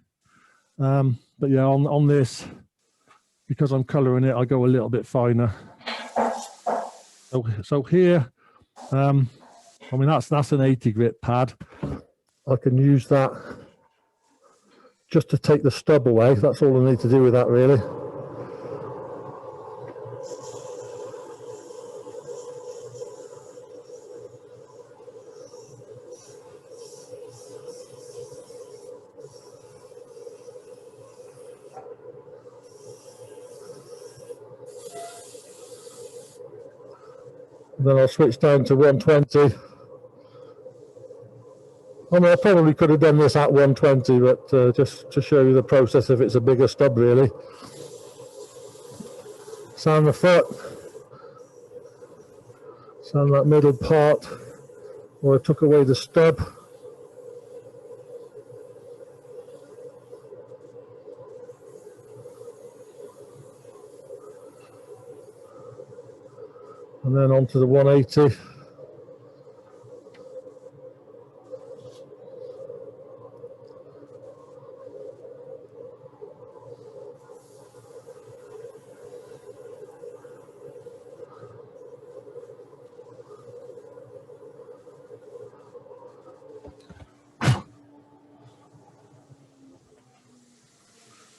But yeah, on this, because I'm colouring it, I go a little bit finer. So here, I mean, that's an 80 grit pad. I can use that just to take the stub away. That's all I need to do with that, really. Then I'll switch down to 120. I mean, I probably could have done this at 120, but just to show you the process if it's a bigger stub, really. Sand the foot. Sand that middle part where I took away the stub. And then onto the 180.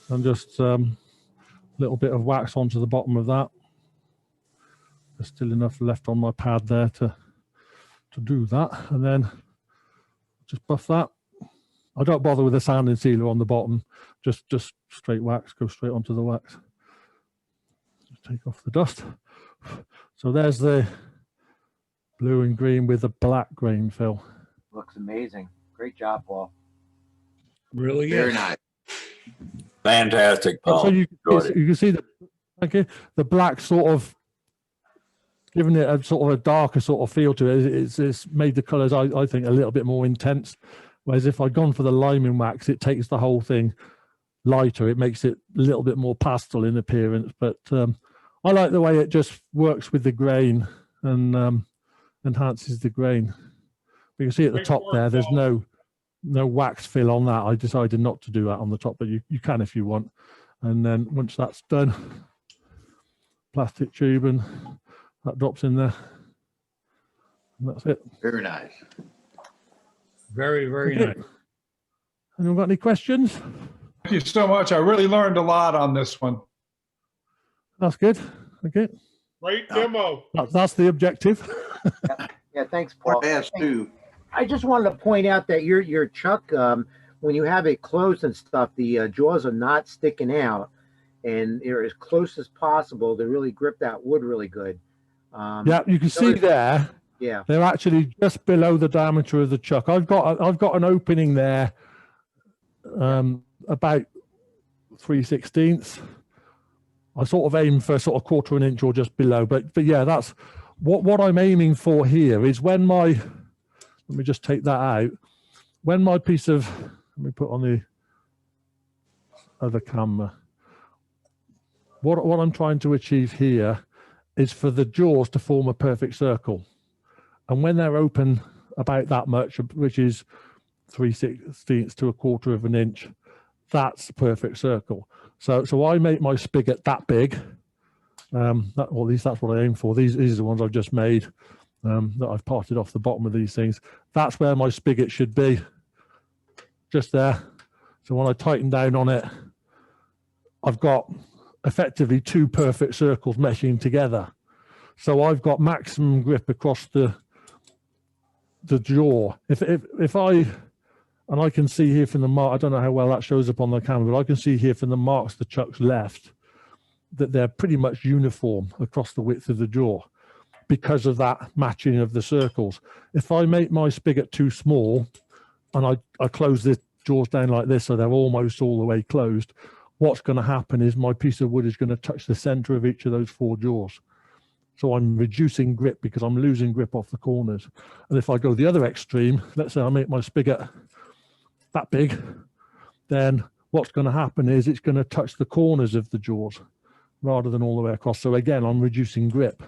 And just a little bit of wax onto the bottom of that. There's still enough left on my pad there to do that, and then just buff that. I don't bother with the sanding sealer on the bottom, just straight wax, go straight onto the wax. Just take off the dust. So there's the blue and green with the black grain fill. Looks amazing. Great job, Paul. Really Very is. nice. Fantastic, Paul. So you can see the black sort of giving it a sort of a darker sort of feel to it. It's made the colours, I think, a little bit more intense. Whereas if I'd gone for the liming wax, it takes the whole thing lighter. It makes it a little bit more pastel in appearance, but I like the way it just works with the grain and enhances the grain. You can see at the top there, there's no wax fill on that. I decided not to do that on the top, but you can if you want. And then once that's done, plastic tube, and that drops in there. And that's it. Very nice. Very, very Okay. nice. Anyone got any questions? Thank you so much. I really learned a lot on this one. That's good. Okay. Great demo. That's the objective. Yeah, thanks, Paul. Ask too. I just wanted to point out that your chuck, when you have it closed and stuff, the jaws are not sticking out, and they're as close as possible to really grip that wood really good. Yeah, you can see there. Yeah. They're actually just below the diameter of the chuck. I've got an opening there, about 3/16. I sort of aim for sort of 1/4 inch or just below, but yeah, that's what I'm aiming for here is when let me just take that out. When my piece of, let me put on the other camera. What I'm trying to achieve here is for the jaws to form a perfect circle. And when they're open about that much, which is 3/16 to 1/4 inch, that's a perfect circle. So I make my spigot that big. Or at least that's what I aim for. These are the ones I've just made that I've parted off the bottom of these things. That's where my spigot should be, just there. So when I tighten down on it, I've got effectively 2 perfect circles meshing together. So I've got maximum grip across the jaw. If I can see here from the mark, I don't know how well that shows up on the camera, but I can see here from the marks the chuck's left that they're pretty much uniform across the width of the jaw because of that matching of the circles. If I make my spigot too small and I close the jaws down like this so they're almost all the way closed, what's going to happen is my piece of wood is going to touch the center of each of those 4 jaws. So I'm reducing grip because I'm losing grip off the corners. And if I go the other extreme, let's say I make my spigot that big, then what's going to happen is it's going to touch the corners of the jaws rather than all the way across. So again, I'm reducing grip.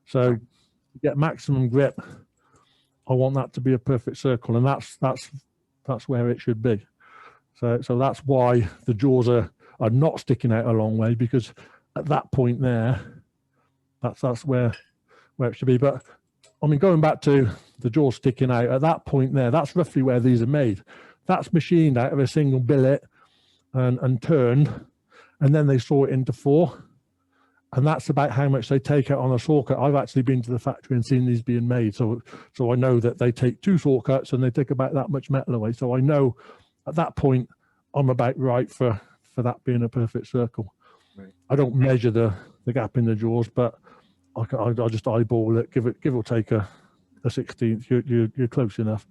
So to get maximum grip, I want that to be a perfect circle, and that's where it should be. So that's why the jaws are not sticking out a long way, because at that point there, that's where it should be. But I mean, going back to the jaws sticking out, at that point there, that's roughly where these are made. That's machined out of a single billet and turned, and then they saw it into 4. And that's about how much they take out on a saw cut. I've actually been to the factory and seen these being made. So I know that they take 2 saw cuts and they take about that much metal away. So I know at that point, I'm about right for that being a perfect circle. Right. I don't measure the gap in the jaws, but I just eyeball it, give or take a 1/16. You're close enough.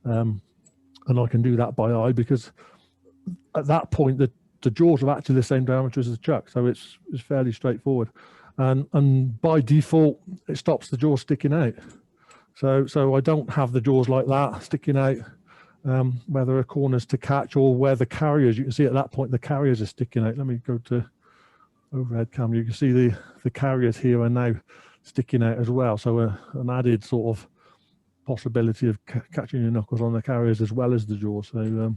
And I can do that by eye, because at that point, the jaws are actually the same diameter as the chuck, so it's fairly straightforward, and by default it stops the jaws sticking out. So I don't have the jaws like that sticking out where there are corners to catch, or where the carriers, you can see at that point the carriers are sticking out. Let me go to overhead camera. You can see the carriers here are now sticking out as well, so an added sort of possibility of catching your knuckles on the carriers as well as the jaws. So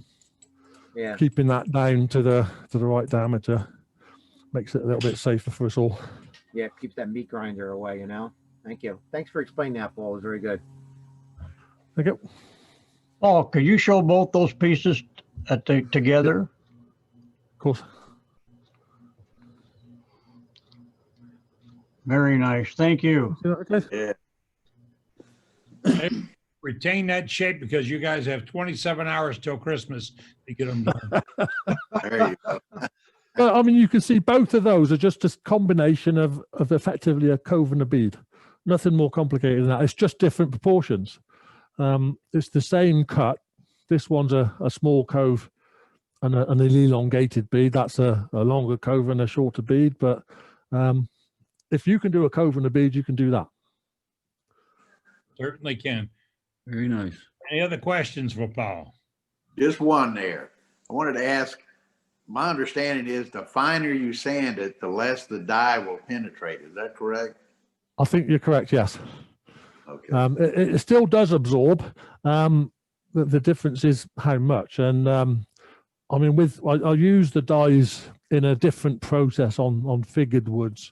yeah, keeping that down to the right diameter makes it a little bit safer for us all. Yeah, keeps that meat grinder away, you know. Thank you. Thanks for explaining that, Paul. It was very good. Thank you. Paul, could you show both those pieces together? Of course. Very nice. Thank you. Yeah. Retain that shape, because you guys have 27 hours till Christmas to get them done. There you go. Well, I mean, you can see both of those are just a combination of effectively a cove and a bead. Nothing more complicated than that. It's just different proportions. It's the same cut. This one's a small cove and an elongated bead. That's a longer cove and a shorter bead. But if you can do a cove and a bead, you can do that. Certainly can. Very nice. Any other questions for Paul? Just one there. I wanted to ask, my understanding is the finer you sand it, the less the dye will penetrate. Is that correct? I think you're correct, yes. Okay. It still does absorb. The difference is how much. And I mean, I use the dyes in a different process on figured woods.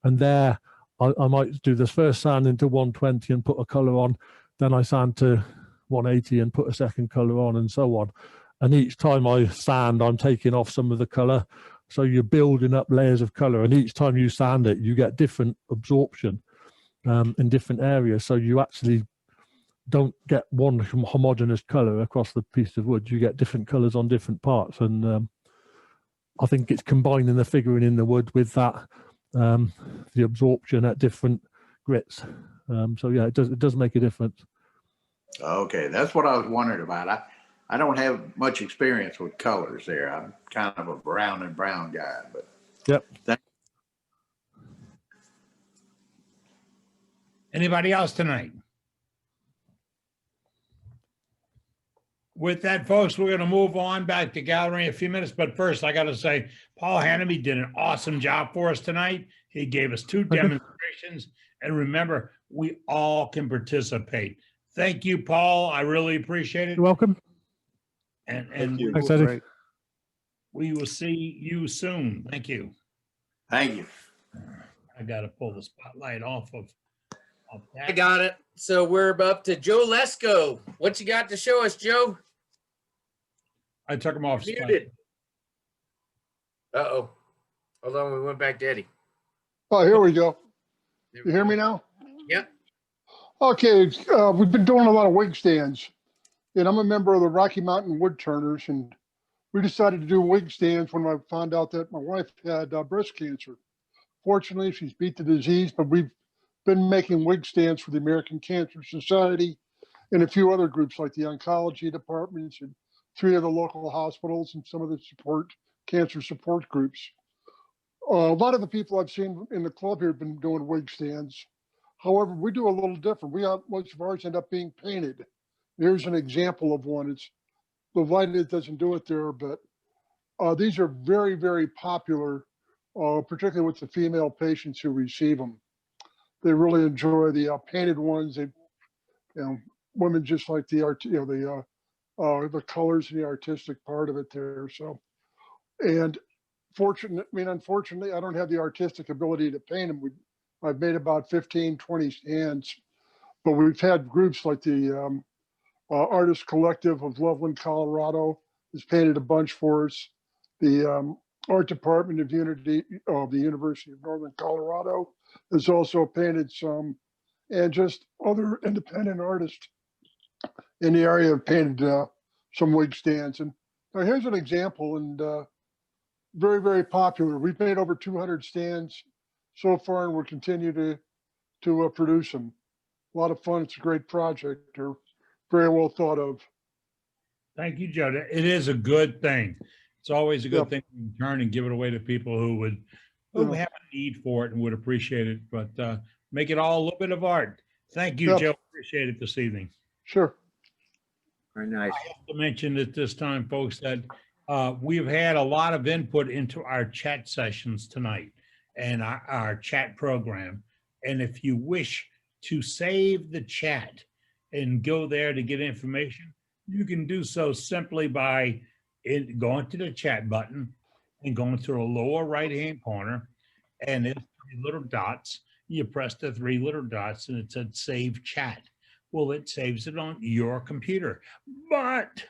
And there, I might do this first sand into 120 and put a color on. Then I sand to 180 and put a second color on, and so on. And each time I sand, I'm taking off some of the color. So you're building up layers of color. And each time you sand it, you get different absorption in different areas. So you actually don't get one homogeneous color across the piece of wood. You get different colors on different parts. And I think it's combining the figuring in the wood with that, the absorption at different grits. So yeah, it does make a difference. Okay, that's what I was wondering about. I don't have much experience with colors there. I'm kind of a brown and brown guy, but yep. Anybody else tonight? With that, folks, we're going to move on back to gallery in a few minutes. But first, I got to say, Paul Hannaby did an awesome job for us tonight. He gave us 2 demonstrations. And remember, we all can participate. Thank you, Paul. I really appreciate it. You're welcome. And Thanks, Eddie. We will see you soon. Thank you. Thank you. I got to pull the spotlight off of that. I got it. So we're up to Joe Lesko. What you got to show us, Joe? I took him off. Muted. Uh-oh. Hold on, we went back to Eddie. Oh, here we go. You hear me now? Yep. Okay, we've been doing a lot of wig stands, and I'm a member of the Rocky Mountain Wood Turners, and we decided to do wig stands when I found out that my wife had breast cancer. Fortunately, she's beat the disease, but we've been making wig stands for the American Cancer Society and a few other groups like the oncology departments and 3 of the local hospitals and some of the cancer support groups. A lot of the people I've seen in the club here have been doing wig stands. However, we do a little different. Most of ours end up being painted. Here's an example of one. It's the light doesn't do it there, but these are very, very popular, particularly with the female patients who receive them. They really enjoy the painted ones. Women just like the art, the colors and the artistic part of it there. So, and unfortunately, I don't have the artistic ability to paint them. I've made about 15, 20 stands, but we've had groups like the Artist Collective of Loveland, Colorado has painted a bunch for us. The Art Department of the University of Northern Colorado has also painted some, and just other independent artists in the area have painted some wig stands. And now here's an example, and very, very popular. We've made over 200 stands so far, and we'll continue to produce them. A lot of fun. It's a great project. They're very well thought of. Thank you, Joe. It is a good thing. It's always a good thing to turn and give it away to people who have a need for it and would appreciate it, but make it all a little bit of art. Thank you, Joe. Appreciate it this evening. Sure. Very nice. I have to mention at this time, folks, that we've had a lot of input into our chat sessions tonight and our chat program. And if you wish to save the chat and go there to get information, you can do so simply by going to the chat button and going to the lower right-hand corner, and it's 3 little dots. You press the 3 little dots and it said save chat. Well, it saves it on your computer, but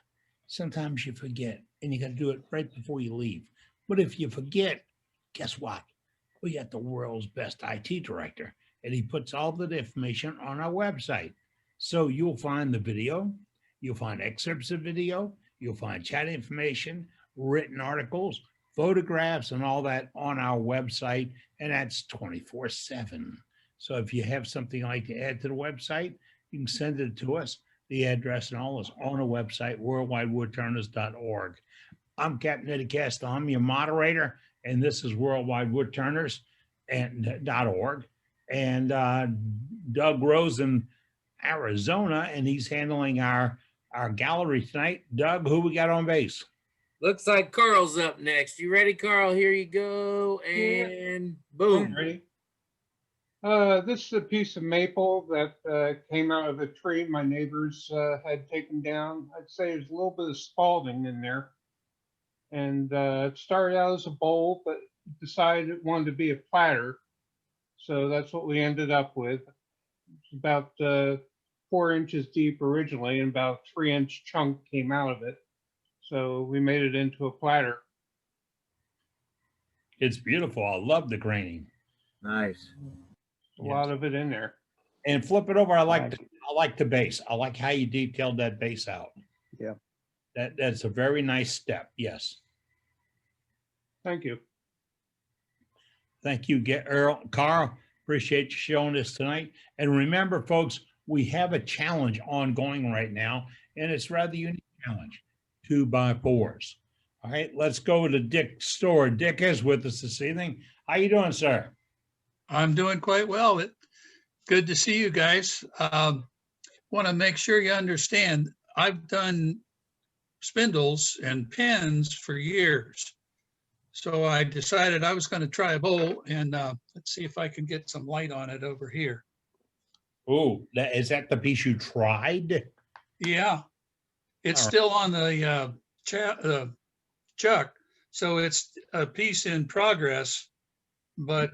sometimes you forget and you got to do it right before you leave. But if you forget, guess what? We got the world's best IT director, and he puts all the information on our website. So you'll find the video, you'll find excerpts of video, you'll find chat information, written articles, photographs, and all that on our website, and that's 24/7. So if you have something like to add to the website, you can send it to us. The address and all is on the website, worldwidewoodturners.org. I'm Captain Eddie Castle. I'm your moderator, and this is Worldwide Woodturners and .org. And Doug Rose in Arizona, and he's handling our gallery tonight. Doug, who we got on base? Looks like Carl's up next. You ready, Carl? Here you go. And boom. I'm ready. This is a piece of maple that came out of a tree my neighbors had taken down. I'd say there's a little bit of spalding in there. And it started out as a bowl, but decided it wanted to be a platter. So that's what we ended up with. It's about 4 inches deep originally, and about a 3-inch chunk came out of it. So we made it into a platter. It's beautiful. I love the graining. Nice. A lot of it in there. And flip it over. I like the base. I like how you detailed that base out. Yeah. That's a very nice step. Yes. Thank you. Thank you, Earl. Carl, appreciate you showing us tonight. And remember, folks, we have a challenge ongoing right now, and it's rather unique challenge, 2x4s. All right, let's go to Dick's store. Dick is with us this evening. How you doing, sir? I'm doing quite well. Good to see you guys. Want to make sure you understand, I've done spindles and pins for years. So I decided I was going to try a bowl, and let's see if I can get some light on it over here. Oh, is that the piece you tried? Yeah, it's All right. still on the chuck, so it's a piece in progress. But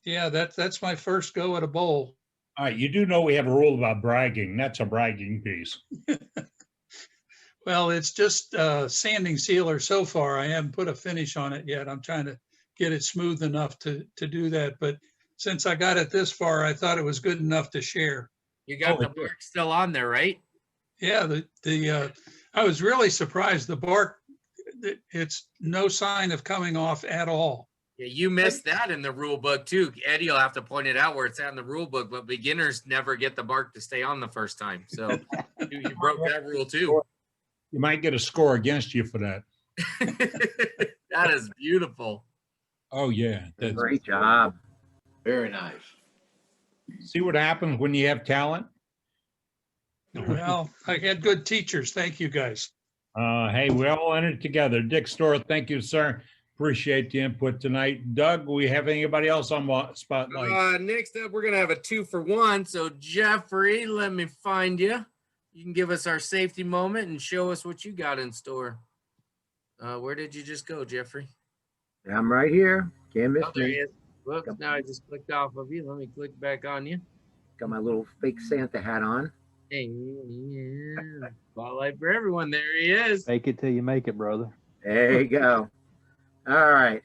yeah, that's my first go at a bowl. All right, you do know we have a rule about bragging. That's a bragging piece. Well, it's just sanding sealer so far. I haven't put a finish on it yet. I'm trying to get it smooth enough to do that. But since I got it this far, I thought it was good enough to share. You got the bark still on there, right? Yeah, I was really surprised. The bark, it's no sign of coming off at all. Yeah, you missed that in the rule book too. Eddie will have to point it out where it's at in the rule book, but beginners never get the bark to stay on the first time. So you broke that rule too. You might get a score against you for that. That is beautiful. Oh, yeah. That's Great job. Very nice. See what happens when you have talent? Well, I had good teachers. Thank you, guys. Hey, we all in it together. Dick Store, thank you, sir. Appreciate the input tonight. Doug, we have anybody else on spotlight? Next up, we're going to have a 2-for-1. So, Jeffrey, let me find you. You can give us our safety moment and show us what you got in store. Where did you just go, Jeffrey? I'm right here. Can't miss There he me. is. Whoops, now I just clicked off of you. Let me click back on you. Got my little fake Santa hat on. Hey, yeah. Spotlight for everyone. There he is. Fake it till you make it, brother. There you go. All right.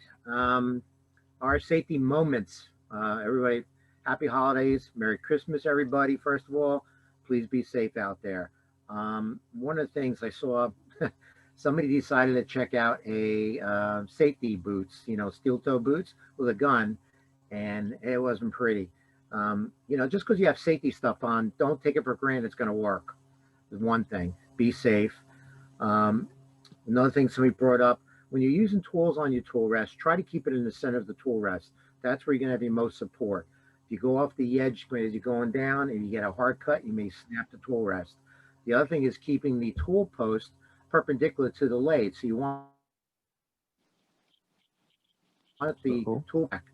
Our safety moments. Everybody, happy holidays. Merry Christmas, everybody. First of all, please be safe out there. One of the things I saw, somebody decided to check out a safety boots, steel toe boots with a gun, and it wasn't pretty. Just because you have safety stuff on, don't take it for granted it's going to work. Is one thing. Be safe. Another thing somebody brought up, when you're using tools on your tool rest, try to keep it in the center of the tool rest. That's where you're going to have your most support. If you go off the edge as you're going down and you get a hard cut, you may snap the tool rest. The other thing is keeping the tool post perpendicular to the lathe. So you want the tool back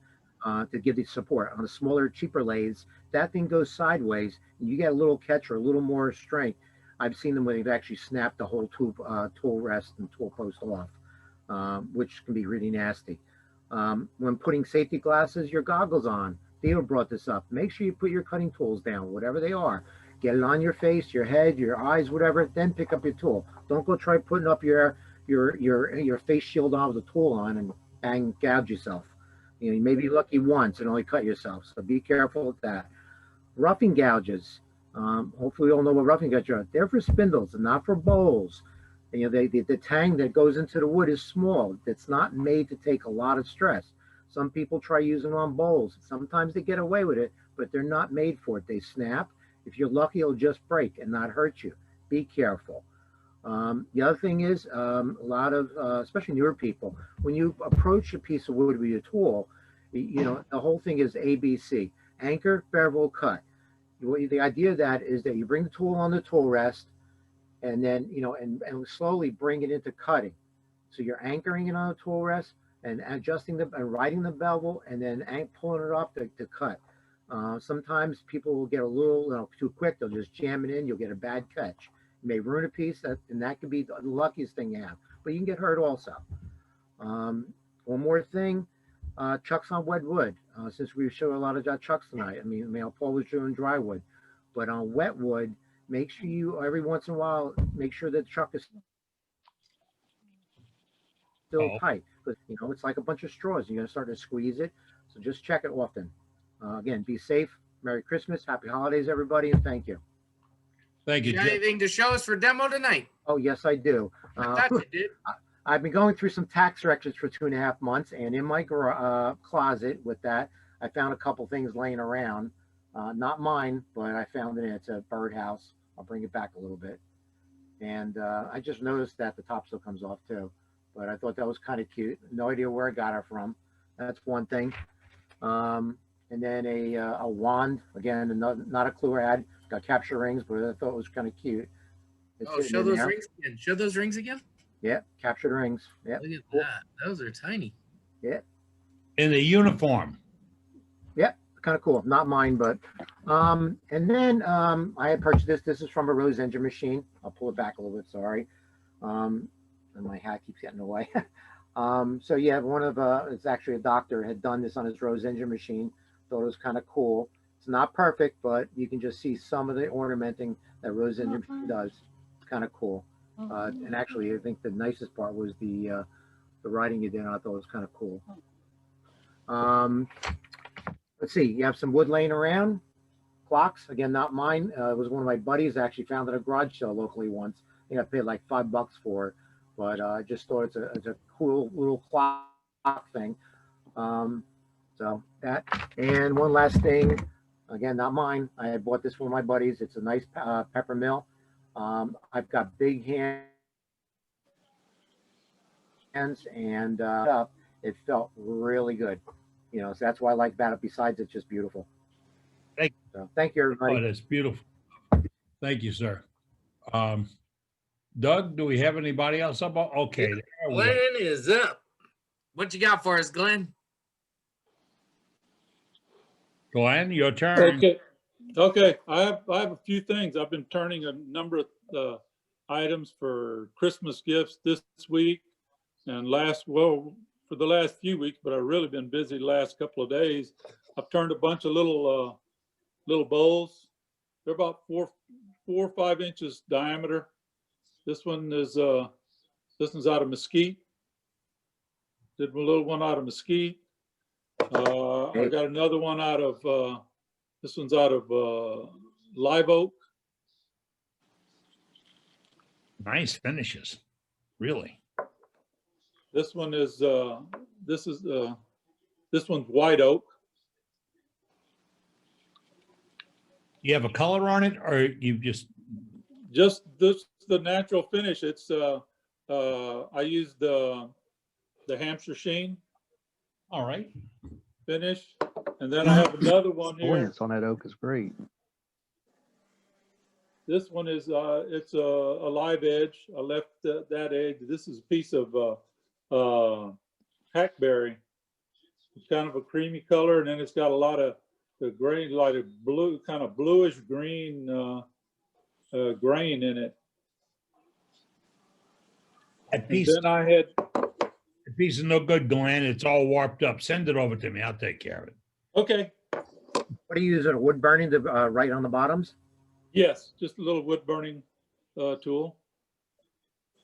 to give the support. On the smaller, cheaper lathes, that thing goes sideways and you get a little catch or a little more strength. I've seen them where they've actually snapped the whole tool rest and tool post off, which can be really nasty. When putting safety glasses, your goggles on, Theo brought this up. Make sure you put your cutting tools down, whatever they are. Get it on your face, your head, your eyes, whatever. Then pick up your tool. Don't go try putting up your face shield on with the tool on and bang, gouge yourself. You may be lucky once and only cut yourself. So be careful with that. Roughing gouges. Hopefully, we all know what roughing gouges are. They're for spindles and not for bowls. And, the tang that goes into the wood is small. It's not made to take a lot of stress. Some people try using them on bowls. Sometimes they get away with it, but they're not made for it. They snap. If you're lucky, it'll just break and not hurt you. Be careful. The other thing is a lot of, especially newer people, when you approach a piece of wood with your tool, the whole thing is ABC: anchor, bevel, cut. The idea of that is that you bring the tool on the tool rest, and then and slowly bring it into cutting. So you're anchoring it on a tool rest and adjusting and riding the bevel and then pulling it up to cut. Sometimes people will get a little too quick. They'll just jam it in. You'll get a bad catch. You may ruin a piece, and that could be the luckiest thing you have. But you can get hurt also. One more thing, chucks on wet wood. Since we show a lot of chucks tonight, I mean, Paul was doing dry wood, but on wet wood, make sure you every once in a while make sure that the chuck is still tight, because it's like a bunch of straws. You're gonna start to squeeze it, so just check it often. Again, be safe. Merry Christmas, Happy Holidays, everybody, and thank you. Thank you. You got anything to show us for demo tonight? Oh yes, I do. I thought you did. I've been going through some tax records for 2.5 months, and in my closet with that, I found a couple things laying around. Not mine, but I found it. It's a birdhouse. I'll bring it back a little bit. And I just noticed that the top still comes off too. But I thought that was kind of cute. No idea where I got it from. That's one thing. And then a wand. Again, not a clue I had. Got capture rings, but I thought it was kind of cute. Oh, show those rings again. Show those rings again. Yeah, captured rings. Yeah. Look at that. Those are tiny. Yeah. In the uniform. Yeah, kind of cool. Not mine, but and then I had purchased this. This is from a Rose engine machine. I'll pull it back a little bit. Sorry. And my hat keeps getting away. So yeah, one of it's actually a doctor had done this on his Rose engine machine. Thought it was kind of cool. It's not perfect, but you can just see some of the ornamenting that Rose engine machine does. It's kind of cool. And actually, I think the nicest part was the writing you did. I thought it was kind of cool. Let's see. You have some wood laying around. Clocks. Again, not mine. It was one of my buddies. I actually found it at a garage sale locally once. I think I paid like $5 for it. But I just thought it's a cool little clock thing. So that. And one last thing. Again, not mine. I had bought this from my buddies. It's a nice pepper mill. I've got big hands, and it felt really good. So that's why I like that. Besides, it's just beautiful. Thank you, everybody. Oh, that's beautiful. Thank you, sir. Doug, do we have anybody else up? Okay. Glenn is up. What you got for us, Glenn? Glenn, your turn. Okay. I have a few things. I've been turning a number of items for Christmas gifts this week and for the last few weeks, but I've really been busy the last couple of days. I've turned a bunch of little bowls. They're about 4 or 5 inches diameter. This one's out of mesquite. Did a little one out of mesquite. I got another one out of this one's out of live oak. Nice finishes, really. This one is this one's white oak. You have a color on it, or you just this the natural finish. It's I used the Hampshire sheen. All right. Finish, and then I have another one here. Buoyance on that oak is great. This one is it's a live edge. I left that edge. This is a piece of hackberry. It's kind of a creamy color, and then it's got a lot of the grain, like a blue, kind of bluish green grain in it. That piece, and then I had the piece is no good, Glenn. It's all warped up. Send it over to me. I'll take care of it. Okay. What are you using? A wood burning to write on the bottoms? Yes, just a little wood burning tool.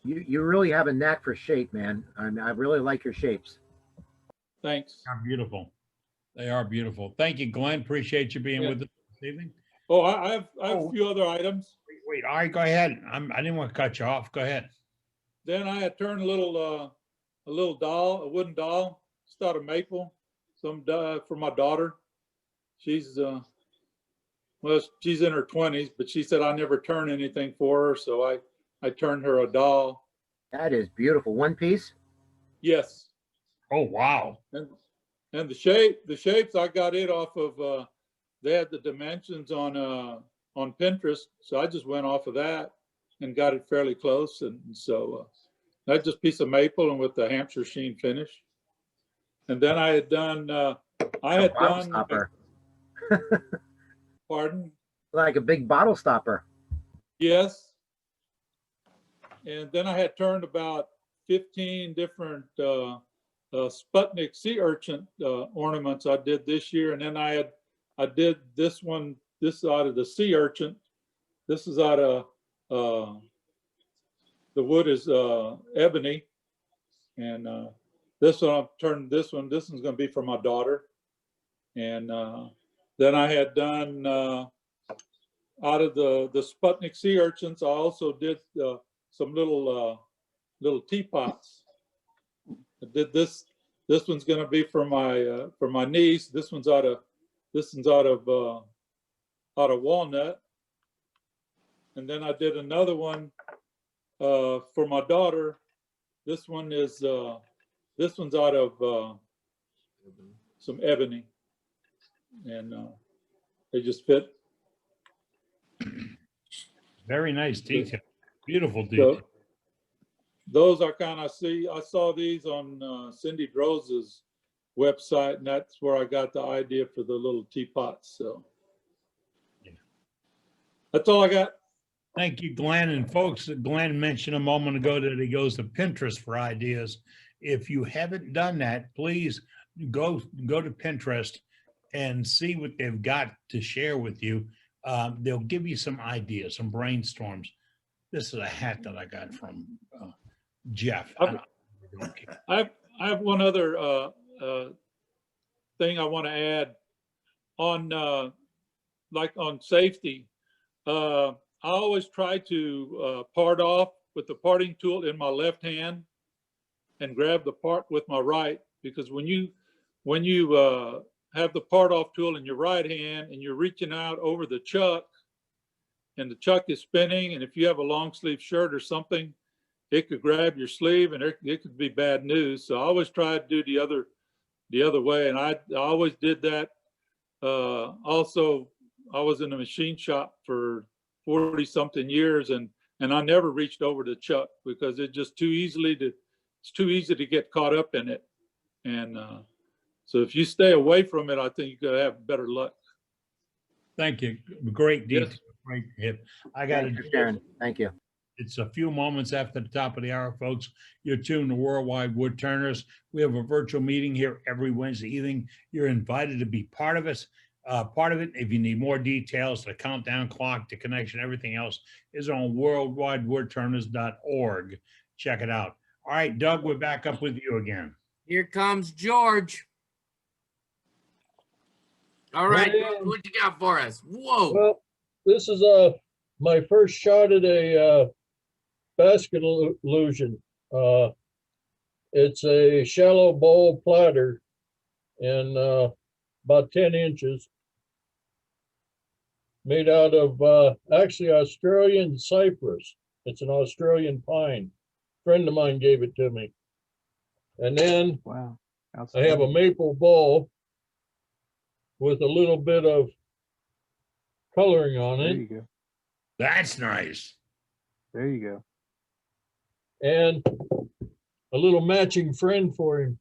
You really have a knack for shape, man. I mean, I really like your shapes. Thanks. They're beautiful. They are beautiful. Thank you, Glenn. Appreciate you being with us this evening. Oh, I have a few other items. Wait. All right, go ahead. I didn't want to cut you off. Go ahead. Then I had turned a little doll, a wooden doll, just out of maple, for my daughter. She's she's in her 20s, but she said I never turn anything for her, so I turned her a doll. That is beautiful. One piece? Yes. Oh wow. And the shapes I got it off of they had the dimensions on Pinterest, so I just went off of that and got it fairly close, and so That's just piece of maple and with the Hampshire sheen finish. And then I had done, Stopper. Pardon? Like a big bottle stopper. Yes. And then I had turned about 15 different Sputnik sea urchin ornaments I did this year. And then I did this one, this is out of the sea urchin. This is out of, the wood is ebony. And this one, I've turned this one's gonna be for my daughter. And then I had done, out of the Sputnik sea urchins, I also did some little teapots. I did this one's gonna be for my niece. This one's out of walnut. And then I did another one for my daughter. This one is this one's out of some ebony, and they just fit. Very nice detail. Beautiful detail. So, those are kind of, I saw these on Cindy Drose's website, and that's where I got the idea for the little teapots. So that's all I got. Thank you, Glenn. And folks, Glenn mentioned a moment ago that he goes to Pinterest for ideas. If you haven't done that, please go to Pinterest and see what they've got to share with you. They'll give you some ideas, some brainstorms. This is a hat that I got from Jeff. I have one other thing I want to add on, like on safety. I always try to part off with the parting tool in my left hand and grab the part with my right, because when you have the part off tool in your right hand and you're reaching out over the chuck and the chuck is spinning, and if you have a long sleeve shirt or something, it could grab your sleeve and it could be bad news. So I always try to do the other way, and I always did that. Also, I was in a machine shop for 40 something years, and I never reached over the chuck because it's just too easy to get caught up in it. And so if you stay away from it, I think you're gonna have better luck. Thank you. Great detail. Yes. Great hip. I got Thank you, Sharon. Thank you. It's a few moments after the top of the hour, folks. You're tuned to Worldwide Woodturners. We have a virtual meeting here every Wednesday evening. You're invited to be part of it. If you need more details, the countdown clock, the connection, everything else is on worldwidewoodturners.org. Check it out. All right, Doug, we're back up with you again. Here comes George. All right, what you got for us? Whoa. Well, this is my first shot at a basket illusion. It's a shallow bowl platter and about 10 inches, made out of actually Australian cypress. It's an Australian pine. A friend of mine gave it to me. And then wow, I have a maple bowl with a little bit of coloring on There it. you go. That's nice. There you go. And a little matching friend for him.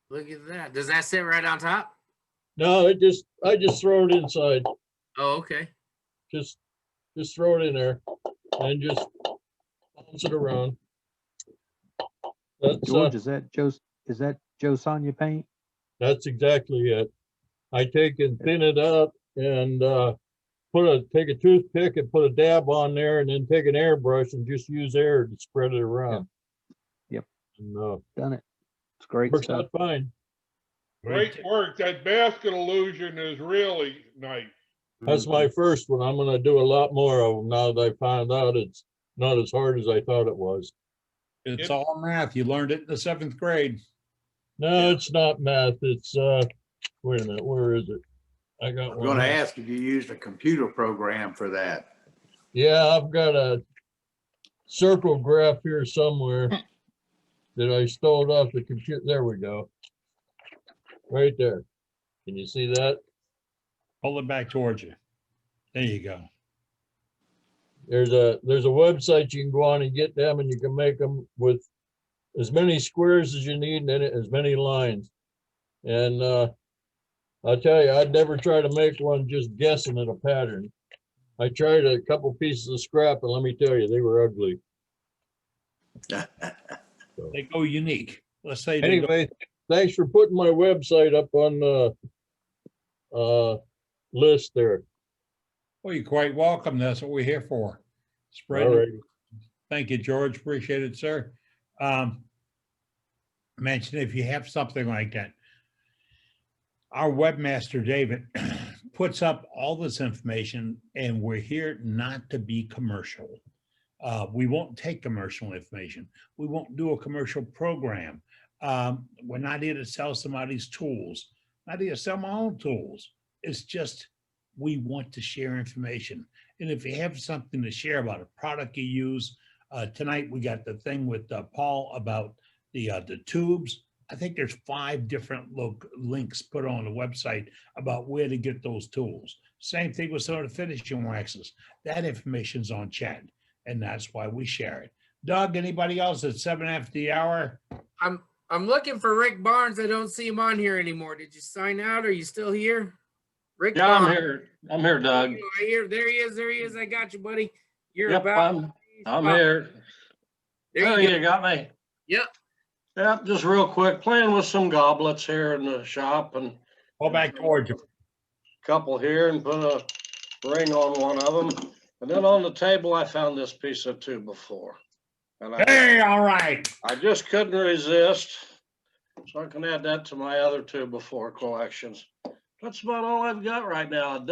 Look at that. Does that sit right on top? No, I just throw it inside. Oh, okay. Just throw it in there and just bounce it around. That's George, is that Joe Sonia paint? That's exactly it. I take and thin it out and take a toothpick and put a dab on there, and then take an airbrush and just use air to spread it around. Yep. And, done it. It's great works stuff. out fine. Great work. That basket illusion is really nice. That's my first one. I'm going to do a lot more of them now that I found out it's not as hard as I thought it was. It's all math. You learned it in the 7th grade. No, it's not math. It's wait a minute, where is it? I got I'm one. going to ask if you used a computer program for that. Yeah, I've got a circle graph here somewhere that I stole off the computer. There we go. Right there. Can you see that? Pull it back towards you. There you go. There's a website you can go on and get them, and you can make them with as many squares as you need and as many lines. And I'll tell you, I'd never try to make one just guessing at a pattern. I tried a couple pieces of scrap, and let me tell you, they were ugly. They go unique. Let's say they go. Anyway, thanks for putting my website up on the list there. Well, you're quite welcome. That's what we're here for. Spread. All right. Thank you, George. Appreciate it, sir. Mention if you have something like that. Our webmaster, David, puts up all this information, and we're here not to be commercial. We won't take commercial information. We won't do a commercial program. We're not here to sell somebody's tools. Not here to sell my own tools. It's just we want to share information. And if you have something to share about a product you use, tonight we got the thing with Paul about the tubes. I think there's 5 different links put on the website about where to get those tools. Same thing with some of the finishing waxes. That information's on chat, and that's why we share it. Doug, anybody else at 7 after the hour? I'm looking for Rick Barnes. I don't see him on here anymore. Did you sign out? Are you still here? Rick Yeah, Barnes. I'm here. I'm here, Doug. Right here. There he is. There he is. I got you, buddy. You're Yep, about. I'm here. There you got me. Yep. Yep, just real quick, playing with some goblets here in the shop, and go back towards you. Couple here, and put a ring on one of them. And then on the table, I found this piece of tube before. And hey, all right. I just couldn't resist. So I can add that to my other two before collections. That's about all I've got right now.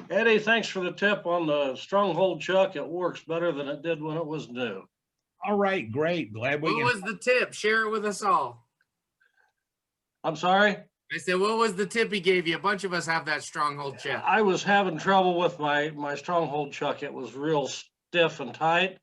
Eddie, thanks for the tip on the Stronghold chuck. It works better than it did when it was new. All right, great. Glad we. What was the tip? Share it with us all. I'm sorry? I said, what was the tip he gave you? A bunch of us have that Stronghold chuck. I was having trouble with my Stronghold chuck. It was real stiff and tight.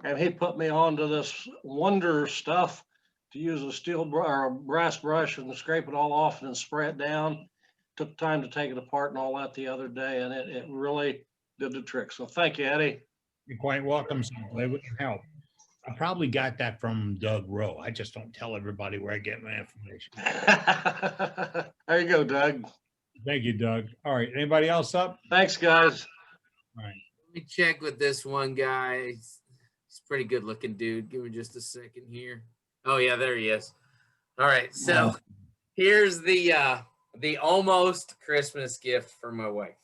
And he put me onto this wonder stuff to use a steel or a brass brush and scrape it all off and then spray it down. Took time to take it apart and all that the other day, and it really did the trick. So thank you, Eddie. You're quite welcome. So glad we can help. I probably got that from Doug Rowe. I just don't tell everybody where I get my information. There you go, Doug. Thank you, Doug. All right. Anybody else up? Thanks, guys. All right. Let me check with this one guy. He's a pretty good looking dude. Give me just a second here. Oh yeah, there he is. All right. So here's the almost Christmas gift for my wife.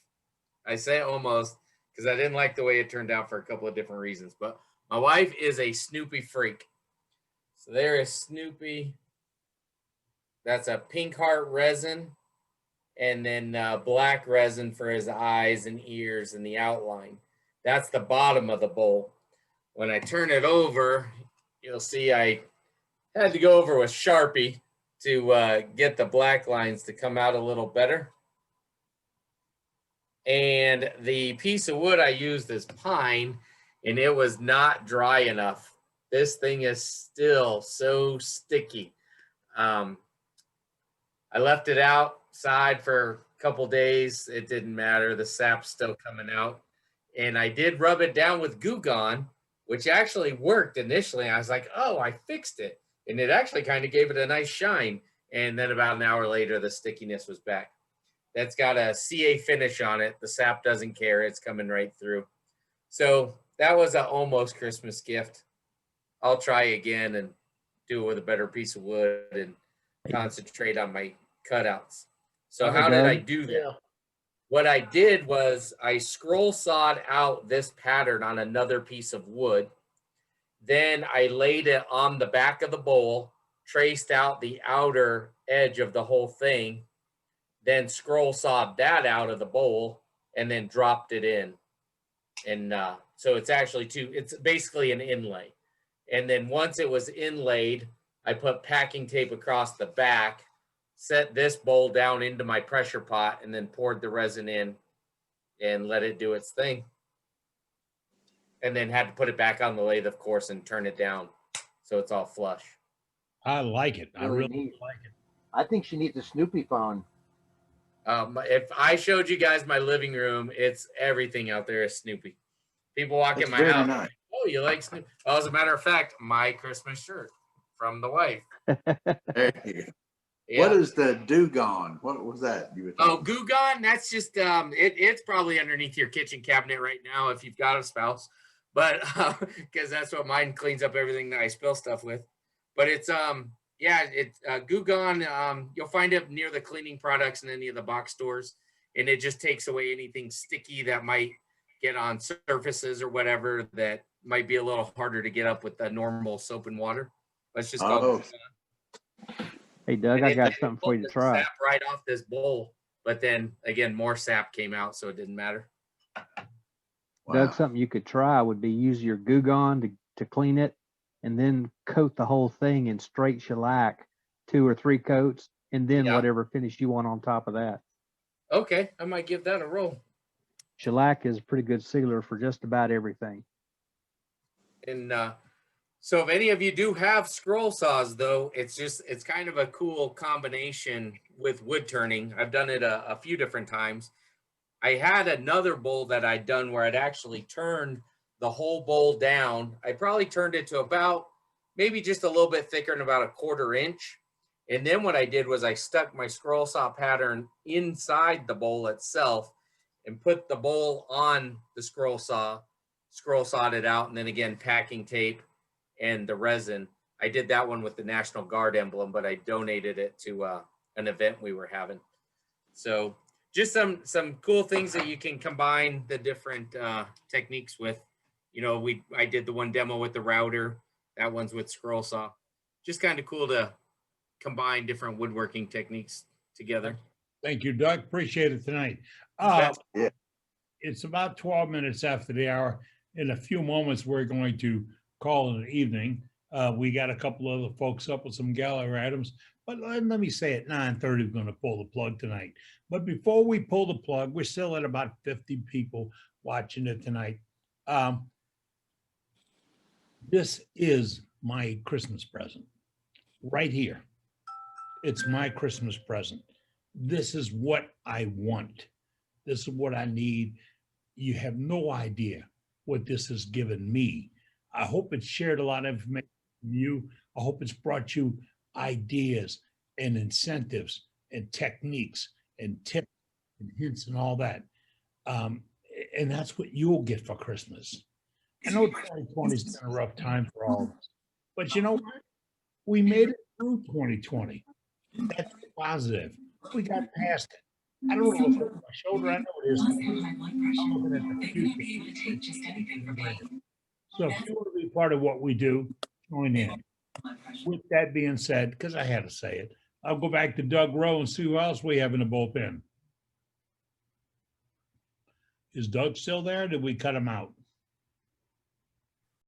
I say almost because I didn't like the way it turned out for a couple of different reasons, but my wife is a Snoopy freak. So there is Snoopy. That's a pink heart resin, and then black resin for his eyes and ears and the outline. That's the bottom of the bowl. When I turn it over, you'll see I had to go over with Sharpie to get the black lines to come out a little better. And the piece of wood I used is pine, and it was not dry enough. This thing is still so sticky. I left it outside for a couple days. It didn't matter. The sap's still coming out. And I did rub it down with Goo Gone, which actually worked initially. I was like, oh, I fixed it. And it actually kind of gave it a nice shine. And then about an hour later, the stickiness was back. That's got a CA finish on it. The sap doesn't care. It's coming right through. So that was an almost Christmas gift. I'll try again and do it with a better piece of wood and concentrate on my cutouts. So how did I do that? Yeah. What I did was I scroll sawed out this pattern on another piece of wood. Then I laid it on the back of the bowl, traced out the outer edge of the whole thing, then scroll sawed that out of the bowl, and then dropped it in. And so it's actually it's basically an inlay. And then once it was inlaid, I put packing tape across the back, set this bowl down into my pressure pot, and then poured the resin in and let it do its thing. And then had to put it back on the lathe, of course, and turn it down so it's all flush. I like it. I really neat. like it. I think she needs a Snoopy phone. If I showed you guys my living room, it's everything out there is Snoopy. People walk in my house. Nice. Oh, you like Snoopy? Oh, as a matter of fact, my Christmas shirt. from the wife. There you go. Yeah. What is the Dugon? What was that you were Oh, talking Goo Gone, that's just it's probably underneath your kitchen cabinet right now if you've got a spouse. But because that's what mine cleans up everything that I spill stuff with. But it's yeah, it's Goo Gone, you'll find it near the cleaning products in any of the box stores, and it just takes away anything sticky that might get on surfaces or whatever that might be a little harder to get up with the normal soap and water. Let's just call Oh. it Goo Gone. Hey, Doug, And I it got let something pull for you to the try. Sap right off this bowl, but then again, more sap came out, so it didn't matter. Doug, something you could try would be use your Goo Gone to clean it, and then coat the whole thing in straight shellac, 2 or 3 coats, and then Yeah. whatever finish you want on top of that. Okay, I might give that a roll. Shellac is a pretty good sealer for just about everything. And so if any of you do have scroll saws, though, it's kind of a cool combination with wood turning. I've done it a few different times. I had another bowl that I'd done where I'd actually turned the whole bowl down. I probably turned it to about maybe just a little bit thicker than about 1/4 inch. And then what I did was I stuck my scroll saw pattern inside the bowl itself and put the bowl on the scroll sawed it out, and then again, packing tape and the resin. I did that one with the National Guard emblem, but I donated it to an event we were having. So just some cool things that you can combine the different techniques with. You know, I did the one demo with the router. That one's with scroll saw. Just kind of cool to combine different woodworking techniques together. Thank you, Doug. Appreciate it tonight. Yeah. It's about 12 minutes after the hour. In a few moments, we're going to call it an evening. We got a couple other folks up with some gallery items, but let me say at 9:30, we're going to pull the plug tonight. But before we pull the plug, we're still at about 50 people watching it tonight. This is my Christmas present right here. It's my Christmas present. This is what I want. This is what I need. You have no idea what this has given me. I hope it's shared a lot of information with you. I hope it's brought you ideas and incentives and techniques and tips and hints and all that. And that's what you'll get for Christmas. I know 2020 has been a rough time for all of us, but you know what? We made it through 2020. That's positive. We got past it. I don't know what's over my shoulder. I know it is. I'm looking at the future. So if you want to be part of what we do, join in. With that being said, because I had to say it, I'll go back to Doug Rowe and see who else we have in the bullpen. Is Doug still there? Or did we cut him out?